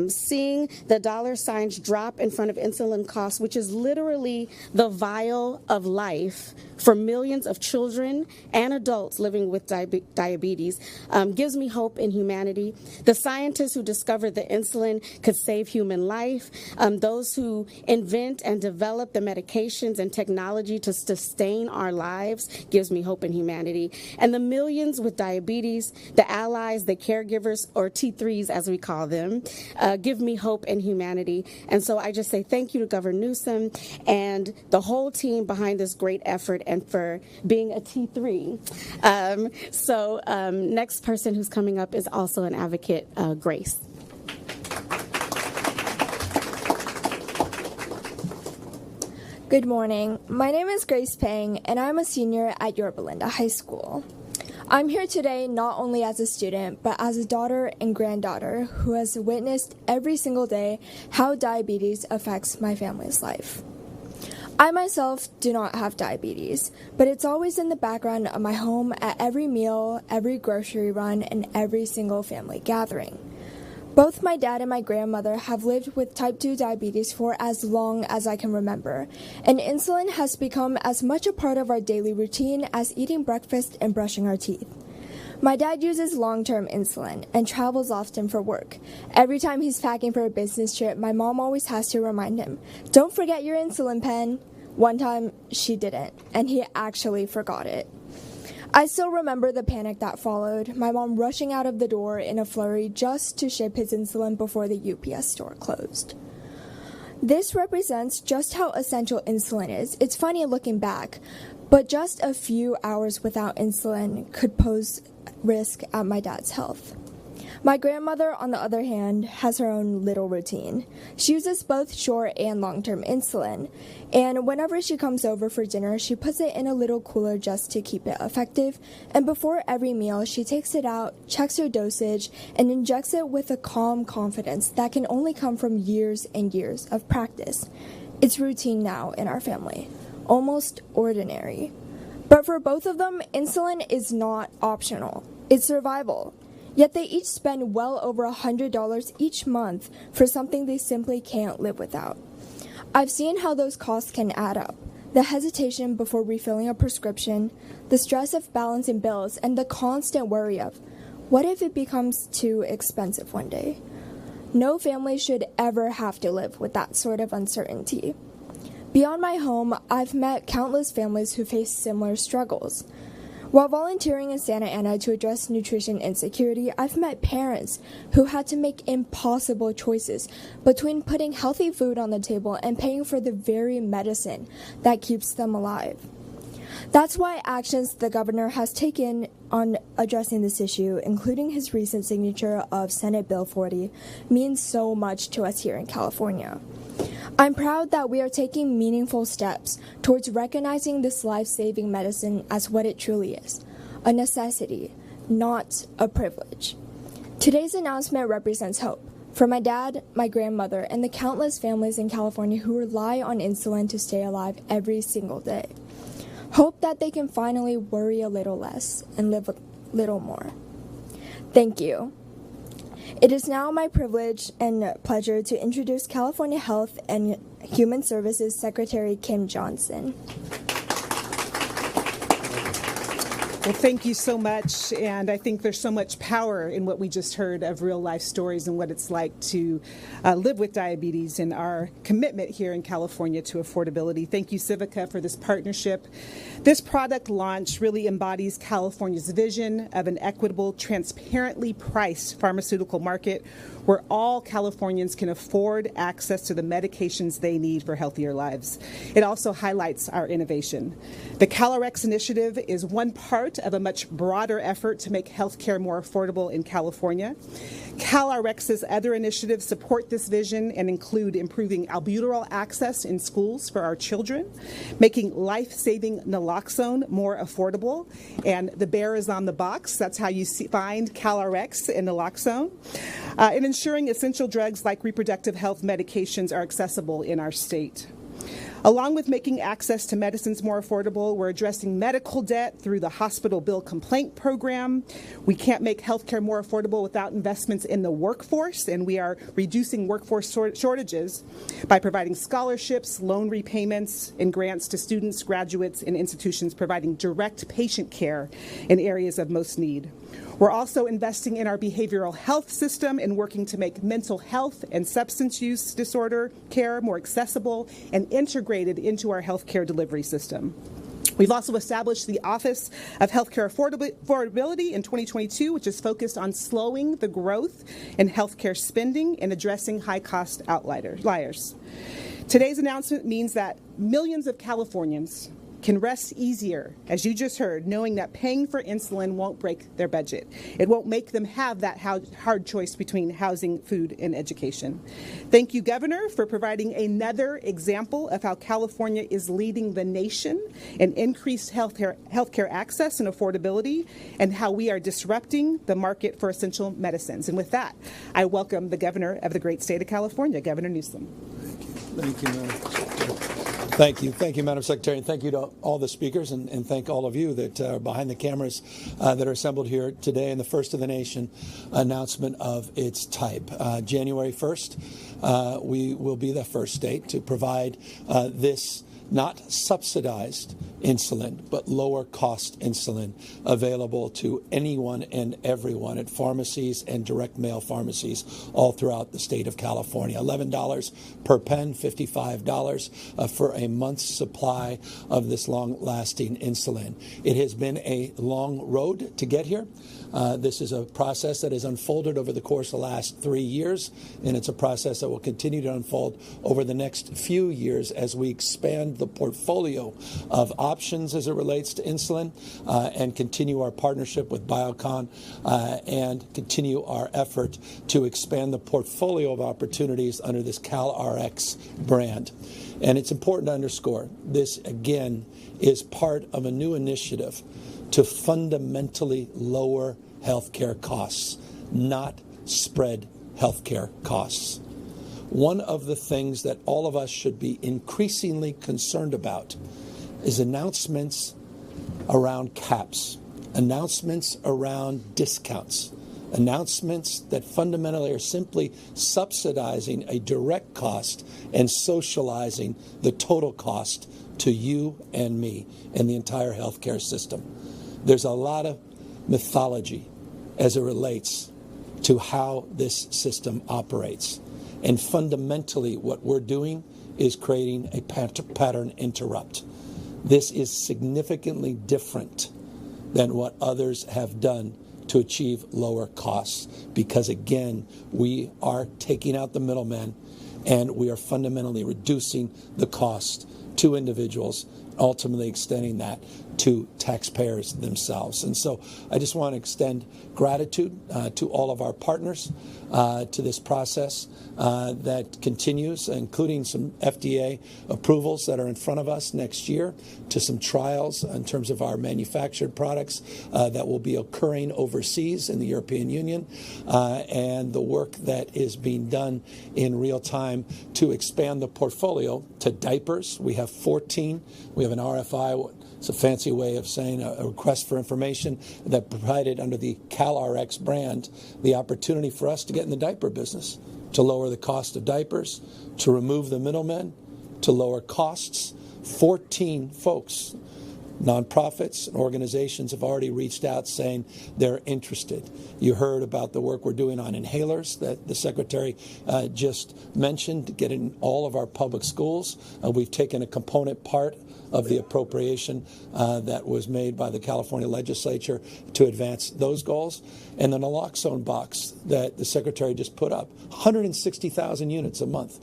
Seeing the dollar signs drop in front of insulin costs, which is literally the vial of life for millions of children and adults living with diabetes, gives me hope in humanity. The scientists who discovered that insulin could save human life, those who invent and develop the medications and technology to sustain our lives, gives me hope in humanity. And the millions with diabetes, the allies, the caregivers, or T3s as we call them, give me hope in humanity. And so I just say thank you to Governor Newsom and the whole team behind this great effort and for being a T3. Next person who's coming up is also an advocate, Grace. Good morning. My name is Grace Pang, and I'm a senior at Yorba Linda High School. I'm here today not only as a student, but as a daughter and granddaughter who has witnessed every single day how diabetes affects my family's life. I myself do not have diabetes, but it's always in the background of my home at every meal, every grocery run, and every single family gathering. Both my dad and my grandmother have lived with type 2 diabetes for as long as I can remember, and insulin has become as much a part of our daily routine as eating breakfast and brushing our teeth. My dad uses long-term insulin and travels often for work. Every time he's packing for a business trip, my mom always has to remind him, "Don't forget your insulin pen." One time, she didn't, and he actually forgot it. I still remember the panic that followed, my mom rushing out of the door in a flurry just to ship his insulin before the UPS store closed. This represents just how essential insulin is. It's funny looking back, but just a few hours without insulin could pose risk at my dad's health. My grandmother, on the other hand, has her own little routine. She uses both short and long-term insulin, and whenever she comes over for dinner, she puts it in a little cooler just to keep it effective, and before every meal, she takes it out, checks her dosage, and injects it with a calm confidence that can only come from years and years of practice. It's routine now in our family, almost ordinary. But for both of them, insulin is not optional. It's survival. Yet they each spend well over $100 each month for something they simply can't live without. I've seen how those costs can add up. The hesitation before refilling a prescription, the stress of balancing bills, and the constant worry of, what if it becomes too expensive one day? No family should ever have to live with that sort of uncertainty. Beyond my home, I've met countless families who face similar struggles. While volunteering in Santa Ana to address nutrition insecurity, I've met parents who had to make impossible choices between putting healthy food on the table and paying for the very medicine that keeps them alive. That's why actions the governor has taken on addressing this issue, including his recent signature of Senate Bill 40, means so much to us here in California. I'm proud that we are taking meaningful steps towards recognizing this life-saving medicine as what it truly is, a necessity, not a privilege. Today's announcement represents hope For my dad, my grandmother, and the countless families in California who rely on insulin to stay alive every single day. Hope that they can finally worry a little less and live a little more. Thank you. It is now my privilege and pleasure to introduce California Health and Human Services Secretary Kim Johnson. Well, thank you so much. And I think there's so much power in what we just heard of real life stories and what it's like to live with diabetes and our commitment here in California to affordability. Thank you, Civica, for this partnership. This product launch really embodies California's vision of an equitable, transparently priced pharmaceutical market where all Californians can afford access to the medications they need for healthier lives. It also highlights our innovation. The CalRx initiative is one part of a much broader effort to make healthcare more affordable in California. CalRx's other initiatives support this vision and include improving albuterol access in schools for our children, making life-saving naloxone more affordable, and the bear is on the box. That's how you find CalRx and naloxone, and ensuring essential drugs like reproductive health medications are accessible in our state. Along with making access to medicines more affordable, we're addressing medical debt through the hospital bill complaint program. We can't make healthcare more affordable without investments in the workforce, and we are reducing workforce shortages by providing scholarships, loan repayments, and grants to students, graduates, and institutions providing direct patient care in areas of most need. We're also investing in our behavioral health system and working to make mental health and substance use disorder care more accessible and integrated into our healthcare delivery system. We've also established the Office of Healthcare Affordability in 2022, which is focused on slowing the growth in healthcare spending and addressing high-cost outliers. Today's announcement means that millions of Californians can rest easier, as you just heard, knowing that paying for insulin won't break their budget. It won't make them have that hard choice between housing, food, and education. Thank you, Governor, for providing another example of how California is leading the nation in increased healthcare access and affordability, and how we are disrupting the market for essential medicines. And with that, I welcome the Governor of the great state of California, Governor Newsom. Thank you, Madam. Thank you. Thank you, Madam Secretary, and thank you to all the speakers, and thank all of you that are behind the cameras that are assembled here today in the first of the nation announcement of its type. January 1st, we will be the first state to provide this not subsidized insulin, but lower cost insulin available to anyone and everyone at pharmacies and direct mail pharmacies all throughout the state of California. $11 per pen, $55 for a month's supply of this long-lasting insulin. It has been a long road to get here. This is a process that has unfolded over the course of the last 3 years, and it's a process that will continue to unfold over the next few years as we expand the portfolio of options as it relates to insulin and continue our partnership with Biocon and continue our effort to expand the portfolio of opportunities under this CalRx brand. And it's important to underscore, this again is part of a new initiative to fundamentally lower healthcare costs, not spread healthcare costs. One of the things that all of us should be increasingly concerned about is announcements around caps, announcements around discounts, announcements that fundamentally are simply subsidizing a direct cost and socializing the total cost to you and me and the entire healthcare system. There's a lot of mythology as it relates to how this system operates. And fundamentally, what we're doing is creating a pattern interrupt. This is significantly different than what others have done to achieve lower costs, because again, we are taking out the middleman and we are fundamentally reducing the cost to individuals, ultimately extending that to taxpayers themselves. And so I just want to extend gratitude to all of our partners to this process that continues, including some FDA approvals that are in front of us next year, to some trials in terms of our manufactured products that will be occurring overseas in the European Union, and the work that is being done in real time to expand the portfolio to diapers. We have 14. We have an RFI. It's a fancy way of saying a request for information that provided under the CalRx brand the opportunity for us to get in the diaper business, to lower the cost of diapers, to remove the middlemen, to lower costs. 14 folks, nonprofits and organizations, have already reached out saying they're interested. You heard about the work we're doing on inhalers that the Secretary just mentioned, to get in all of our public schools. We've taken a component part of the appropriation that was made by the California legislature to advance those goals. And the naloxone box that the Secretary just put up, 160,000 units a month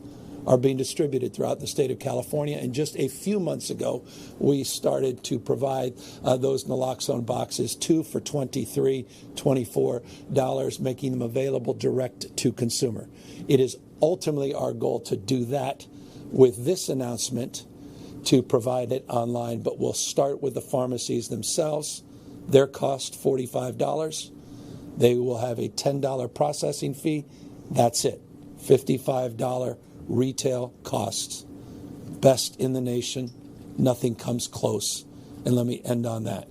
are being distributed throughout the state of California. And just a few months ago, we started to provide those naloxone boxes, 2 for $23, $24, making them available direct to consumer. It is ultimately our goal to do that with this announcement, to provide it online, but we'll start with the pharmacies themselves. Their cost $45. They will have a $10 processing fee. That's it. $55 retail costs. Best in the nation. Nothing comes close. And let me end on that.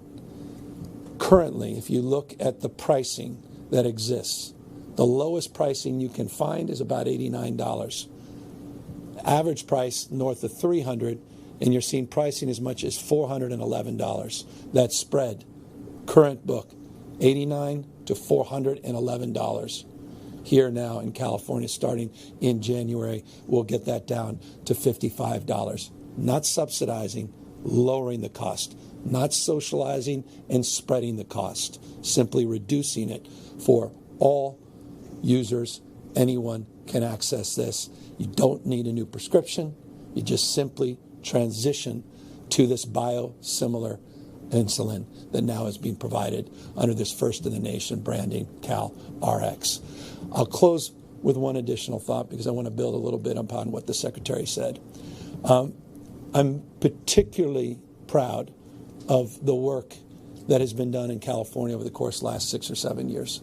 Currently, if you look at the pricing that exists, the lowest pricing you can find is about $89. Average price north of $300, and you're seeing pricing as much as $411. That spread, current book, $89 to $411. Here now in California, starting in January, we'll get that down to $55. Not subsidizing, lowering the cost. Not socializing and spreading the cost. Simply reducing it for all users. Anyone can access this. You don't need a new prescription. You just simply transition to this biosimilar insulin that now is being provided under this first in the nation branding, CalRx. I'll close with one additional thought because I want to build a little bit upon what the Secretary said. I'm particularly proud of the work that has been done in California over the course of the last 6 or 7 years.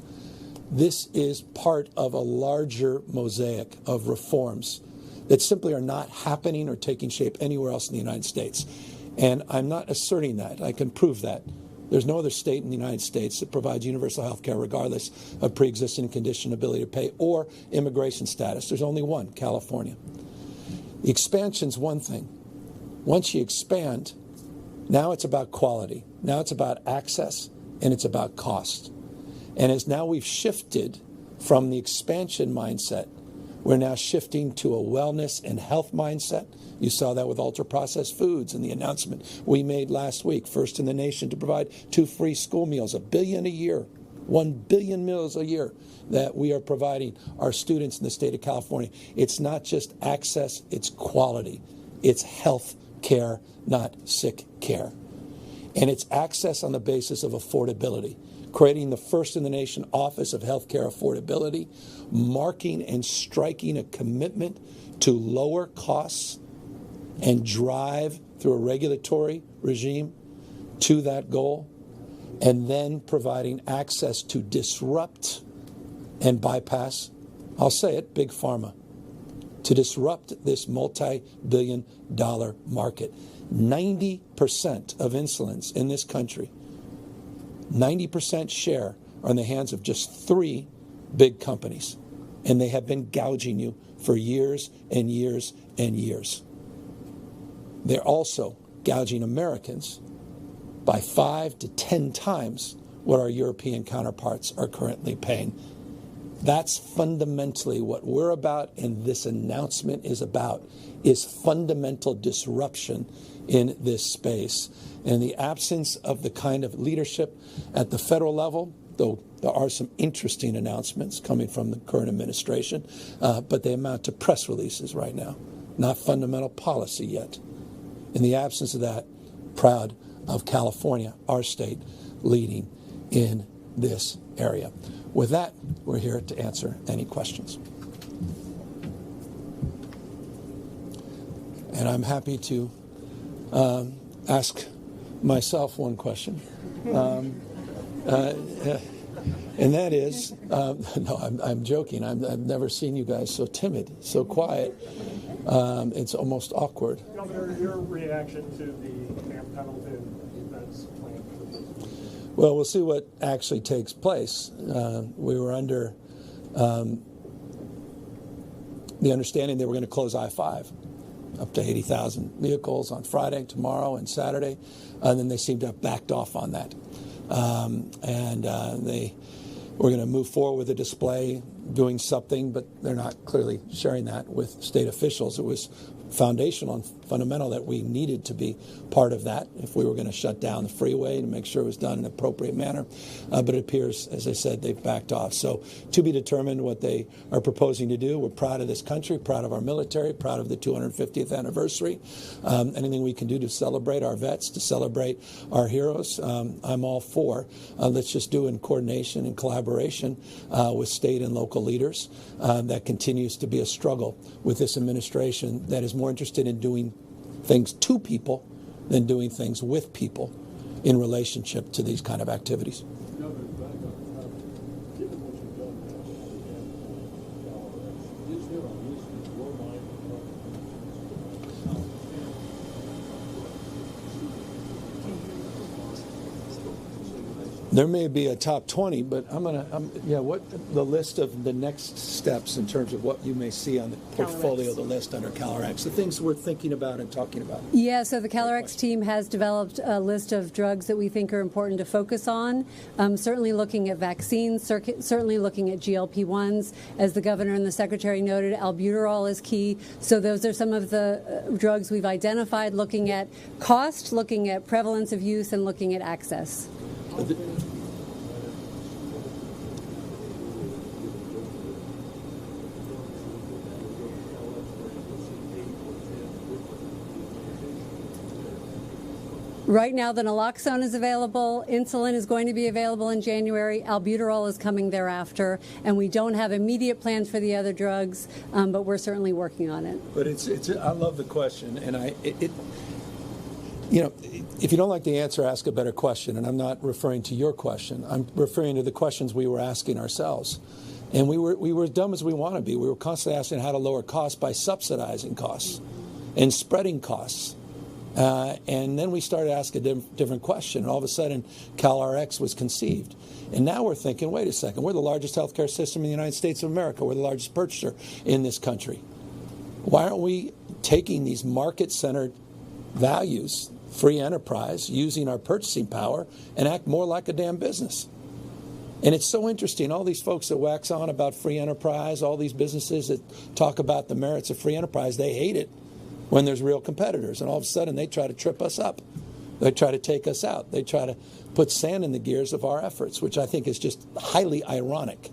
This is part of a larger mosaic of reforms that simply are not happening or taking shape anywhere else in the United States. And I'm not asserting that. I can prove that. There's no other state in the United States that provides universal health care regardless of pre-existing condition, ability to pay, or immigration status. There's only one, California. The expansion's one thing. Once you expand, now it's about quality. Now it's about access, and it's about cost. And as now we've shifted from the expansion mindset, we're now shifting to a wellness and health mindset. You saw that with ultra-processed foods and the announcement we made last week, first in the nation to provide 2 free school meals, $1 billion a year, 1 billion meals a year that we are providing our students in the state of California. It's not just access, it's quality. It's health care, not sick care. And it's access on the basis of affordability. Creating the first in the nation Office of Healthcare Affordability, marking and striking a commitment to lower costs and drive through a regulatory regime to that goal, and then providing access to disrupt and bypass, I'll say it, Big Pharma, to disrupt this multi-billion-dollar market. 90% of insulins in this country, 90% share are in the hands of just 3 big companies. And they have been gouging you for years and years and years. They're also gouging Americans by 5 to 10 times what our European counterparts are currently paying. That's fundamentally what we're about, and this announcement is about, is fundamental disruption in this space. In the absence of the kind of leadership at the federal level, though there are some interesting announcements coming from the current administration, but they amount to press releases right now, not fundamental policy yet. In the absence of that, proud of California, our state, leading in this area. With that, we're here to answer any questions. And I'm happy to ask myself one question. And that is, no, I'm joking. I've never seen you guys so timid, so quiet. It's almost awkward. Governor, your reaction to the Camp Pendleton events planned for this week? Well, we'll see what actually takes place. We were under the understanding they were going to close I-5, up to 80,000 vehicles on Friday, tomorrow, and Saturday. And then they seem to have backed off on that. They were going to move forward with a display, doing something, but they're not clearly sharing that with state officials. It was foundational and fundamental that we needed to be part of that if we were going to shut down the freeway and make sure it was done in an appropriate manner. But it appears, as I said, they've backed off. So to be determined what they are proposing to do. We're proud of this country, proud of our military, proud of the 250th anniversary. Anything we can do to celebrate our vets, to celebrate our heroes, I'm all for. Let's just do it in coordination and collaboration with state and local leaders. That continues to be a struggle with this administration that is more interested in doing things to people than doing things with people in relationship to these kind of activities. There may be a top 20, but what the list of the next steps in terms of what you may see on the portfolio, the list under CalRx, the things we're thinking about and talking about. Yeah, so the CalRx team has developed a list of drugs that we think are important to focus on, certainly looking at vaccines, certainly looking at GLP-1s. As the governor and the secretary noted, albuterol is key. So those are some of the drugs we've identified, looking at cost, looking at prevalence of use, and looking at access. Right now, the naloxone is available. Insulin is going to be available in January. Albuterol is coming thereafter. And we don't have immediate plans for the other drugs, but we're certainly working on it. But I love the question. And if you don't like the answer, ask a better question. And I'm not referring to your question. I'm referring to the questions we were asking ourselves. And we were as dumb as we want to be. We were constantly asking how to lower costs by subsidizing costs and spreading costs. And then we started asking a different question. And all of a sudden, CalRx was conceived. And now we're thinking, wait a second, we're the largest healthcare system in the United States of America. We're the largest purchaser in this country. Why aren't we taking these market-centered values, free enterprise, using our purchasing power, and act more like a damn business? And it's so interesting, all these folks that wax on about free enterprise, all these businesses that talk about the merits of free enterprise, they hate it when there's real competitors. And all of a sudden, they try to trip us up. They try to take us out. They try to put sand in the gears of our efforts, which I think is just highly ironic.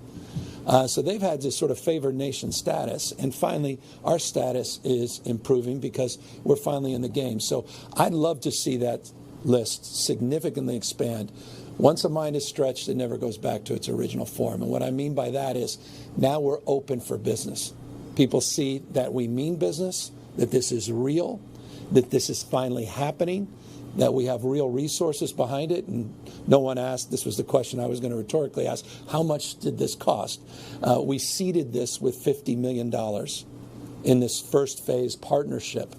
So they've had this sort of favored nation status, and finally our status is improving because we're finally in the game. So I'd love to see that list significantly expand. Once a mind is stretched, it never goes back to its original form. And what I mean by that is now we're open for business. People see that we mean business, that this is real, that this is finally happening, that we have real resources behind it. And no one asked, this was the question I was going to rhetorically ask, how much did this cost? We seeded this with $50 million in this first phase partnership.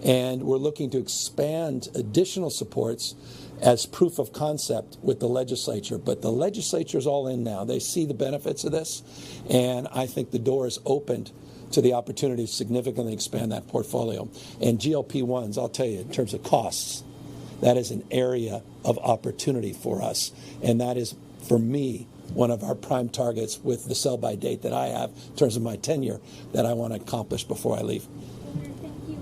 And we're looking to expand additional supports as proof of concept with the legislature. But the legislature's all in now. They see the benefits of this. And I think the door is opened to the opportunity to significantly expand that portfolio. And GLP-1s, I'll tell you, in terms of costs, that is an area of opportunity for us. And that is, for me, one of our prime targets with the sell-by date that I have in terms of my tenure that I want to accomplish before I leave. Thank you.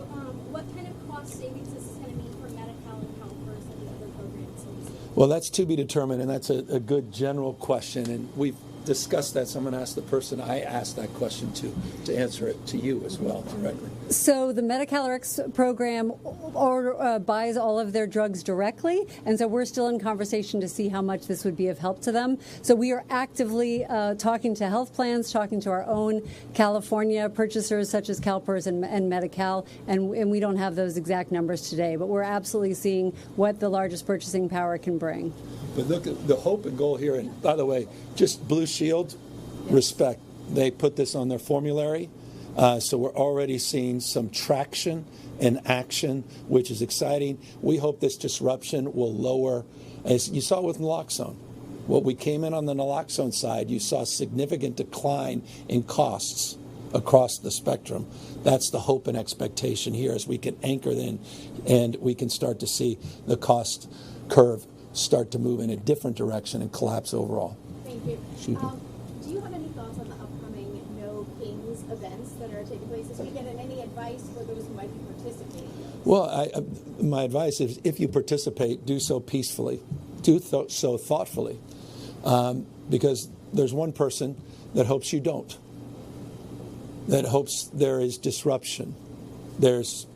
What kind of cost savings is this going to mean for Medi-Cal and CalPERS and the other programs? Well, that's to be determined, and that's a good general question. And we've discuss that, someone asked the person I asked that question to answer it to you as well directly. So the Medi-Cal Rx program buys all of their drugs directly, and so we're still in conversation to see how much this would be of help to them. So we are actively talking to health plans, talking to our own California purchasers such as CalPERS and Medi-Cal, and we don't have those exact numbers today, but we're absolutely seeing what the largest purchasing power can bring. But look at the hope and goal here, and by the way, just Blue Shield, respect. They put this on their formulary. So we're already seeing some traction and action, which is exciting. We hope this disruption will lower, as you saw with naloxone. What we came in on the naloxone side, you saw significant decline in costs across the spectrum. That's the hope and expectation here, as we can anchor in and we can start to see the cost curve start to move in a different direction and collapse overall. Thank you. Do you have any thoughts on the upcoming No Kings events that are taking place this weekend, and any advice for those who might be participating? Well, my advice is, if you participate, do so peacefully, so thoughtfully, because there's one person that hopes you don't, that hopes there is disruption, there's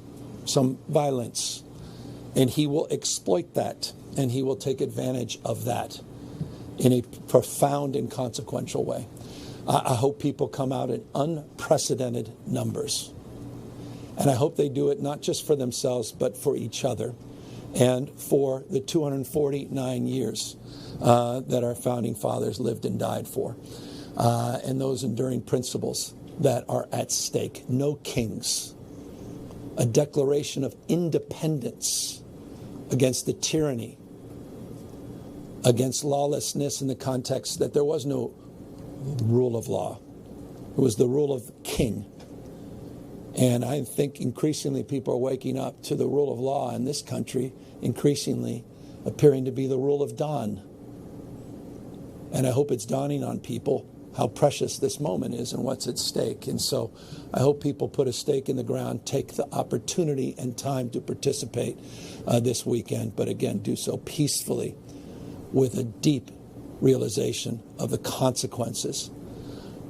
some violence, and he will exploit that, and he will take advantage of that in a profound and consequential way. I hope people come out in unprecedented numbers. And I hope they do it not just for themselves, but for each other and for the 249 years that our founding fathers lived and died for, and those enduring principles that are at stake. No kings. A declaration of independence against the tyranny, against lawlessness, in the context that there was no rule of law. It was the rule of king. And I think increasingly people are waking up to the rule of law in this country, increasingly appearing to be the rule of Don. And I hope it's dawning on people how precious this moment is and what's at stake. And so I hope people put a stake in the ground, take the opportunity and time to participate this weekend, but again, do so peacefully with a deep realization of the consequences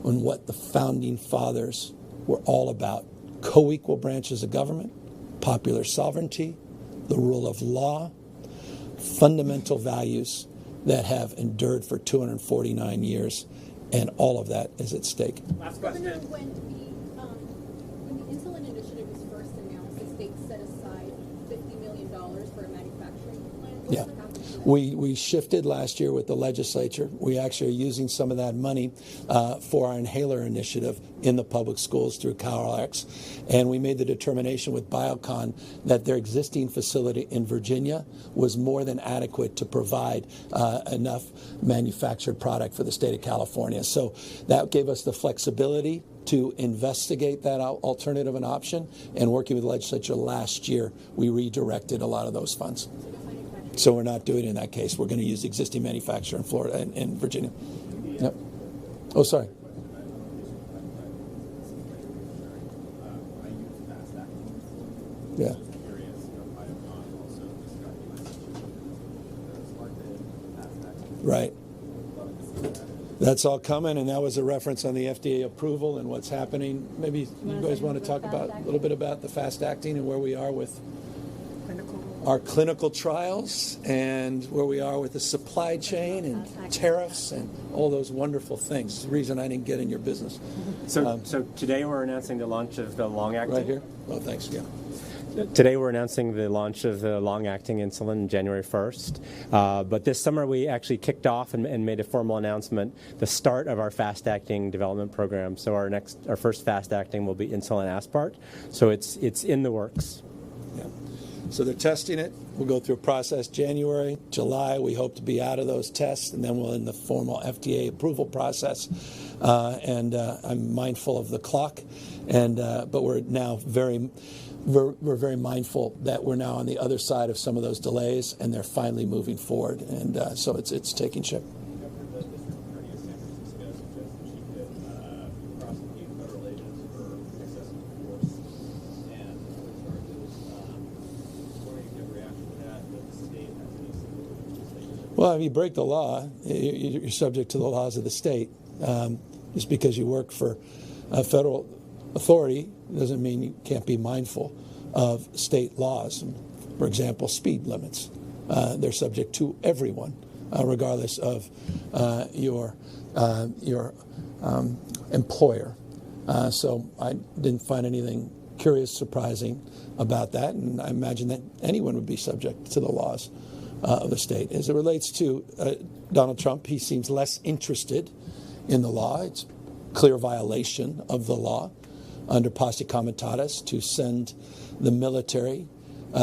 on what the founding fathers were all about. Co-equal branches of government, popular sovereignty, the rule of law, fundamental values that have endured for 249 years, and all of that is at stake. Last question. When the insulin initiative was first announced, the state set aside $50 million for a manufacturing plant. Yeah. We shifted last year with the legislature. We actually are using some of that money for our inhaler initiative in the public schools through CalRx. And we made the determination with Biocon that their existing facility in Virginia was more than adequate to provide enough manufactured product for the state of California. So that gave us the flexibility to investigate that alternative and option. And working with the legislature last year, we redirected a lot of those funds. So we're not doing it in that case. We're going to use the existing manufacturer in Florida and in Virginia. Yep. Oh, sorry. Yeah. Right. That's all coming, and that was a reference on the FDA approval and what's happening. Maybe you guys want to talk about a little bit about the fast acting and where we are with our clinical trials and where we are with the supply chain and tariffs and all those wonderful things. It's the reason I didn't get in your business. So today we're announcing the launch of the long-acting. Right here? Oh, thanks. Yeah. Today we're announcing the launch of the long-acting insulin January 1st. But this summer we actually kicked off and made a formal announcement, the start of our fast-acting development program. So our first fast-acting will be insulin aspart. So it's in the works. Yeah. So they're testing it. We'll go through a process January, July. We hope to be out of those tests, and then we'll in the formal FDA approval process. And I'm mindful of the clock, and but we're now very mindful that we're now on the other side of some of those delays, and they're finally moving forward. And so it's taking shape. Well, if you break the law, you're subject to the laws of the state. Just because you work for a federal authority doesn't mean you can't be mindful of state laws. For example, speed limits. They're subject to everyone, regardless of your employer. So I didn't find anything curious, surprising about that, and I imagine that anyone would be subject to the laws of the state. As it relates to Donald Trump, he seems less interested in the law. It's clear violation of the law under posse comitatus to send the military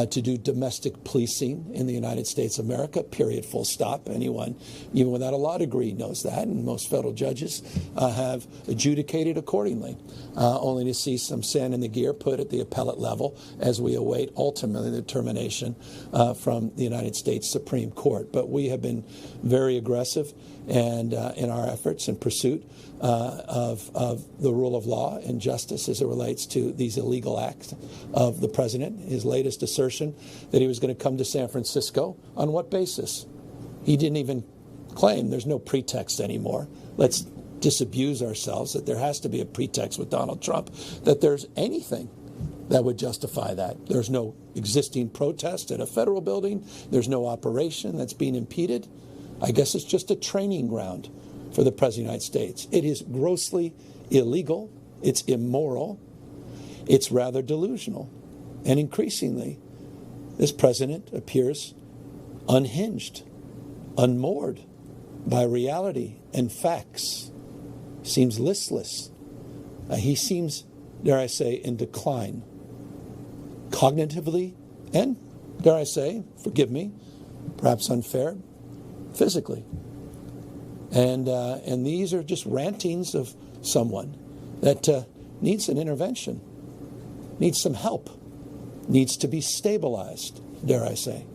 to do domestic policing in the United States of America, period, full stop. Anyone, even without a law degree, knows that, and most federal judges have adjudicated accordingly, only to see some sand in the gear put at the appellate level as we await ultimately the determination from the United States Supreme Court. But we have been very aggressive and in our efforts in pursuit of the rule of law and justice as it relates to these illegal acts of the president. His latest assertion that he was going to come to San Francisco, on what basis? He didn't even claim. There's no pretext anymore. Let's disabuse ourselves that there has to be a pretext with Donald Trump, that there's anything that would justify that. There's no existing protest at a federal building. There's no operation that's being impeded. I guess it's just a training ground for the President of the United States. It is grossly illegal. It's immoral. It's rather delusional. And increasingly, this president appears unhinged, unmoored by reality and facts. Seems listless. He seems, dare I say, in decline. Cognitively and, dare I say, forgive me, perhaps unfair, physically. And these are just rantings of someone that needs an intervention, needs some help, needs to be stabilized, dare I say.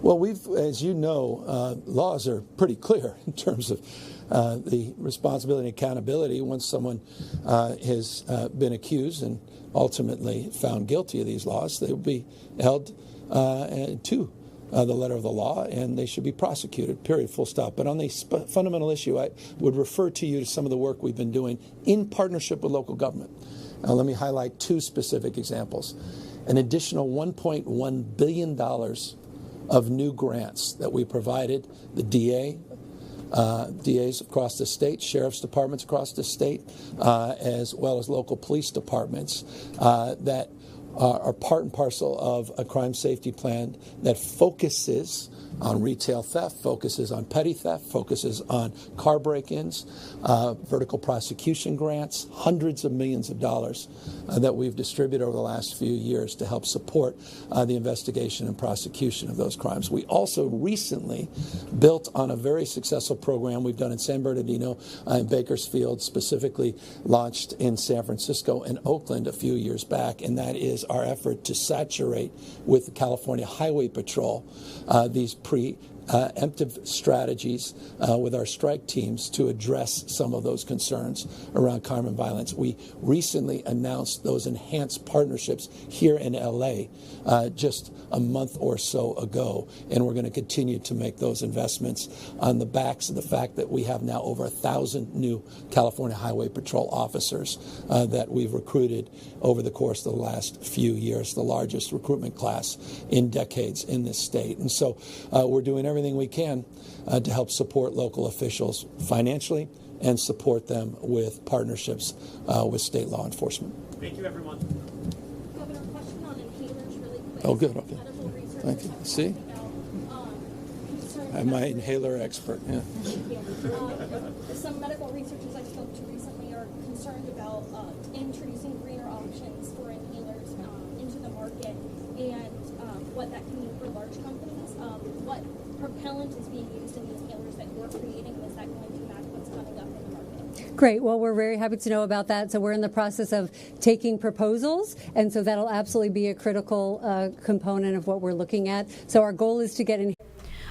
Well, as you know, laws are pretty clear in terms of the responsibility and accountability. Once someone has been accused and ultimately found guilty of these laws, they will be held to the letter of the law, and they should be prosecuted, period, full stop. But on the fundamental issue, I would refer to you to some of the work we've been doing in partnership with local government. Now, let me highlight two specific examples. An additional $1.1 billion of new grants that we provided the DAs across the state, sheriff's departments across the state, as well as local police departments that are part and parcel of a crime safety plan that focuses on retail theft, focuses on petty theft, focuses on car break-ins, vertical prosecution grants, hundreds of millions of dollars that we've distributed over the last few years to help support the investigation and prosecution of those crimes. We also recently built on a very successful program we've done in San Bernardino and Bakersfield, specifically launched in San Francisco and Oakland a few years back, and that is our effort to saturate with the California Highway Patrol these preemptive strategies with our strike teams to address some of those concerns around crime and violence. We recently announced those enhanced partnerships here in LA just a month or so ago, and we're going to continue to make those investments on the backs of the fact that we have now over 1,000 new California Highway Patrol officers that we've recruited over the course of the last few years, the largest recruitment class in decades in this state. And so we're doing everything we can to help support local officials financially and support them with partnerships with state law enforcement. Thank you, everyone. Governor, question on inhalers really quick. Oh, good. Okay. Thank you. See? I'm my inhaler expert. Yeah. Some medical researchers I spoke to recently are concerned about introducing greener options for inhalers into the market and what that can mean for large companies. What propellant is being used in the inhalers that you're creating? Is that going to match what's coming up in the market? Great. Well, we're very happy to know about that. So we're in the process of taking proposals, and so that'll absolutely be a critical component of what we're looking at. So our goal is to get in.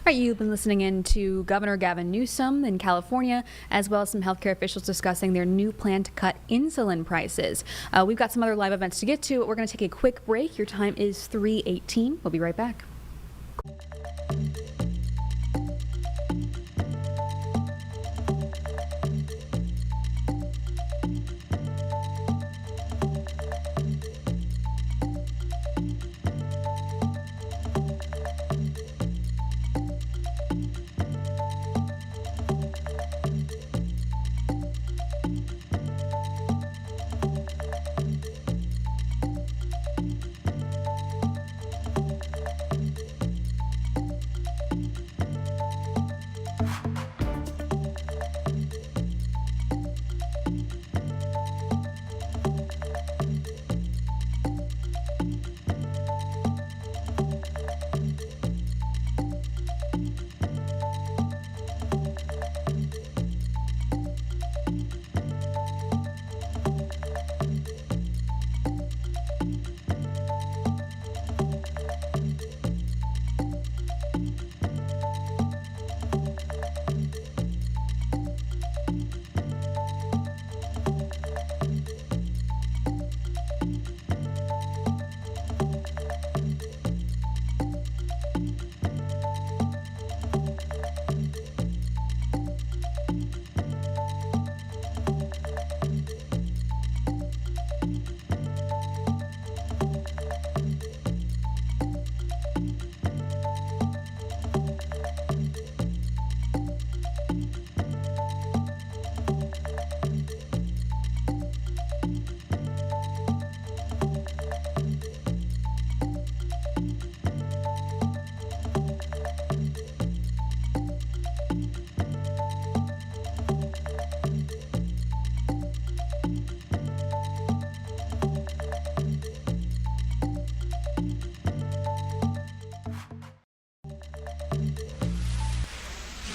All right, you've been listening in to Governor Gavin Newsom in California, as well as some healthcare officials discussing their new plan to cut insulin prices. We've got some other live events to get to, but we're going to take a quick break. Your time is 3:18. We'll be right back.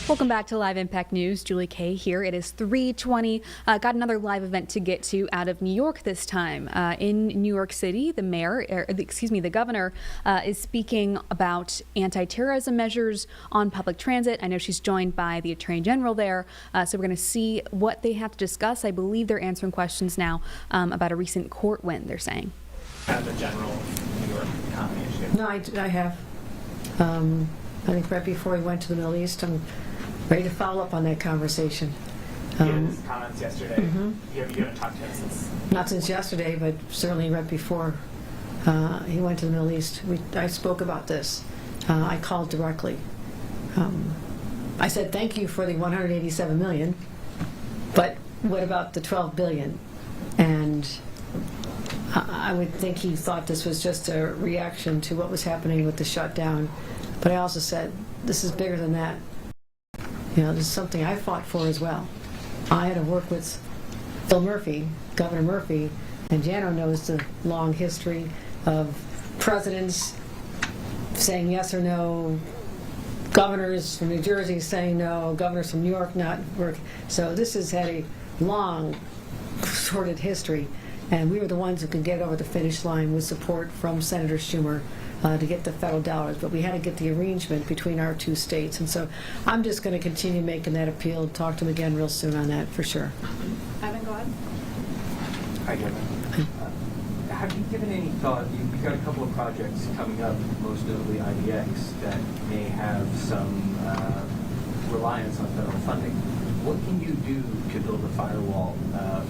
Welcome back to Live Impact News. Julie Kay here. It is 3:20. Got another live event to get to out of New York this time. In New York City, the governor is speaking about anti-terrorism measures on public transit. I know she's joined by the Attorney General there, so we're going to see what they have to discuss. I believe they're answering questions now about a recent court win, they're saying. The general New York economy issue. No, I have. I think right before we went to the Middle East, I'm ready to follow up on that conversation. His comments yesterday. You haven't talked to him since? Not since yesterday, but certainly right before he went to the Middle East. I spoke about this. I called directly. I said thank you for the $187 million, but what about the $12 billion? And I would think he thought this was just a reaction to what was happening with the shutdown. But I also said this is bigger than that. You know, this is something I fought for as well. I had to work with Phil Murphy, Governor Murphy, and Jano knows the long history of presidents saying yes or no, governors from New Jersey saying no, governors from New York not work. So this has had a long, sordid history, and we were the ones who could get over the finish line with support from Senator Schumer to get the federal dollars, but we had to get the arrangement between our two states, and so I'm just going to continue making that appeal, talk to him again real soon on that for sure. Evan, go ahead. Hi, Kevin. Have you given any thought, you've got a couple of projects coming up, most notably IDX, that may have some reliance on federal funding. What can you do to build a firewall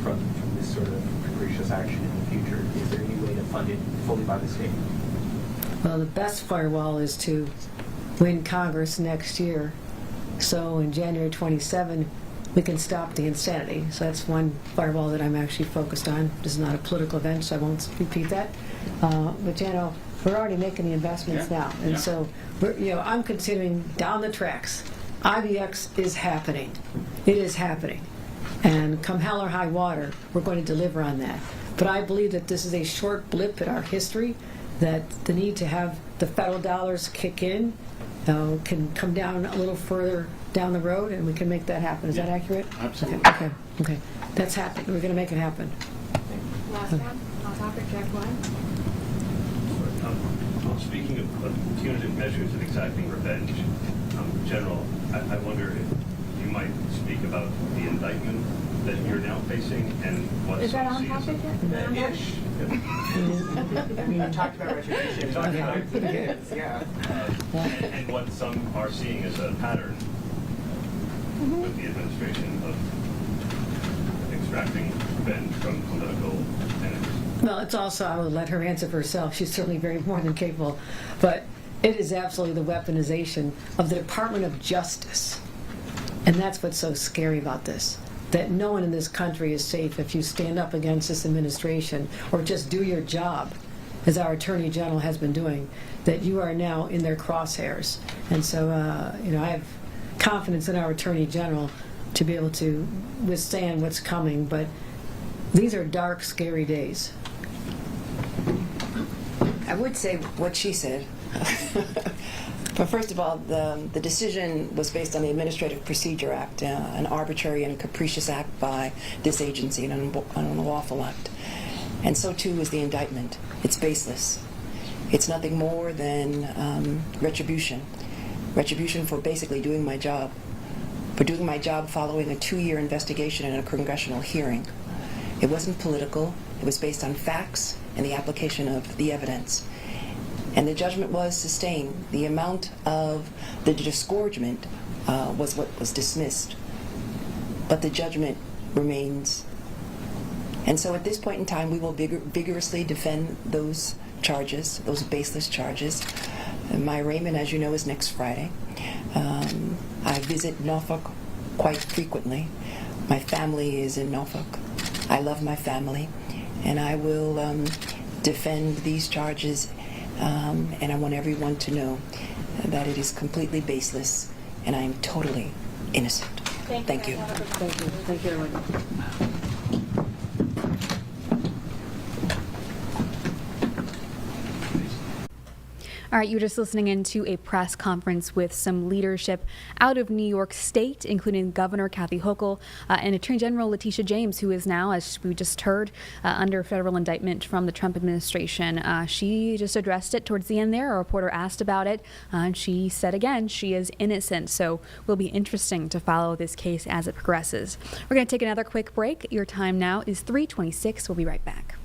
from this sort of capricious action in the future? Is there any way to fund it fully by the state? Well, the best firewall is to win Congress next year. So in January 27, we can stop the insanity. So that's one firewall that I'm actually focused on. This is not a political event, so I won't repeat that. But, you know, we're already making the investments now. And so, I'm considering down the tracks. IDX is happening. It is happening. And come hell or high water, we're going to deliver on that. But I believe that this is a short blip in our history, that the need to have the federal dollars kick in can come down a little further down the road, and we can make that happen. Is that accurate? Absolutely. Okay. That's happening. We're going to make it happen. Last one, on topic, Jack One. Speaking of punitive measures and exacting revenge, General, I wonder if you might speak about the indictment that you're now facing and what Is that on topic yet? Ish. We talked about retribution. Talked about it. Yeah. And what some are seeing as a pattern with the administration of extracting revenge from political enemies. Well, it's also, I will let her answer for herself. She's certainly very more than capable. But it is absolutely the weaponization of the Department of Justice. And that's what's so scary about this. That no one in this country is safe if you stand up against this administration or just do your job, as our Attorney General has been doing, that you are now in their crosshairs. And so, I have confidence in our Attorney General to be able to withstand what's coming, but these are dark, scary days. I would say what she said. But first of all, the decision was based on the Administrative Procedure Act, an arbitrary and capricious act by this agency, an unlawful act. And so too is the indictment. It's baseless. It's nothing more than retribution. Retribution for basically doing my job. For doing my job following a 2-year investigation and a congressional hearing. It wasn't political. It was based on facts and the application of the evidence. And the judgment was sustained. The amount of the disgorgement was what was dismissed. But the judgment remains. And so at this point in time, we will vigorously defend those charges, those baseless charges. And my arraignment, as you know, is next Friday. I visit Norfolk quite frequently. My family is in Norfolk. I love my family. And I will defend these charges. And I want everyone to know that it is completely baseless and I am totally innocent. Thank you. Thank you. Thank you, everyone. All right, you were just listening into a press conference with some leadership out of New York State, including Governor Kathy Hochul and Attorney General Letitia James, who is now, as we just heard, under federal indictment from the Trump administration. She just addressed it towards the end there. A reporter asked about it, and she said again she is innocent. So it will be interesting to follow this case as it progresses. We're going to take another quick break. Your time now is 3:26. We'll be right back.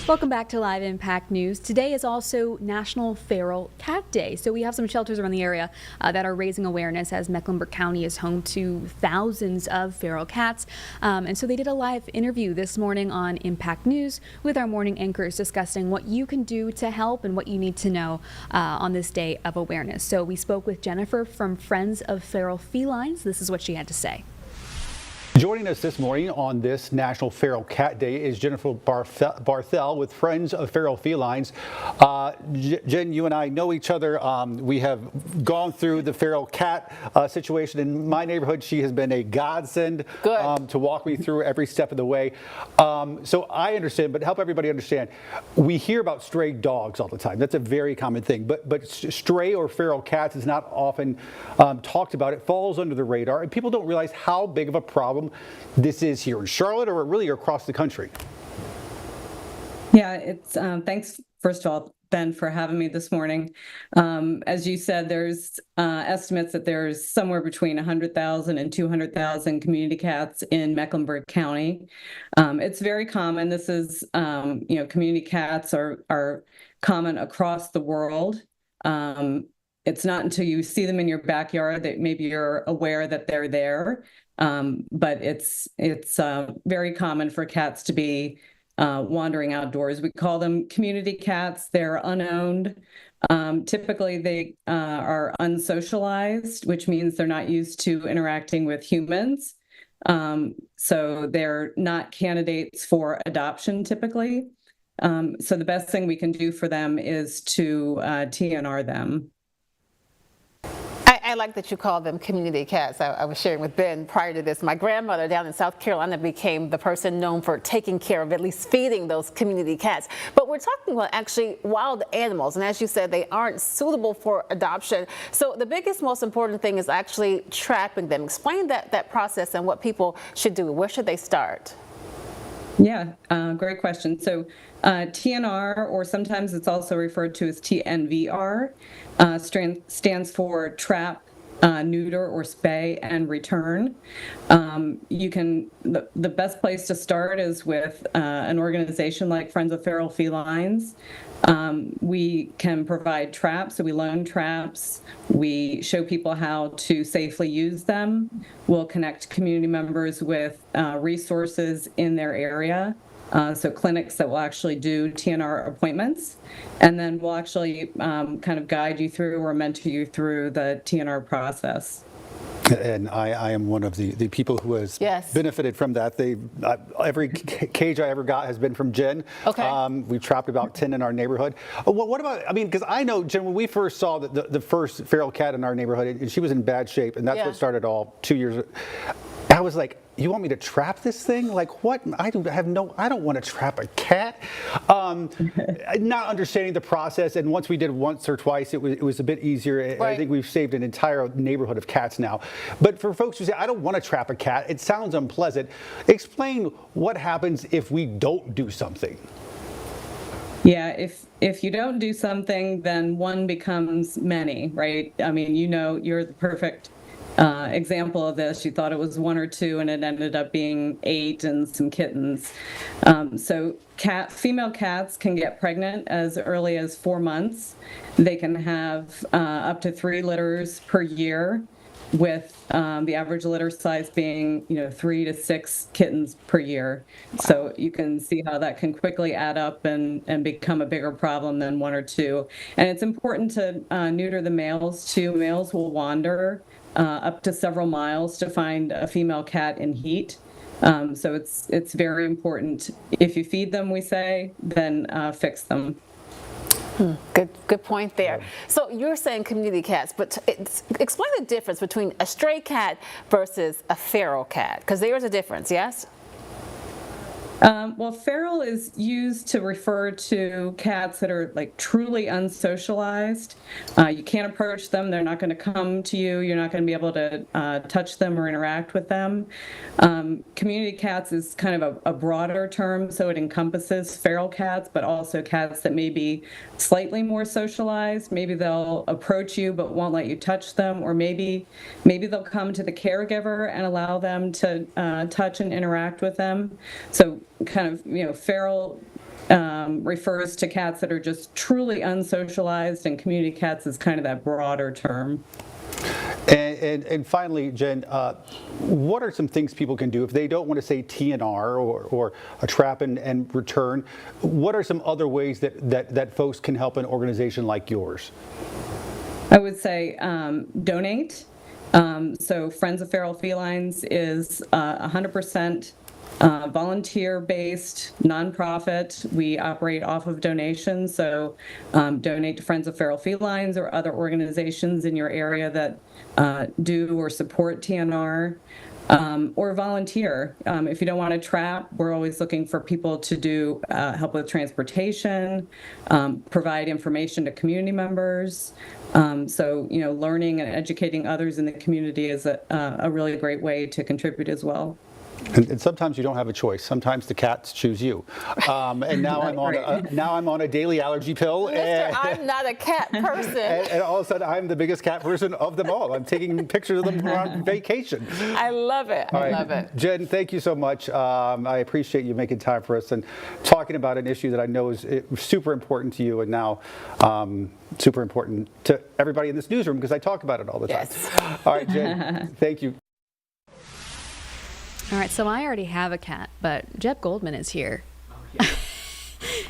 Welcome back to Live Impact News. Today is also National Feral Cat Day. So we have some shelters around the area that are raising awareness, as Mecklenburg County is home to thousands of feral cats. And so they did a live interview this morning on Impact News with our morning anchors discussing what you can do to help and what you need to know on this day of awareness. So we spoke with Jennifer from Friends of Feral Felines. This is what she had to say. Joining us this morning on this National Feral Cat Day is Jennifer Barthel with Friends of Feral Felines. Jen, you and I know each other. We have gone through the feral cat situation in my neighborhood. She has been a godsend to walk me through every step of the way. So I understand, but help everybody understand. We hear about stray dogs all the time. That's a very common thing. But stray or feral cats is not often talked about. It falls under the radar, and people don't realize how big of a problem this is here in Charlotte, or really across the country. Yeah, it's thanks first of all, Ben, for having me this morning. As you said, there's estimates that there's somewhere between 100,000 and 200,000 community cats in Mecklenburg County. It's very common. This is community cats are common across the world. It's not until you see them in your backyard that maybe you're aware that they're there. But it's very common for cats to be wandering outdoors. We call them community cats. They're unowned. Typically, they are unsocialized, which means they're not used to interacting with humans. So they're not candidates for adoption typically. So the best thing we can do for them is to TNR them. I like that you call them community cats. I was sharing with Ben prior to this. My grandmother down in South Carolina became the person known for taking care of, at least feeding those community cats. But we're talking about actually wild animals. And as you said, they aren't suitable for adoption. So the biggest, most important thing is actually trapping them. Explain that process and what people should do. Where should they start? Yeah, great question. So TNR, or sometimes it's also referred to as TNVR, stands for trap, neuter, or spay and return. The best place to start is with an organization like Friends of Feral Felines. We can provide traps, so we loan traps. We show people how to safely use them. We'll connect community members with resources in their area. So clinics that will actually do TNR appointments, and then we'll actually kind of guide you through or mentor you through the TNR process. And I am one of the people who has benefited from that. Every cage I ever got has been from Jen. Okay. We've trapped about 10 in our neighborhood. What about, because I know, Jen, when we first saw the first feral cat in our neighborhood, and she was in bad shape, and that's what started all 2 years ago. I was like, you want me to trap this thing? Like what? I don't want to trap a cat. Not understanding the process, and once we did once or twice, it was a bit easier. Right. I think we've saved an entire neighborhood of cats now. But for folks who say, I don't want to trap a cat, it sounds unpleasant. Explain what happens if we don't do something. Yeah, if you don't do something, then one becomes many, right? You're the perfect example of this. You thought it was 1 or 2, and it ended up being 8 and some kittens. So female cats can get pregnant as early as 4 months. They can have up to 3 litters per year, with the average litter size being 3 to 6 kittens per year. So you can see how that can quickly add up and become a bigger problem than 1 or 2. And it's important to neuter the males too. Males will wander up to several miles to find a female cat in heat. So it's very important. If you feed them, we say, then fix them. Good point there. So you're saying community cats, but explain the difference between a stray cat versus a feral cat, because there is a difference, yes? Well, feral is used to refer to cats that are like truly unsocialized. You can't approach them. They're not going to come to you. You're not going to be able to touch them or interact with them. Community cats is kind of a broader term, so it encompasses feral cats, but also cats that may be slightly more socialized. Maybe they'll approach you but won't let you touch them, or maybe they'll come to the caregiver and allow them to touch and interact with them. So kind of, feral refers to cats that are just truly unsocialized, and community cats is kind of that broader term. And finally, Jen, what are some things people can do if they don't want to say TNR or a trap and return? What are some other ways that folks can help an organization like yours? I would say donate. So Friends of Feral Felines is 100% volunteer-based nonprofit. We operate off of donations, so donate to Friends of Feral Felines or other organizations in your area that do or support TNR, or volunteer. If you don't want to trap, we're always looking for people to do help with transportation, provide information to community members. So, learning and educating others in the community is a really great way to contribute as well. And sometimes you don't have a choice. Sometimes the cats choose you. And now I'm on a daily allergy pill. Mister, I'm not a cat person. And all of a sudden, I'm the biggest cat person of them all. I'm taking pictures of them on vacation. I love it. I love it. Jen, thank you so much. I appreciate you making time for us and talking about an issue that I know is super important to you, and now super important to everybody in this newsroom because I talk about it all the time. Yes. All right, Jen, thank you. All right, so I already have a cat, but Jeb Goldman is here. Oh, yeah.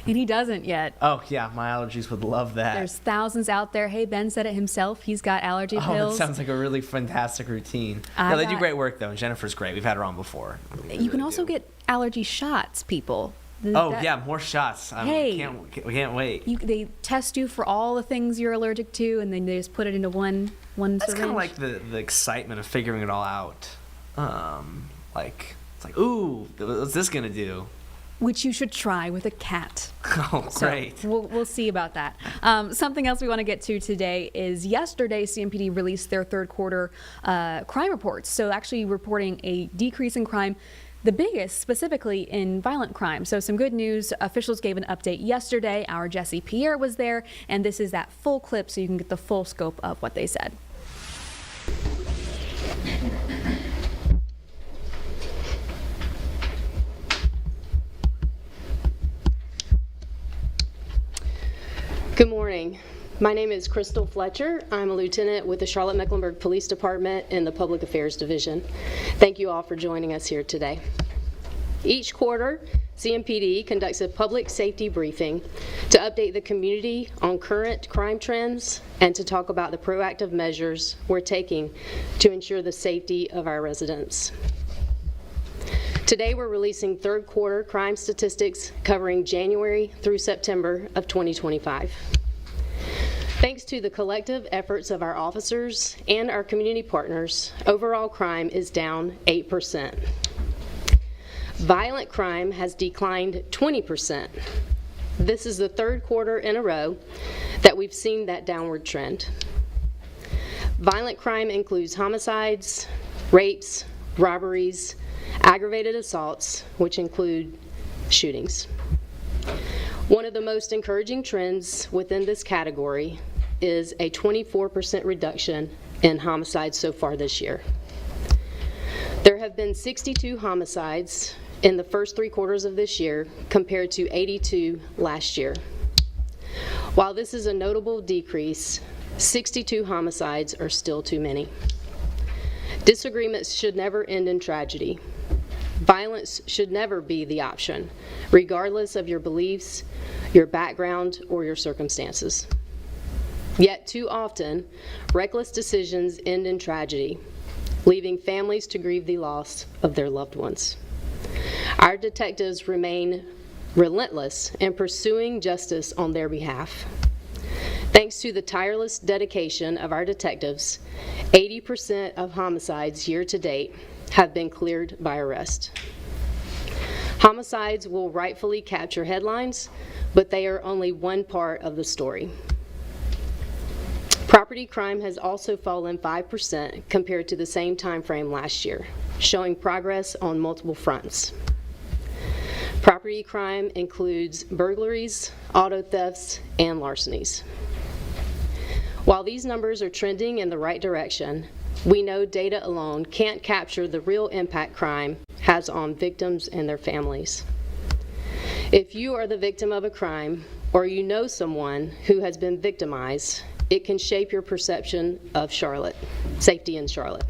And he doesn't yet. Oh, yeah, my allergies would love that. There's thousands out there. Hey, Ben said it himself. He's got allergy pills. Oh, that sounds like a really fantastic routine. No, they do great work, though, and Jennifer's great. We've had her on before. You can also get allergy shots, people. Yeah, more shots. Hey, we can't wait. They test you for all the things you're allergic to, and then they just put it into one syringe. That's kind of like the excitement of figuring it all out. It's like, ooh, what's this gonna do? Which you should try with a cat. Oh, great. So we'll see about that. Something else we want to get to today is yesterday CMPD released their third quarter crime reports. So actually reporting a decrease in crime, the biggest specifically in violent crime. So some good news. Officials gave an update yesterday. Our Jesse Pierre was there, and this is that full clip so you can get the full scope of what they said. Good morning. My name is Crystal Fletcher. I'm a lieutenant with the Charlotte-Mecklenburg Police Department in the Public Affairs Division. Thank you all for joining us here today. Each quarter, CMPD conducts a public safety briefing to update the community on current crime trends and to talk about the proactive measures we're taking to ensure the safety of our residents. Today we're releasing third quarter crime statistics covering January through September of 2025. Thanks to the collective efforts of our officers and our community partners, overall crime is down 8%. Violent crime has declined 20%. This is the third quarter in a row that we've seen that downward trend. Violent crime includes homicides, rapes, robberies, aggravated assaults, which include shootings. One of the most encouraging trends within this category is a 24% reduction in homicides so far this year. There have been 62 homicides in the first 3 quarters of this year compared to 82 last year. While this is a notable decrease, 62 homicides are still too many. Disagreements should never end in tragedy. Violence should never be the option, regardless of your beliefs, your background, or your circumstances. Yet too often, reckless decisions end in tragedy, leaving families to grieve the loss of their loved ones. Our detectives remain relentless in pursuing justice on their behalf. Thanks to the tireless dedication of our detectives, 80% of homicides year to date have been cleared by arrest. Homicides will rightfully capture headlines, but they are only one part of the story. Property crime has also fallen 5% compared to the same time frame last year, showing progress on multiple fronts. Property crime includes burglaries, auto thefts, and larcenies. While these numbers are trending in the right direction, we know data alone can't capture the real impact crime has on victims and their families. If you are the victim of a crime or you know someone who has been victimized, it can shape your perception of Charlotte, safety in Charlotte.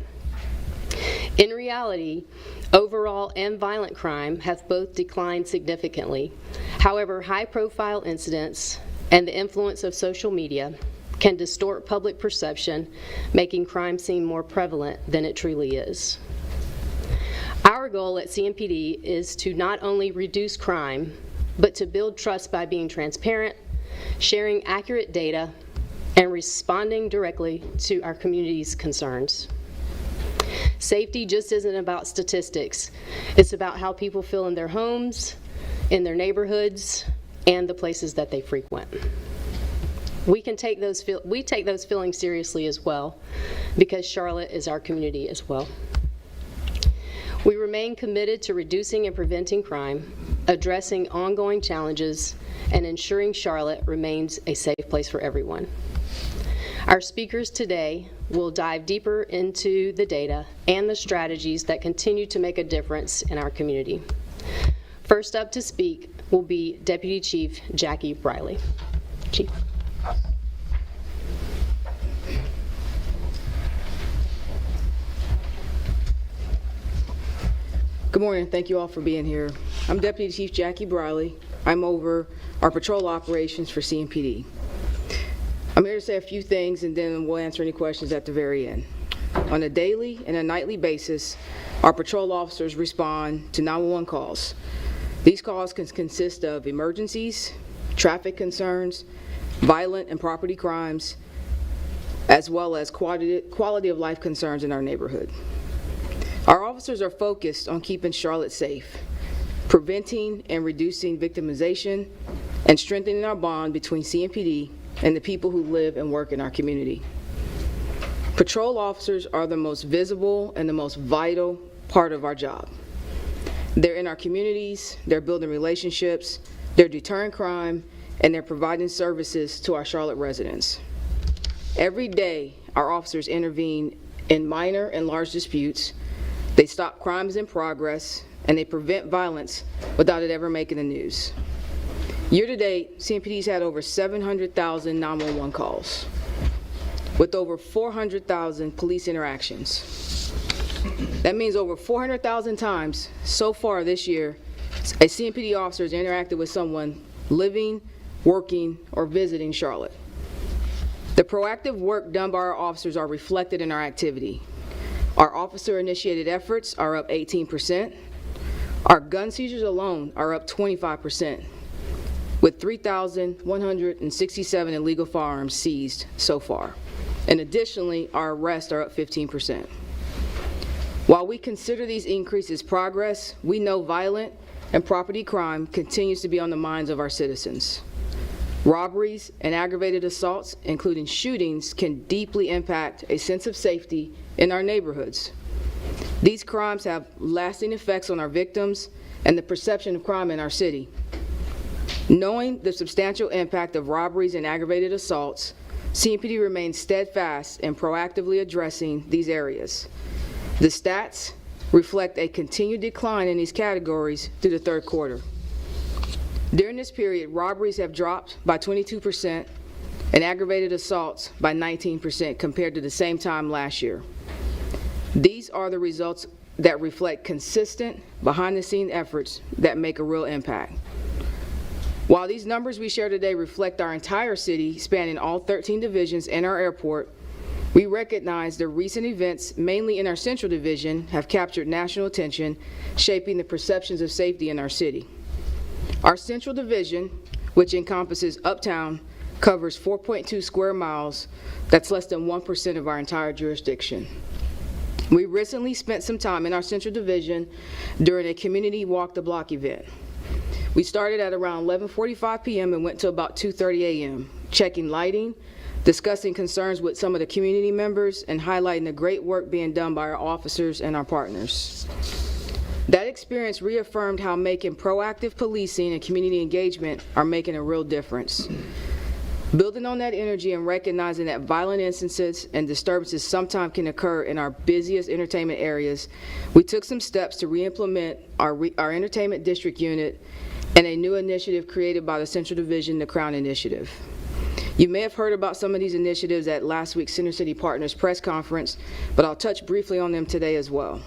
In reality, overall and violent crime have both declined significantly. However, high-profile incidents and the influence of social media can distort public perception, making crime seem more prevalent than it truly is. Our goal at CMPD is to not only reduce crime, but to build trust by being transparent, sharing accurate data, and responding directly to our community's concerns. Safety just isn't about statistics. It's about how people feel in their homes, in their neighborhoods, and the places that they frequent. We take those feelings seriously as well, because Charlotte is our community as well. We remain committed to reducing and preventing crime, addressing ongoing challenges, and ensuring Charlotte remains a safe place for everyone. Our speakers today will dive deeper into the data and the strategies that continue to make a difference in our community. First up to speak will be Deputy Chief Jackie Briley. Chief. Good morning. Thank you all for being here. I'm Deputy Chief Jackie Briley. I'm over our patrol operations for CMPD. I'm here to say a few things and then we'll answer any questions at the very end. On a daily and a nightly basis, our patrol officers respond to 911 calls. These calls can consist of emergencies, traffic concerns, violent and property crimes, as well as quality of life concerns in our neighborhood. Our officers are focused on keeping Charlotte safe, preventing and reducing victimization, and strengthening our bond between CMPD and the people who live and work in our community. Patrol officers are the most visible and the most vital part of our job. They're in our communities, they're building relationships, they're deterring crime, and they're providing services to our Charlotte residents. Every day, our officers intervene in minor and large disputes. They stop crimes in progress, and they prevent violence without it ever making the news. Year to date, CMPD's had over 700,000 911 calls, with over 400,000 police interactions. That means over 400,000 times so far this year, a CMPD officer has interacted with someone living, working, or visiting Charlotte. The proactive work done by our officers are reflected in our activity. Our officer-initiated efforts are up 18%. Our gun seizures alone are up 25%. With 3,167 illegal firearms seized so far. And additionally, our arrests are up 15%. While we consider these increases progress, we know violent and property crime continues to be on the minds of our citizens. Robberies and aggravated assaults, including shootings, can deeply impact a sense of safety in our neighborhoods. These crimes have lasting effects on our victims and the perception of crime in our city. Knowing the substantial impact of robberies and aggravated assaults, CMPD remains steadfast in proactively addressing these areas. The stats reflect a continued decline in these categories through the third quarter. During this period, robberies have dropped by 22% and aggravated assaults by 19% compared to the same time last year. These are the results that reflect consistent, behind-the-scenes efforts that make a real impact. While these numbers we share today reflect our entire city, spanning all 13 divisions and our airport, we recognize the recent events, mainly in our Central Division, have captured national attention, shaping the perceptions of safety in our city. Our Central Division, which encompasses Uptown, covers 4.2 square miles. That's less than 1% of our entire jurisdiction. We recently spent some time in our Central Division during a community walk the block event. We started at around 11:45 p.m. and went to about 2:30 a.m., checking lighting, discussing concerns with some of the community members, and highlighting the great work being done by our officers and our partners. That experience reaffirmed how making proactive policing and community engagement are making a real difference. Building on that energy and recognizing that violent instances and disturbances sometimes can occur in our busiest entertainment areas, we took some steps to re-implement our entertainment district unit and a new initiative created by the Central Division, the Crown Initiative. You may have heard about some of these initiatives at last week's Center City Partners press conference, but I'll touch briefly on them today as well.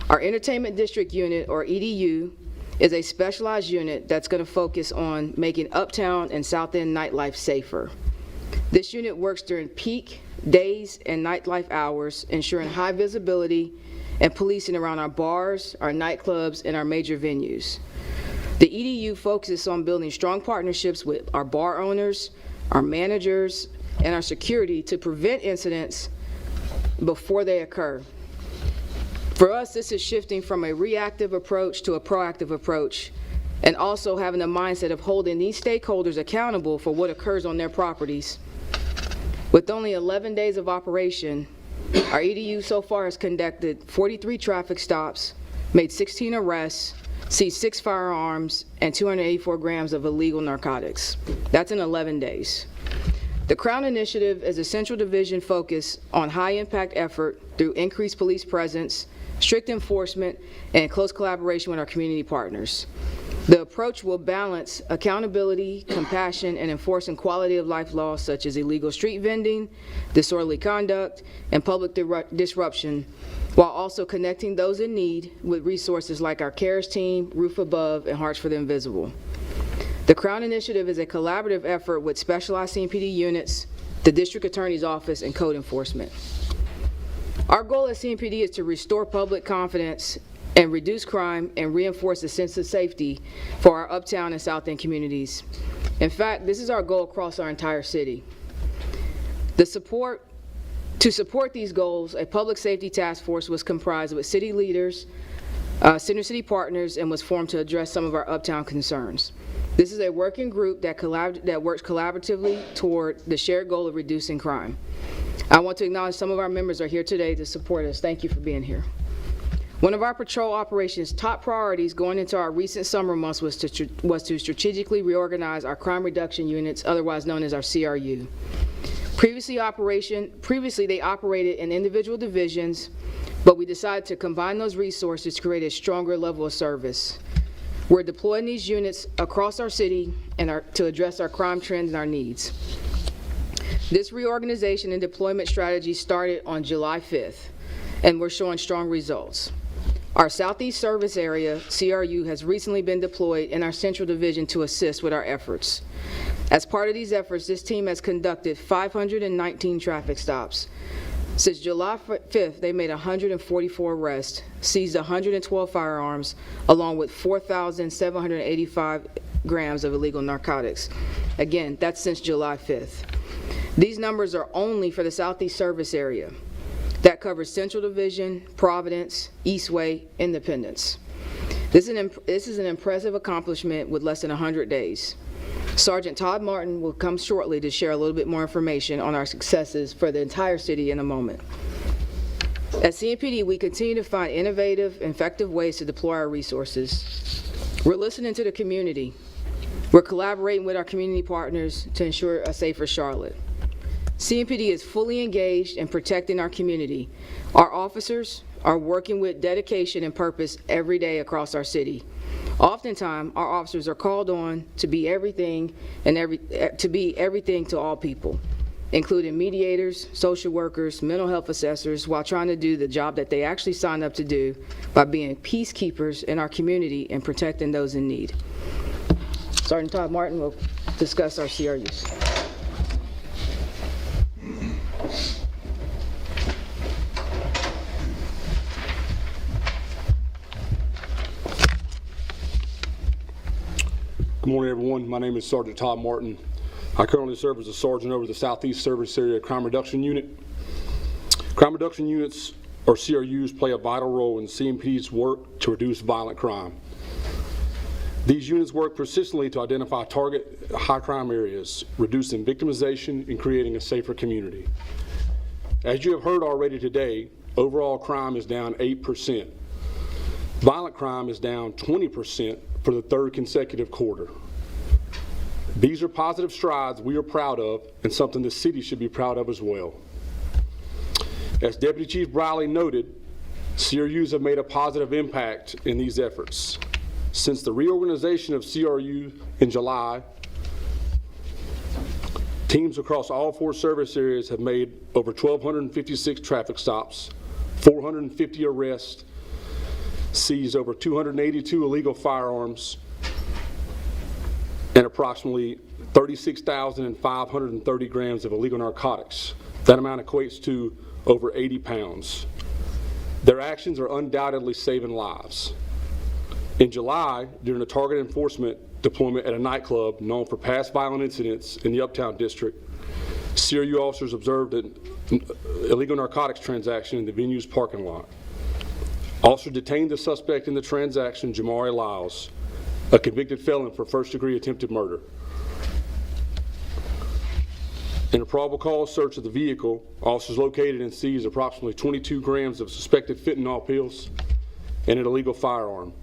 Our Entertainment District Unit, or EDU, is a specialized unit that's going to focus on making uptown and South End nightlife safer. This unit works during peak days and nightlife hours, ensuring high visibility and policing around our bars, our nightclubs, and our major venues. The EDU focuses on building strong partnerships with our bar owners, our managers, and our security to prevent incidents before they occur. For us, this is shifting from a reactive approach to a proactive approach, and also having a mindset of holding these stakeholders accountable for what occurs on their properties. With only 11 days of operation, our EDU so far has conducted 43 traffic stops, made 16 arrests, seized 6 firearms, and 284 grams of illegal narcotics. That's in 11 days. The Crown Initiative is a Central Division focus on high-impact effort through increased police presence, strict enforcement, and close collaboration with our community partners. The approach will balance accountability, compassion, and enforcing quality of life laws such as illegal street vending, disorderly conduct, and public disruption, while also connecting those in need with resources like our CARES team, Roof Above, and Hearts for the Invisible. The Crown Initiative is a collaborative effort with specialized CMPD units, the District Attorney's Office, and code enforcement. Our goal at CMPD is to restore public confidence and reduce crime and reinforce a sense of safety for our uptown and South End communities. In fact, this is our goal across our entire city. To support these goals, a public safety task force was comprised with city leaders, Center City Partners, and was formed to address some of our uptown concerns. This is a working group that works collaboratively toward the shared goal of reducing crime. I want to acknowledge some of our members are here today to support us. Thank you for being here. One of our patrol operations' top priorities going into our recent summer months was to strategically reorganize our crime reduction units, otherwise known as our CRU. Previously they operated in individual divisions, but we decided to combine those resources to create a stronger level of service. We're deploying these units across our city to address our crime trends and our needs. This reorganization and deployment strategy started on July 5th, and we're showing strong results. Our Southeast Service Area, CRU, has recently been deployed in our Central Division to assist with our efforts. As part of these efforts, this team has conducted 519 traffic stops. Since July 5th, they made 144 arrests, seized 112 firearms, along with 4,785 grams of illegal narcotics. Again, that's since July 5th. These numbers are only for the Southeast Service Area. That covers Central Division, Providence, Eastway, Independence. This is an impressive accomplishment with less than 100 days. Sergeant Todd Martin will come shortly to share a little bit more information on our successes for the entire city in a moment. At CMPD, we continue to find innovative, effective ways to deploy our resources. We're listening to the community. We're collaborating with our community partners to ensure a safer Charlotte. CMPD is fully engaged in protecting our community. Our officers are working with dedication and purpose every day across our city. Oftentimes, our officers are called on to be everything to all people, including mediators, social workers, mental health assessors, while trying to do the job that they actually signed up to do by being peacekeepers in our community and protecting those in need. Sergeant Todd Martin will discuss our CRUs. Good morning, everyone. My name is Sergeant Todd Martin. I currently serve as a sergeant over the Southeast Service Area Crime Reduction Unit. Crime Reduction Units, or CRUs, play a vital role in CMPD's work to reduce violent crime. These units work persistently to identify target high crime areas, reducing victimization and creating a safer community. As you have heard already today, overall crime is down 8%. Violent crime is down 20% for the third consecutive quarter. These are positive strides we are proud of and something the city should be proud of as well. As Deputy Chief Briley noted, CRUs have made a positive impact in these efforts. Since the reorganization of CRU in July, teams across all 4 service areas have made over 1,256 traffic stops, 450 arrests, seized over 282 illegal firearms, and approximately 36,530 grams of illegal narcotics. That amount equates to over 80 pounds. Their actions are undoubtedly saving lives. In July, during a targeted enforcement deployment at a nightclub known for past violent incidents in the Uptown District, CRU officers observed an illegal narcotics transaction in the venue's parking lot. Officers detained the suspect in the transaction, Jamari Lyles, a convicted felon for first-degree attempted murder. In a probable cause search of the vehicle, officers located and seized approximately 22 grams of suspected fentanyl pills and an illegal firearm.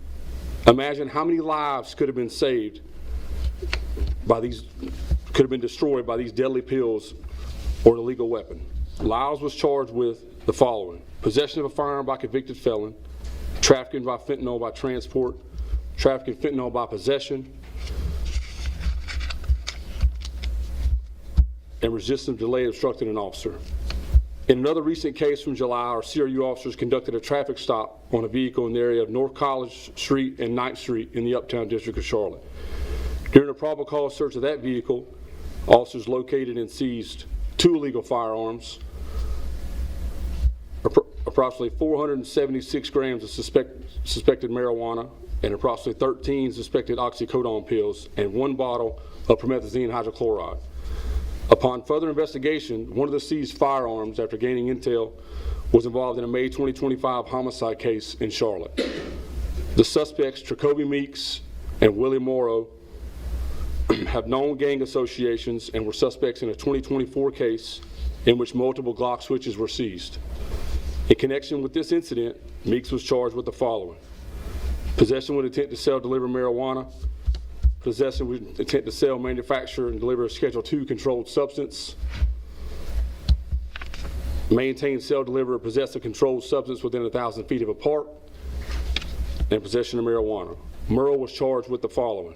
Imagine how many lives could have been saved by these, could have been destroyed by these deadly pills or an illegal weapon. Lyles was charged with the following: possession of a firearm by convicted felon, trafficking by fentanyl by transport, trafficking fentanyl by possession, and resisting delay obstructing an officer. In another recent case from July, our CRU officers conducted a traffic stop on a vehicle in the area of North College Street and 9th Street in the Uptown District of Charlotte. During a probable cause search of that vehicle, officers located and seized 2 illegal firearms, approximately 476 grams of suspected marijuana, and approximately 13 suspected oxycodone pills, and 1 bottle of promethazine hydrochloride. Upon further investigation, one of the seized firearms, after gaining intel, was involved in a May 2025 homicide case in Charlotte. The suspects, Tracoby Meeks and Willie Morrow, have known gang associations and were suspects in a 2024 case in which multiple Glock switches were seized. In connection with this incident, Meeks was charged with the following: possession with intent to sell, deliver marijuana, possession with intent to sell, manufacture, and deliver a Schedule II controlled substance, maintain, sell, deliver, or possess a controlled substance within 1,000 feet of a park, and possession of marijuana. Merle was charged with the following: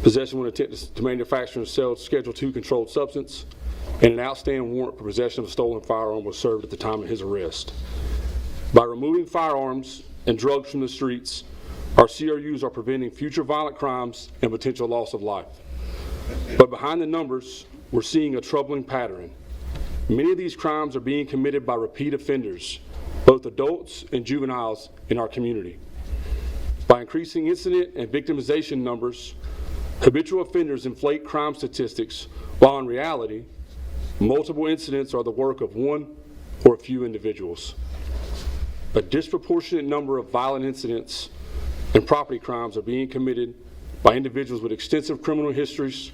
possession with intent to manufacture and sell Schedule II controlled substance, and an outstanding warrant for possession of a stolen firearm was served at the time of his arrest. By removing firearms and drugs from the streets, our CRUs are preventing future violent crimes and potential loss of life. But behind the numbers, we're seeing a troubling pattern. Many of these crimes are being committed by repeat offenders, both adults and juveniles in our community. By increasing incident and victimization numbers, habitual offenders inflate crime statistics, while in reality, multiple incidents are the work of one or a few individuals. A disproportionate number of violent incidents and property crimes are being committed by individuals with extensive criminal histories,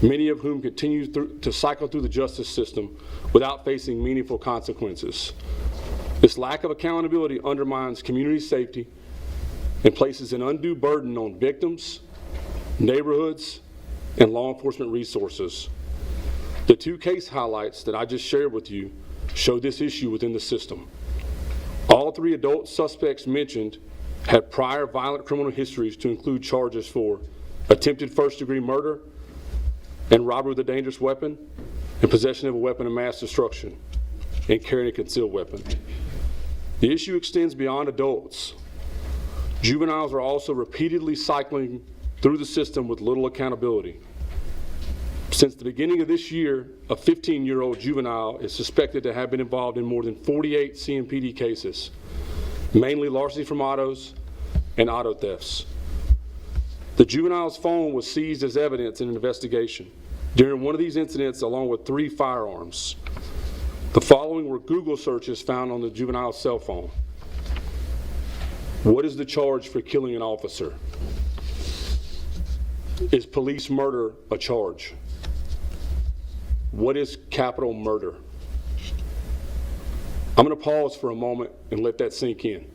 many of whom continue to cycle through the justice system without facing meaningful consequences. This lack of accountability undermines community safety and places an undue burden on victims, neighborhoods, and law enforcement resources. The 2 case highlights that I just shared with you show this issue within the system. All 3 adult suspects mentioned had prior violent criminal histories, to include charges for attempted first-degree murder and robbery with a dangerous weapon, and possession of a weapon of mass destruction, and carrying a concealed weapon. The issue extends beyond adults. Juveniles are also repeatedly cycling through the system with little accountability. Since the beginning of this year, a 15-year-old juvenile is suspected to have been involved in more than 48 CMPD cases, mainly larceny from autos and auto thefts. The juvenile's phone was seized as evidence in an investigation. During one of these incidents, along with 3 firearms. The following were Google searches found on the juvenile's cell phone. What is the charge for killing an officer? Is police murder a charge? What is capital murder? I'm going to pause for a moment and let that sink in.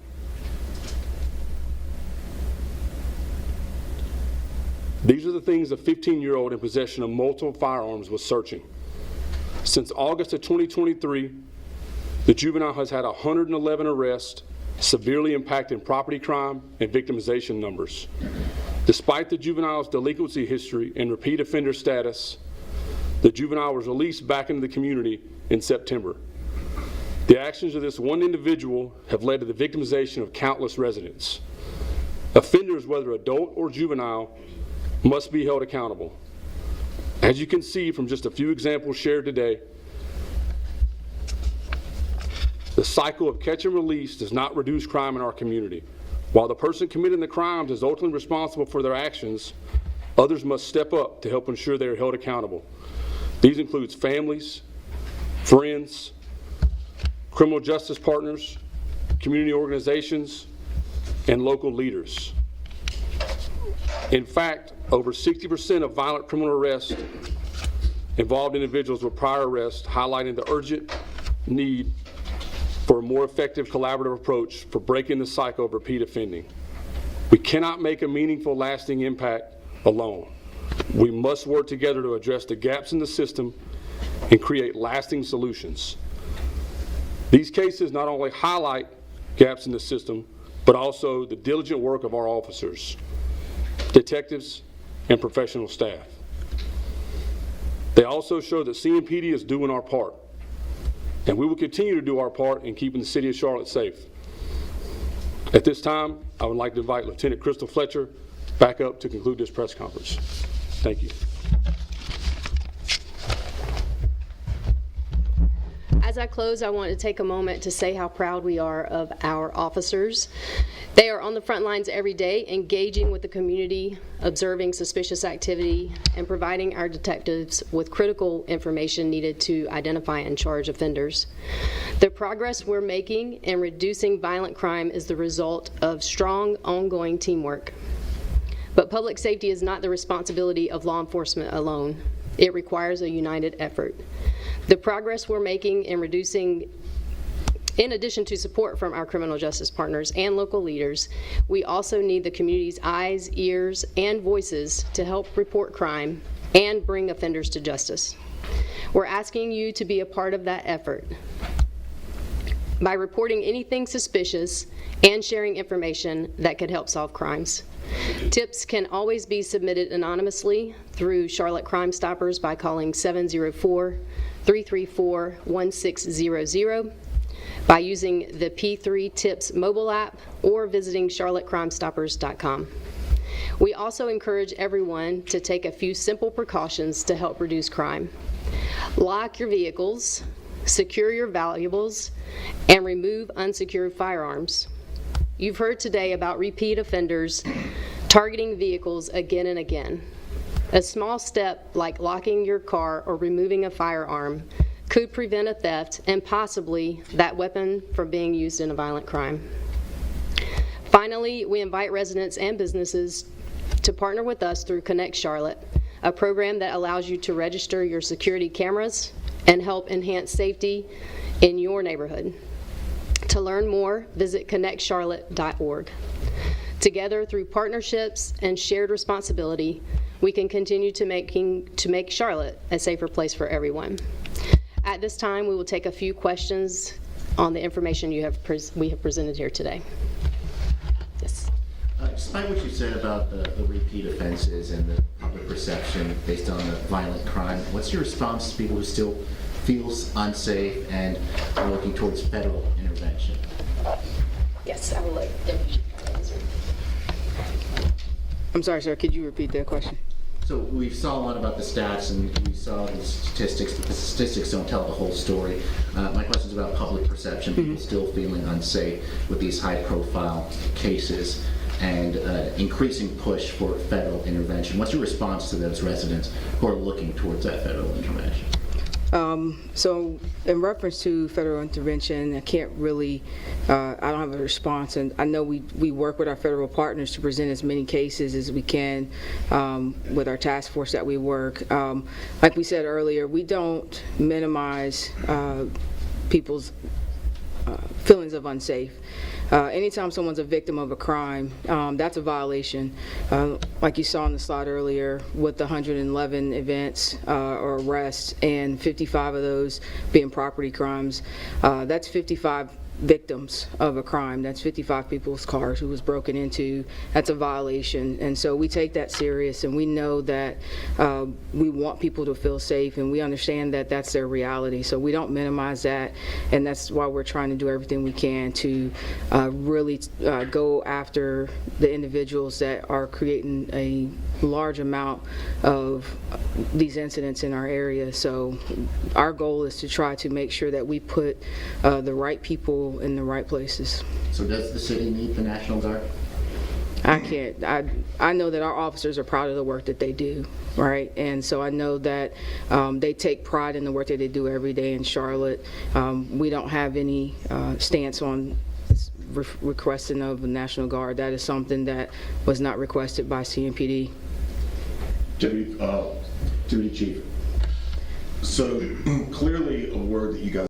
These are the things a 15-year-old in possession of multiple firearms was searching. Since August of 2023, the juvenile has had 111 arrests severely impacting property crime and victimization numbers. Despite the juvenile's delinquency history and repeat offender status, the juvenile was released back into the community in September. The actions of this one individual have led to the victimization of countless residents. Offenders, whether adult or juvenile, must be held accountable. As you can see from just a few examples shared today, the cycle of catch and release does not reduce crime in our community. While the person committing the crimes is ultimately responsible for their actions, others must step up to help ensure they are held accountable. These include families, friends, criminal justice partners, community organizations, and local leaders. In fact, over 60% of violent criminal arrests involved individuals with prior arrests, highlighting the urgent need for a more effective collaborative approach for breaking the cycle of repeat offending. We cannot make a meaningful, lasting impact alone. We must work together to address the gaps in the system and create lasting solutions. These cases not only highlight gaps in the system, but also the diligent work of our officers, detectives, and professional staff. They also show that CMPD is doing our part, and we will continue to do our part in keeping the city of Charlotte safe. At this time, I would like to invite Lieutenant Crystal Fletcher back up to conclude this press conference. Thank you. As I close, I want to take a moment to say how proud we are of our officers. They are on the front lines every day, engaging with the community, observing suspicious activity, and providing our detectives with critical information needed to identify and charge offenders. The progress we're making in reducing violent crime is the result of strong, ongoing teamwork. But public safety is not the responsibility of law enforcement alone. It requires a united effort. The progress we're making in reducing, in addition to support from our criminal justice partners and local leaders, we also need the community's eyes, ears, and voices to help report crime and bring offenders to justice. We're asking you to be a part of that effort by reporting anything suspicious and sharing information that could help solve crimes. Tips can always be submitted anonymously through Charlotte Crime Stoppers by calling 704-334-1600, by using the P3 Tips mobile app, or visiting charlottecrimestoppers.com. We also encourage everyone to take a few simple precautions to help reduce crime. Lock your vehicles, secure your valuables, and remove unsecured firearms. You've heard today about repeat offenders targeting vehicles again and again. A small step like locking your car or removing a firearm could prevent a theft and possibly that weapon from being used in a violent crime. Finally, we invite residents and businesses to partner with us through Connect Charlotte, a program that allows you to register your security cameras and help enhance safety in your neighborhood. To learn more, visit connectcharlotte.org. Together, through partnerships and shared responsibility, we can continue to make Charlotte a safer place for everyone. At this time, we will take a few questions on the information we have presented here today. Yes. Despite what you said about the repeat offenses and the public perception based on the violent crime, what's your response to people who still feels unsafe and are looking towards federal intervention? Yes, I would like to answer. I'm sorry, sir. Could you repeat that question? So we saw a lot about the stats and we saw the statistics, but the statistics don't tell the whole story. My question is about public perception, people still feeling unsafe with these high-profile cases and increasing push for federal intervention. What's your response to those residents who are looking towards that federal intervention? So in reference to federal intervention, I can't really, I don't have a response, and I know we work with our federal partners to present as many cases as we can with our task force that we work. Like we said earlier, we don't minimize people's feelings of unsafe. Anytime someone's a victim of a crime, that's a violation. Like you saw on the slide earlier with the 111 events or arrests and 55 of those being property crimes, that's 55 victims of a crime. That's 55 people's cars who was broken into. That's a violation, and so we take that serious, and we know that we want people to feel safe, and we understand that that's their reality, so we don't minimize that, and that's why we're trying to do everything we can to really go after the individuals that are creating a large amount of these incidents in our area. So our goal is to try to make sure that we put the right people in the right places. So does the city need the National Guard? I can't. I know that our officers are proud of the work that they do, right? And so I know that they take pride in the work that they do every day in Charlotte. We don't have any stance on requesting of the National Guard. That is something that was not requested by CMPD. Deputy Chief, so clearly a word that you guys